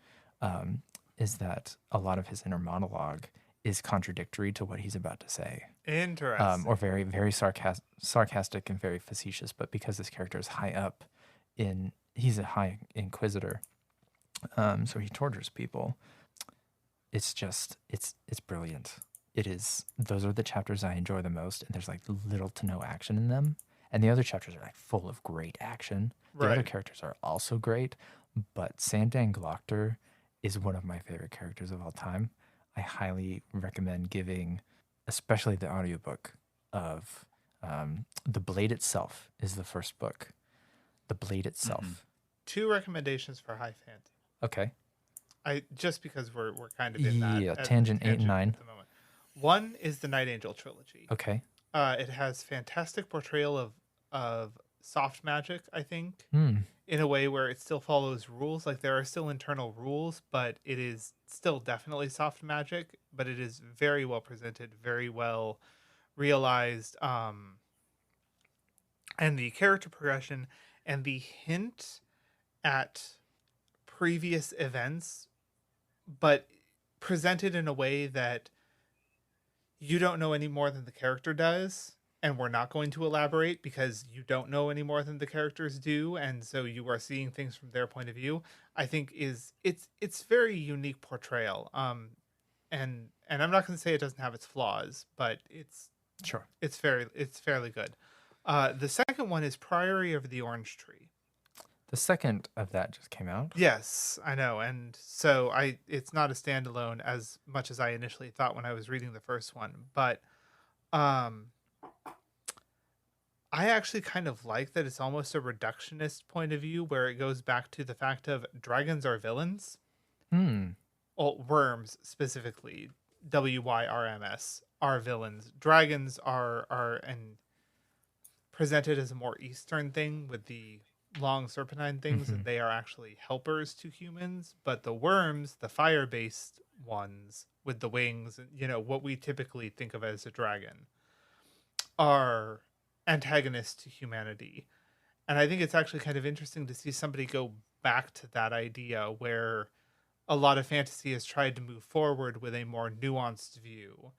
is that a lot of his inner monologue is contradictory to what he's about to say. Interesting. Or very, very sarcastic and very facetious, but because this character is high up he's a high inquisitor, so he tortures people. It's brilliant. Those are the chapters I enjoy the most, and there's like little to no action in them. And the other chapters are like full of great action. The other characters are also great, but Sandan Glockter is one of my favorite characters of all time. I highly recommend giving, especially the audiobook of The Blade Itself is the first book. The Blade Itself. 2 recommendations for high fantasy. Okay. Just because we're kind of in that tangent 8 and 9 at the moment. One is the Night Angel trilogy. Okay. It has fantastic portrayal of soft magic, I think, Hmm. in a way where it still follows rules. Like there are still internal rules, but it is still definitely soft magic. But it is very well presented, very well realized, and the character progression and the hint at previous events, but presented in a way that you don't know any more than the character does, and we're not going to elaborate because you don't know any more than the characters do, and so you are seeing things from their point of view. I think it's very unique portrayal. And I'm not going to say it doesn't have its flaws, but it's fairly good. The second one is Priory of the Orange Tree. The second of that just came out. Yes, I know. And so it's not a standalone as much as I initially thought when I was reading the first one, but I actually kind of like that it's almost a reductionist point of view where it goes back to the fact of dragons are villains. Well, worms specifically, WYRMS, are villains. Dragons are and presented as a more Eastern thing with the long serpentine things, and they are actually helpers to humans. But the worms, the fire-based ones with the wings, what we typically think of as a dragon, are antagonists to humanity. And I think it's actually kind of interesting to see somebody go back to that idea where a lot of fantasy has tried to move forward with a more nuanced view,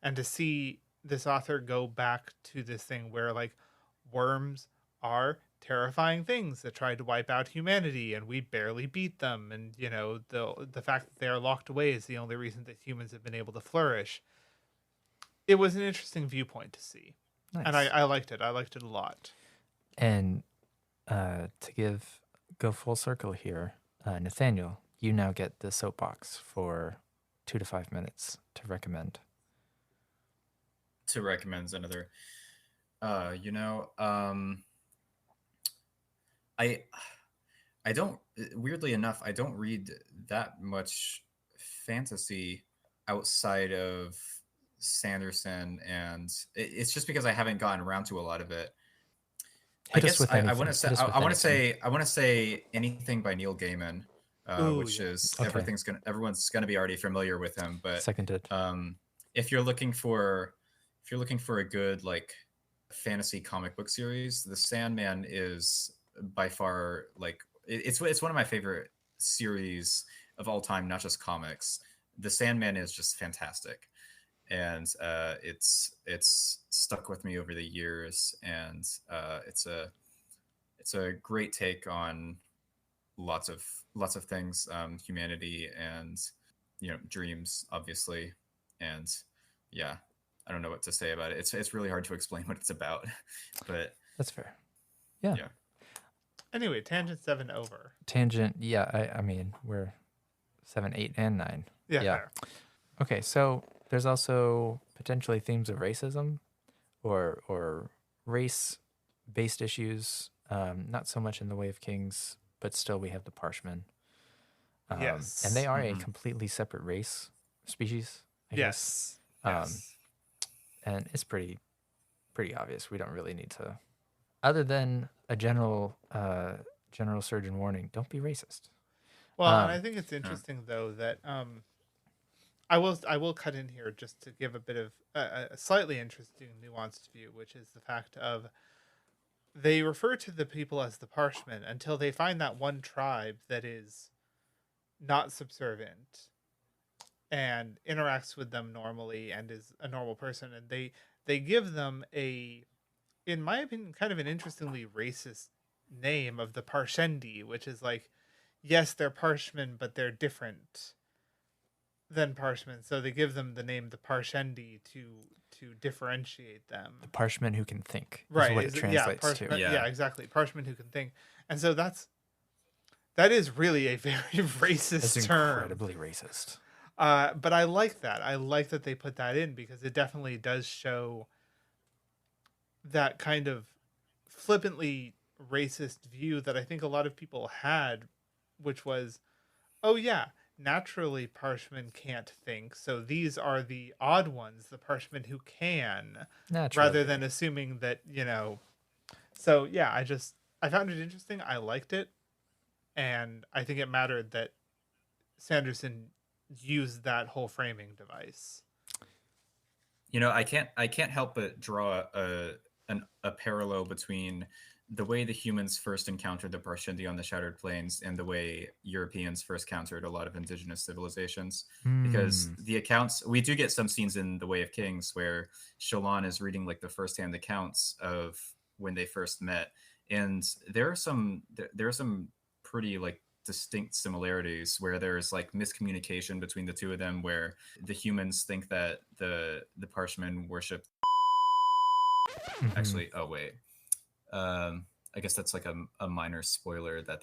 and to see this author go back to this thing where like worms are terrifying things that tried to wipe out humanity and we barely beat them, and the fact that they are locked away is the only reason that humans have been able to flourish. It was an interesting viewpoint to see. Nice. And I liked it a lot. And to go full circle here, Nathaniel, you now get the soapbox for 2 to 5 minutes to recommend. To recommend another, I don't, weirdly enough, I don't read that much fantasy outside of Sanderson, and it's just because I haven't gotten around to a lot of it. I guess I want to say anything by Neil Gaiman, which is okay. Everyone's gonna be already familiar with him, but seconded. If you're looking for a good like fantasy comic book series, The Sandman is by far like it's one of my favorite series of all time, not just comics. The Sandman is just fantastic, and it's stuck with me over the years, and it's a great take on lots of things, humanity and dreams, obviously. And yeah, I don't know what to say about it. It's really hard to explain what it's about, but that's fair. Yeah. Anyway, tangent 7 over. Tangent, yeah. I mean, we're 7, 8, and 9. Yeah. Fair. Okay, so there's also potentially themes of racism, or race-based issues. Not so much in the Way of Kings, but still we have the Parshmen. Yes. And they are a completely separate species. I guess. Yes. And it's pretty obvious. We don't really need to, other than a general surgeon warning, don't be racist. Well, and I think it's interesting though that I will cut in here just to give a bit of a slightly interesting nuanced view, which is the fact of they refer to the people as the Parshmen until they find that one tribe that is not subservient and interacts with them normally and is a normal person, and they give them in my opinion, kind of an interestingly racist name of the Parshendi, which is like, yes, they're Parshmen, but they're different than Parshmen, so they give them the name the Parshendi to differentiate them. The Parshmen who can think, right? Is what it translates to. Yeah, exactly. Parshmen who can think, and so that is really a very racist term. Incredibly racist. But I like that. I like that they put that in because it definitely does show that kind of flippantly racist view that I think a lot of people had, which was, oh yeah, naturally Parshmen can't think, so these are the odd ones, the Parshmen who can, Naturally. rather than assuming that, So yeah, I found it interesting. I liked it, and I think it mattered that Sanderson used that whole framing device. I can't help but draw a parallel between the way the humans first encountered the Parshendi on the Shattered Plains and the way Europeans first encountered a lot of indigenous civilizations. Because the accounts, we do get some scenes in The Way of Kings where Shallan is reading like the firsthand accounts of when they first met, and there are some pretty like distinct similarities where there's like miscommunication between the two of them, where the humans think that the Parshmen worship. Actually, oh wait, I guess that's like a minor spoiler that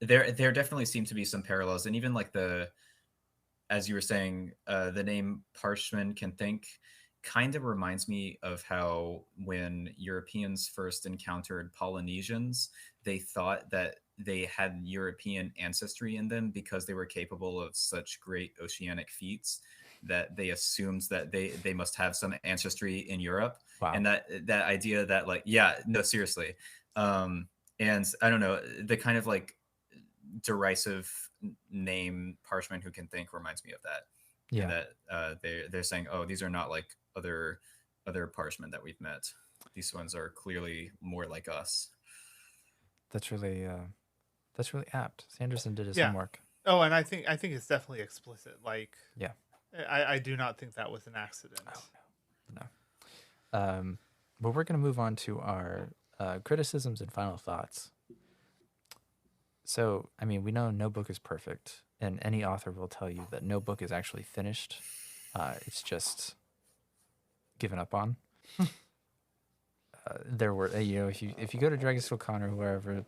there definitely seem to be some parallels, and even like as you were saying, the name Parshman can think kind of reminds me of how when Europeans first encountered Polynesians, they thought that they had European ancestry in them because they were capable of such great oceanic feats, that they assumed that they must have some ancestry in Europe. Wow. And that idea that like, yeah, no, seriously. And I don't know, the kind of like derisive name Parchment who can think reminds me of that. Yeah. And that they're saying, oh, these are not like other Parshmen that we've met. These ones are clearly more like us. That's really apt. Sanderson did his Yeah. homework. Oh, and I think it's definitely explicit. Like, Yeah. I do not think that was an accident. Oh, no. But we're going to move on to our criticisms and final thoughts. So, I mean, we know no book is perfect, and any author will tell you that no book is actually finished. It's just given up on. There were, if you go to Dragonsteel or wherever,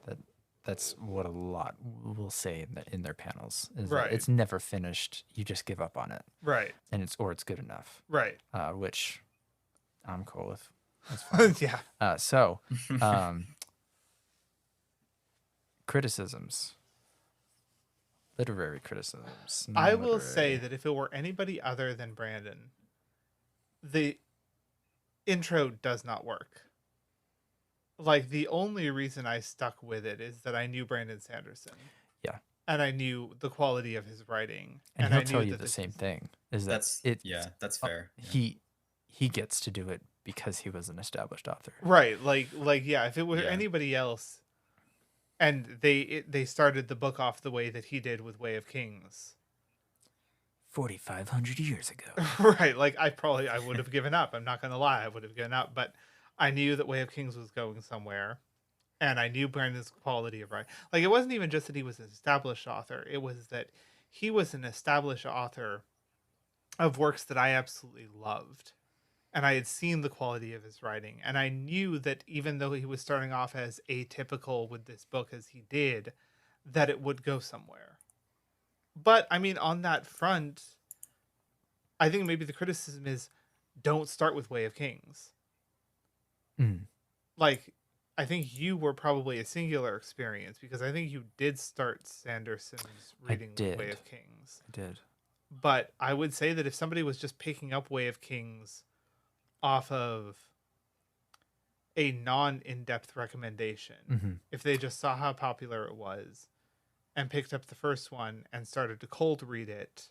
that's what a lot will say in their panels. Is that Right. it's never finished. You just give up on it. Right. And it's good enough. Right. Which I'm cool with. That's fine. Yeah. So, criticisms, literary criticisms. I will non-literary. say that if it were anybody other than Brandon, the intro does not work. Like, the only reason I stuck with it is that I knew Brandon Sanderson. Yeah. And I knew the quality of his writing. And I he'll knew tell you that the this same was- thing. Is that That's fair. He gets to do it because he was an established author. Right. Like yeah, if it were Yeah. anybody else and they started the book off the way that he did with Way of Kings. 4,500 years ago. Right. Like, I would have given up. I'm not going to lie. I would have given up, but I knew that Way of Kings was going somewhere, and I knew Brandon's quality of writing. Like, it wasn't even just that he was an established author. It was that he was an established author of works that I absolutely loved. And I had seen the quality of his writing. And I knew that even though he was starting off as atypical with this book as he did, that it would go somewhere. But, I mean, on that front, I think maybe the criticism is don't start with Way of Kings. Like, I think you were probably a singular experience because I think you did start Sanderson's reading with Way of Kings. I did. But I would say that if somebody was just picking up Way of Kings off of a non-in-depth recommendation, if they just saw how popular it was and picked up the first one and started to cold read it,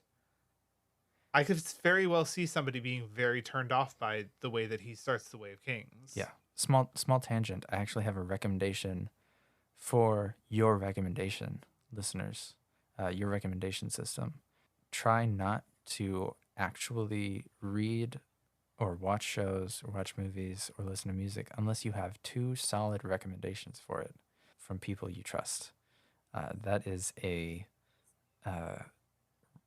I could very well see somebody being very turned off by the way that he starts The Way of Kings. Yeah. Small tangent. I actually have a recommendation for your recommendation, listeners. Your recommendation system. Try not to actually read or watch shows or watch movies or listen to music unless you have 2 solid recommendations for it from people you trust. That is a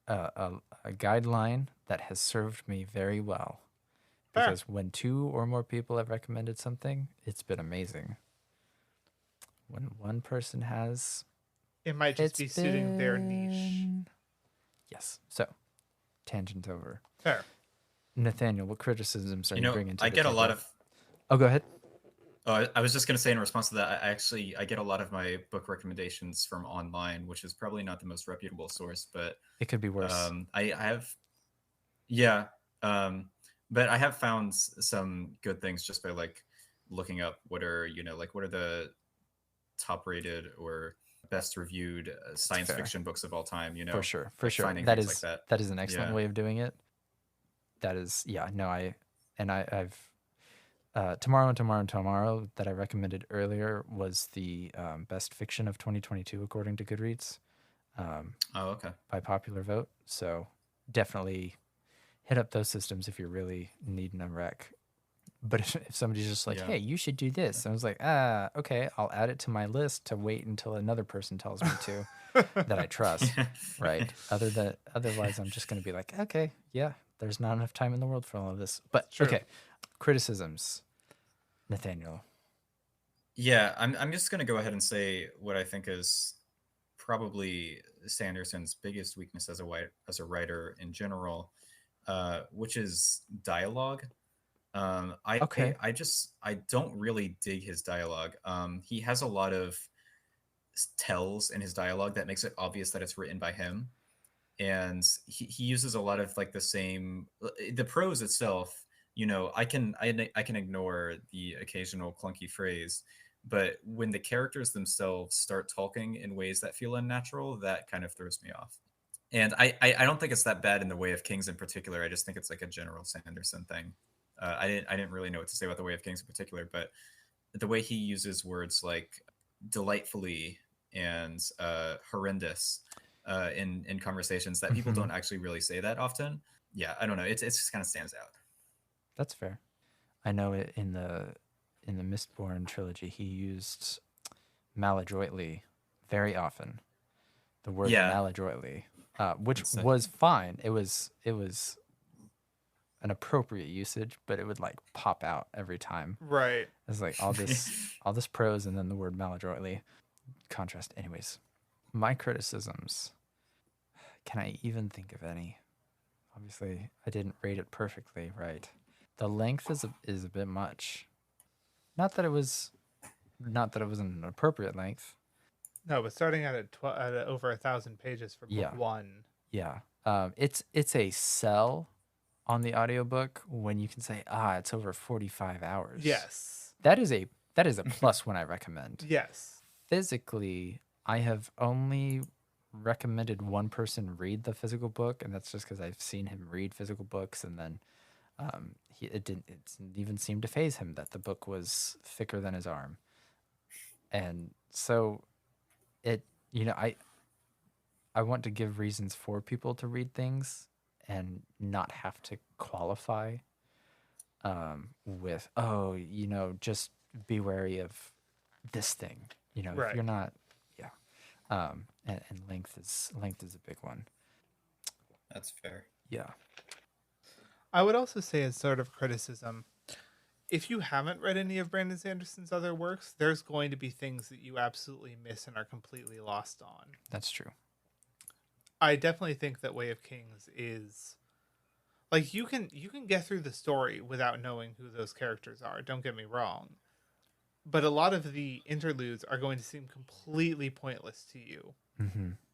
guideline that has served me very well. Because when 2 or more people have recommended something, it's been amazing. When one person has, It might just be suiting their niche. Yes. So, tangent over. Fair. Nathaniel, what criticisms are you bringing to I the get a table? lot of. Oh, go ahead. Oh, I was just going to say in response to that, I get a lot of my book recommendations from online, which is probably not the most reputable source, but It could be worse. I have, yeah, but I have found some good things just by like looking up what are what are the top rated or best reviewed science fair. fiction books of all time. For sure. finding That things is like that. that is an excellent Yeah. way of doing it. That is, yeah. No, I've Tomorrow that I recommended earlier was the best fiction of 2022 according to Goodreads. Oh, okay. By popular vote. So definitely hit up those systems if you're really needing a rec. But if somebody's just like, Yeah. hey, you should do this, I was like, okay, I'll add it to my list to wait until another person tells me to that I trust, right? Otherwise, I'm just going to be like, okay, yeah, there's not enough time in the world for all of this. But True. okay, criticisms, Nathaniel. Yeah, I'm just gonna go ahead and say what I think is probably Sanderson's biggest weakness as a writer in general, which is dialogue. Okay. I don't really dig his dialogue. He has a lot of tells in his dialogue that makes it obvious that it's written by him, and he uses a lot of like the prose itself. I can ignore the occasional clunky phrase, but when the characters themselves start talking in ways that feel unnatural, that kind of throws me off. And I don't think it's that bad in The Way of Kings in particular. I just think it's like a general Sanderson thing. I didn't really know what to say about The Way of Kings in particular, but the way he uses words like delightfully and horrendous in conversations that people don't actually really say that often. Yeah, I don't know. It's just kind of stands out. That's fair. I know it in the Mistborn trilogy, he used maladroitly very often. The word maladroitly, which was fine. It was an appropriate usage, but it would like pop out every time. Right. It's like all this prose and then the word maladroitly. Contrast. Anyways, my criticisms. Can I even think of any? Obviously, I didn't rate it perfectly, right? The length is a bit much. Not that it wasn't an appropriate length. No, but starting at over 1,000 pages for book one. Yeah. It's a sell on the audiobook when you can say, it's over 45 hours. Yes. That is a plus when I recommend. Yes. Physically, I have only recommended one person read the physical book, and that's just because I've seen him read physical books, and then it didn't even seem to faze him that the book was thicker than his arm. And so I want to give reasons for people to read things and not have to qualify with, just be wary of this thing. Right. If you're not, and length is a big one. That's fair. Yeah. I would also say as sort of criticism, if you haven't read any of Brandon Sanderson's other works, there's going to be things that you absolutely miss and are completely lost on. That's true. I definitely think that Way of Kings is like you can get through the story without knowing who those characters are. Don't get me wrong. But a lot of the interludes are going to seem completely pointless to you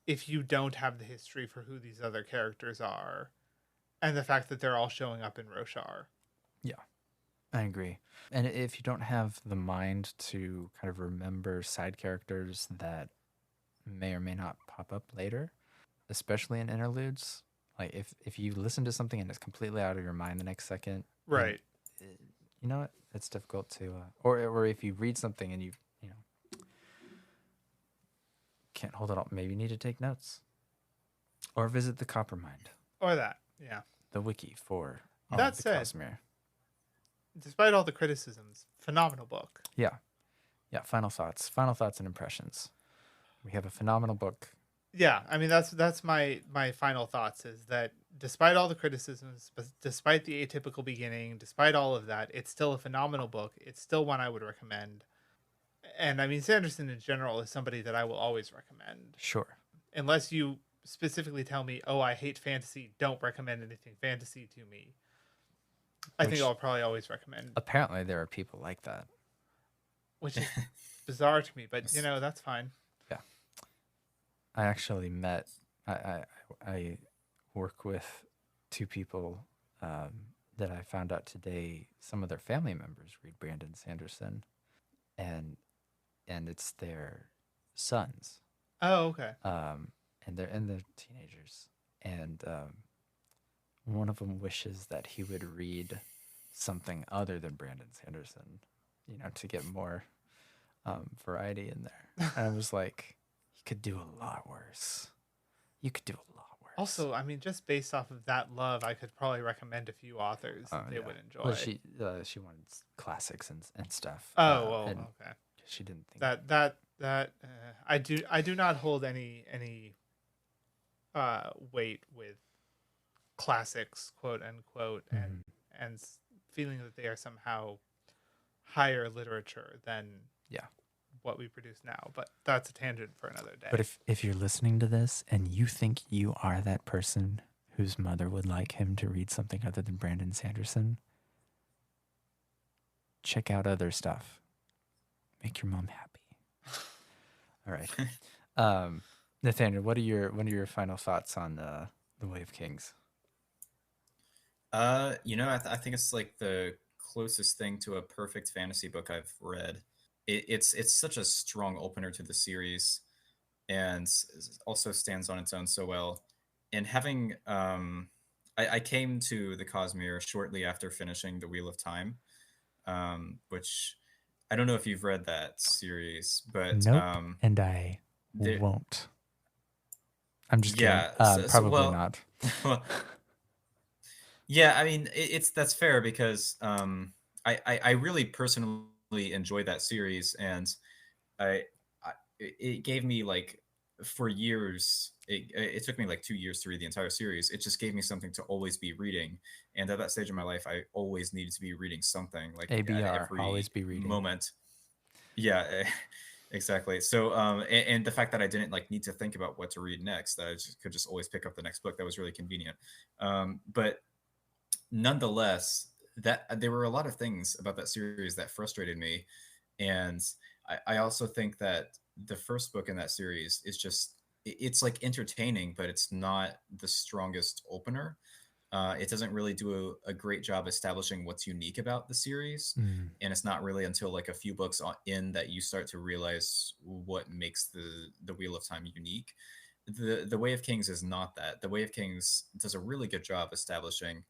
if you don't have the history for who these other characters are and the fact that they're all showing up in Roshar. Yeah, I agree. And if you don't have the mind to kind of remember side characters that may or may not pop up later, especially in interludes, like if you listen to something and it's completely out of your mind the next second, right? You know what? It's difficult to, or if you read something and you can't hold it all, maybe you need to take notes, or visit the Coppermind, or that, yeah, the wiki for that the said, Cosmere. Despite all the criticisms, phenomenal book. Yeah. Final thoughts and impressions. We have a phenomenal book. Yeah, I mean that's my final thoughts is that despite all the criticisms, but despite the atypical beginning, despite all of that, it's still a phenomenal book. It's still one I would recommend. And I mean Sanderson in general is somebody that I will always recommend. Sure. Unless you specifically tell me, "Oh, I hate fantasy, don't recommend anything fantasy to me." I think Which- I'll probably always recommend, Apparently, there are people like that. which is bizarre to me, but that's fine. I actually met. I work with two people that I found out today. Some of their family members read Brandon Sanderson, and it's their sons. Oh, okay. And they're teenagers, and one of them wishes that he would read something other than Brandon Sanderson, to get more variety in there. And I was like, you could do a lot worse. You could do a lot worse. Also, I mean, just based off of that love, I could probably recommend a few authors that they would enjoy. Well, she wanted classics and stuff. Oh, well, and okay. she didn't think That I do not hold any weight with classics, quote unquote, and feeling that they are somehow higher literature than what we produce now. But that's a tangent for another day. But if you're listening to this and you think you are that person whose mother would like him to read something other than Brandon Sanderson, check out other stuff. Make your mom happy. All right. Nathaniel, what are your final thoughts on The Way of Kings? I think it's like the closest thing to a perfect fantasy book I've read. It's such a strong opener to the series, and also stands on its own so well. And having I came to the Cosmere shortly after finishing The Wheel of Time, which I don't know if you've read that series, but Nope, and I won't. I'm just kidding. Probably not. Well, yeah, I mean, that's fair because I really personally enjoyed that series, and it gave me like for years. It took me like 2 years to read the entire series. It just gave me something to always be reading, and at that stage in my life, I always needed to be reading something. Like ABR, at every always be reading. moment. Yeah, exactly. So, and the fact that I didn't like need to think about what to read next, that I could just always pick up the next book. That was really convenient. But nonetheless, that there were a lot of things about that series that frustrated me, and I also think that the first book in that series is just it's like entertaining, but it's not the strongest opener. It doesn't really do a great job establishing what's unique about the series, and it's not really until like a few books in that you start to realize what makes the Wheel of Time unique. The Way of Kings is not that. The Way of Kings does a really good job establishing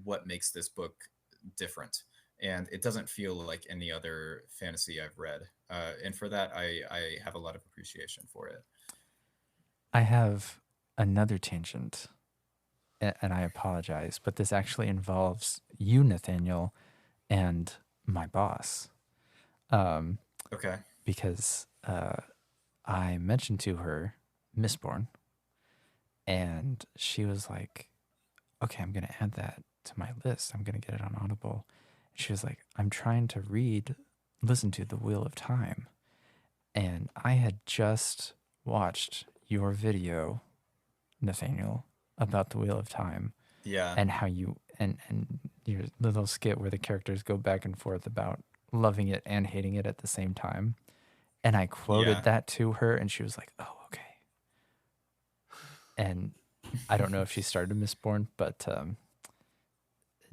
what makes this book different, and it doesn't feel like any other fantasy I've read, and for that I have a lot of appreciation for it. I have another tangent, and I apologize, but this actually involves you, Nathaniel, and my boss. Okay. Because I mentioned to her Mistborn, and she was like, okay, I'm going to add that to my list. I'm going to get it on Audible. And she was like, I'm trying to listen to The Wheel of Time. And I had just watched your video, Nathaniel, about The Wheel of Time. Yeah. And how you, and your little skit where the characters go back and forth about loving it and hating it at the same time. And I quoted that to her, and she was like, oh, okay. And I don't know if she started Mistborn, but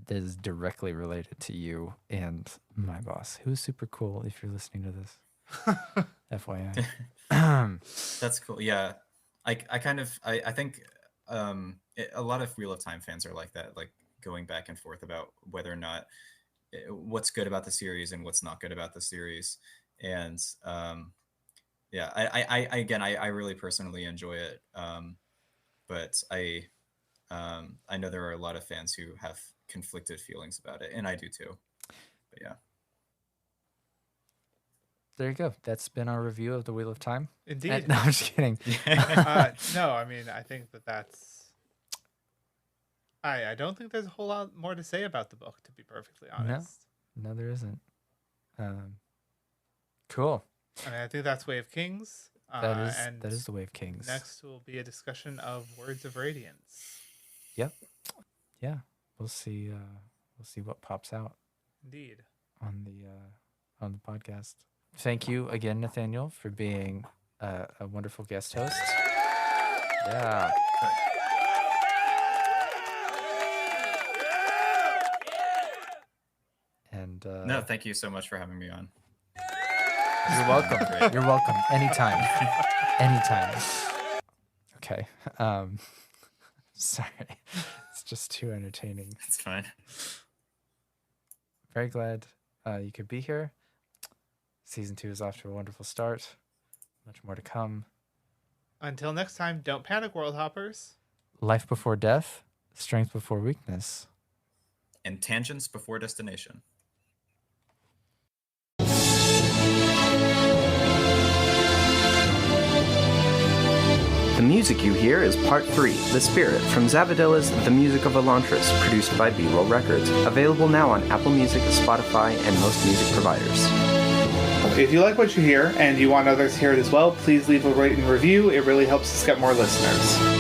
this is directly related to you and my boss, who is super cool if you're listening to this. FYI. That's cool. Yeah. I think a lot of Wheel of Time fans are like that, like going back and forth about whether or not what's good about the series and what's not good about the series. And yeah, I really personally enjoy it. But I know there are a lot of fans who have conflicted feelings about it, and I do too. But yeah. There you go. That's been our review of The Wheel of Time. Indeed. No, I'm just kidding. No, I mean, I think that's... I don't think there's a whole lot more to say about the book, to be perfectly honest. No, there isn't. Cool. I mean, I think that's Way of Kings. That is The Way of Kings. Next will be a discussion of Words of Radiance. Yep. Yeah. We'll see we'll see what pops out Indeed. on the podcast. Thank you again, Nathaniel, for being a wonderful guest host. Yeah. And No, thank you so much for having me on. you're welcome. You're welcome. Anytime. Anytime. Okay. Sorry. It's just too entertaining. It's fine. Very glad you could be here. Season 2 is off to a wonderful start. Much more to come. Until next time, don't panic, World Hoppers. Life before death, strength before weakness. And tangents before destination. The music you hear is Part 3, The Spirit, from Zavadilla's The Music of Elantris, produced by B-Roll Records. Available now on Apple Music, Spotify, and most music providers. If you like what you hear and you want others to hear it as well, please leave a rate and review. It really helps us get more listeners.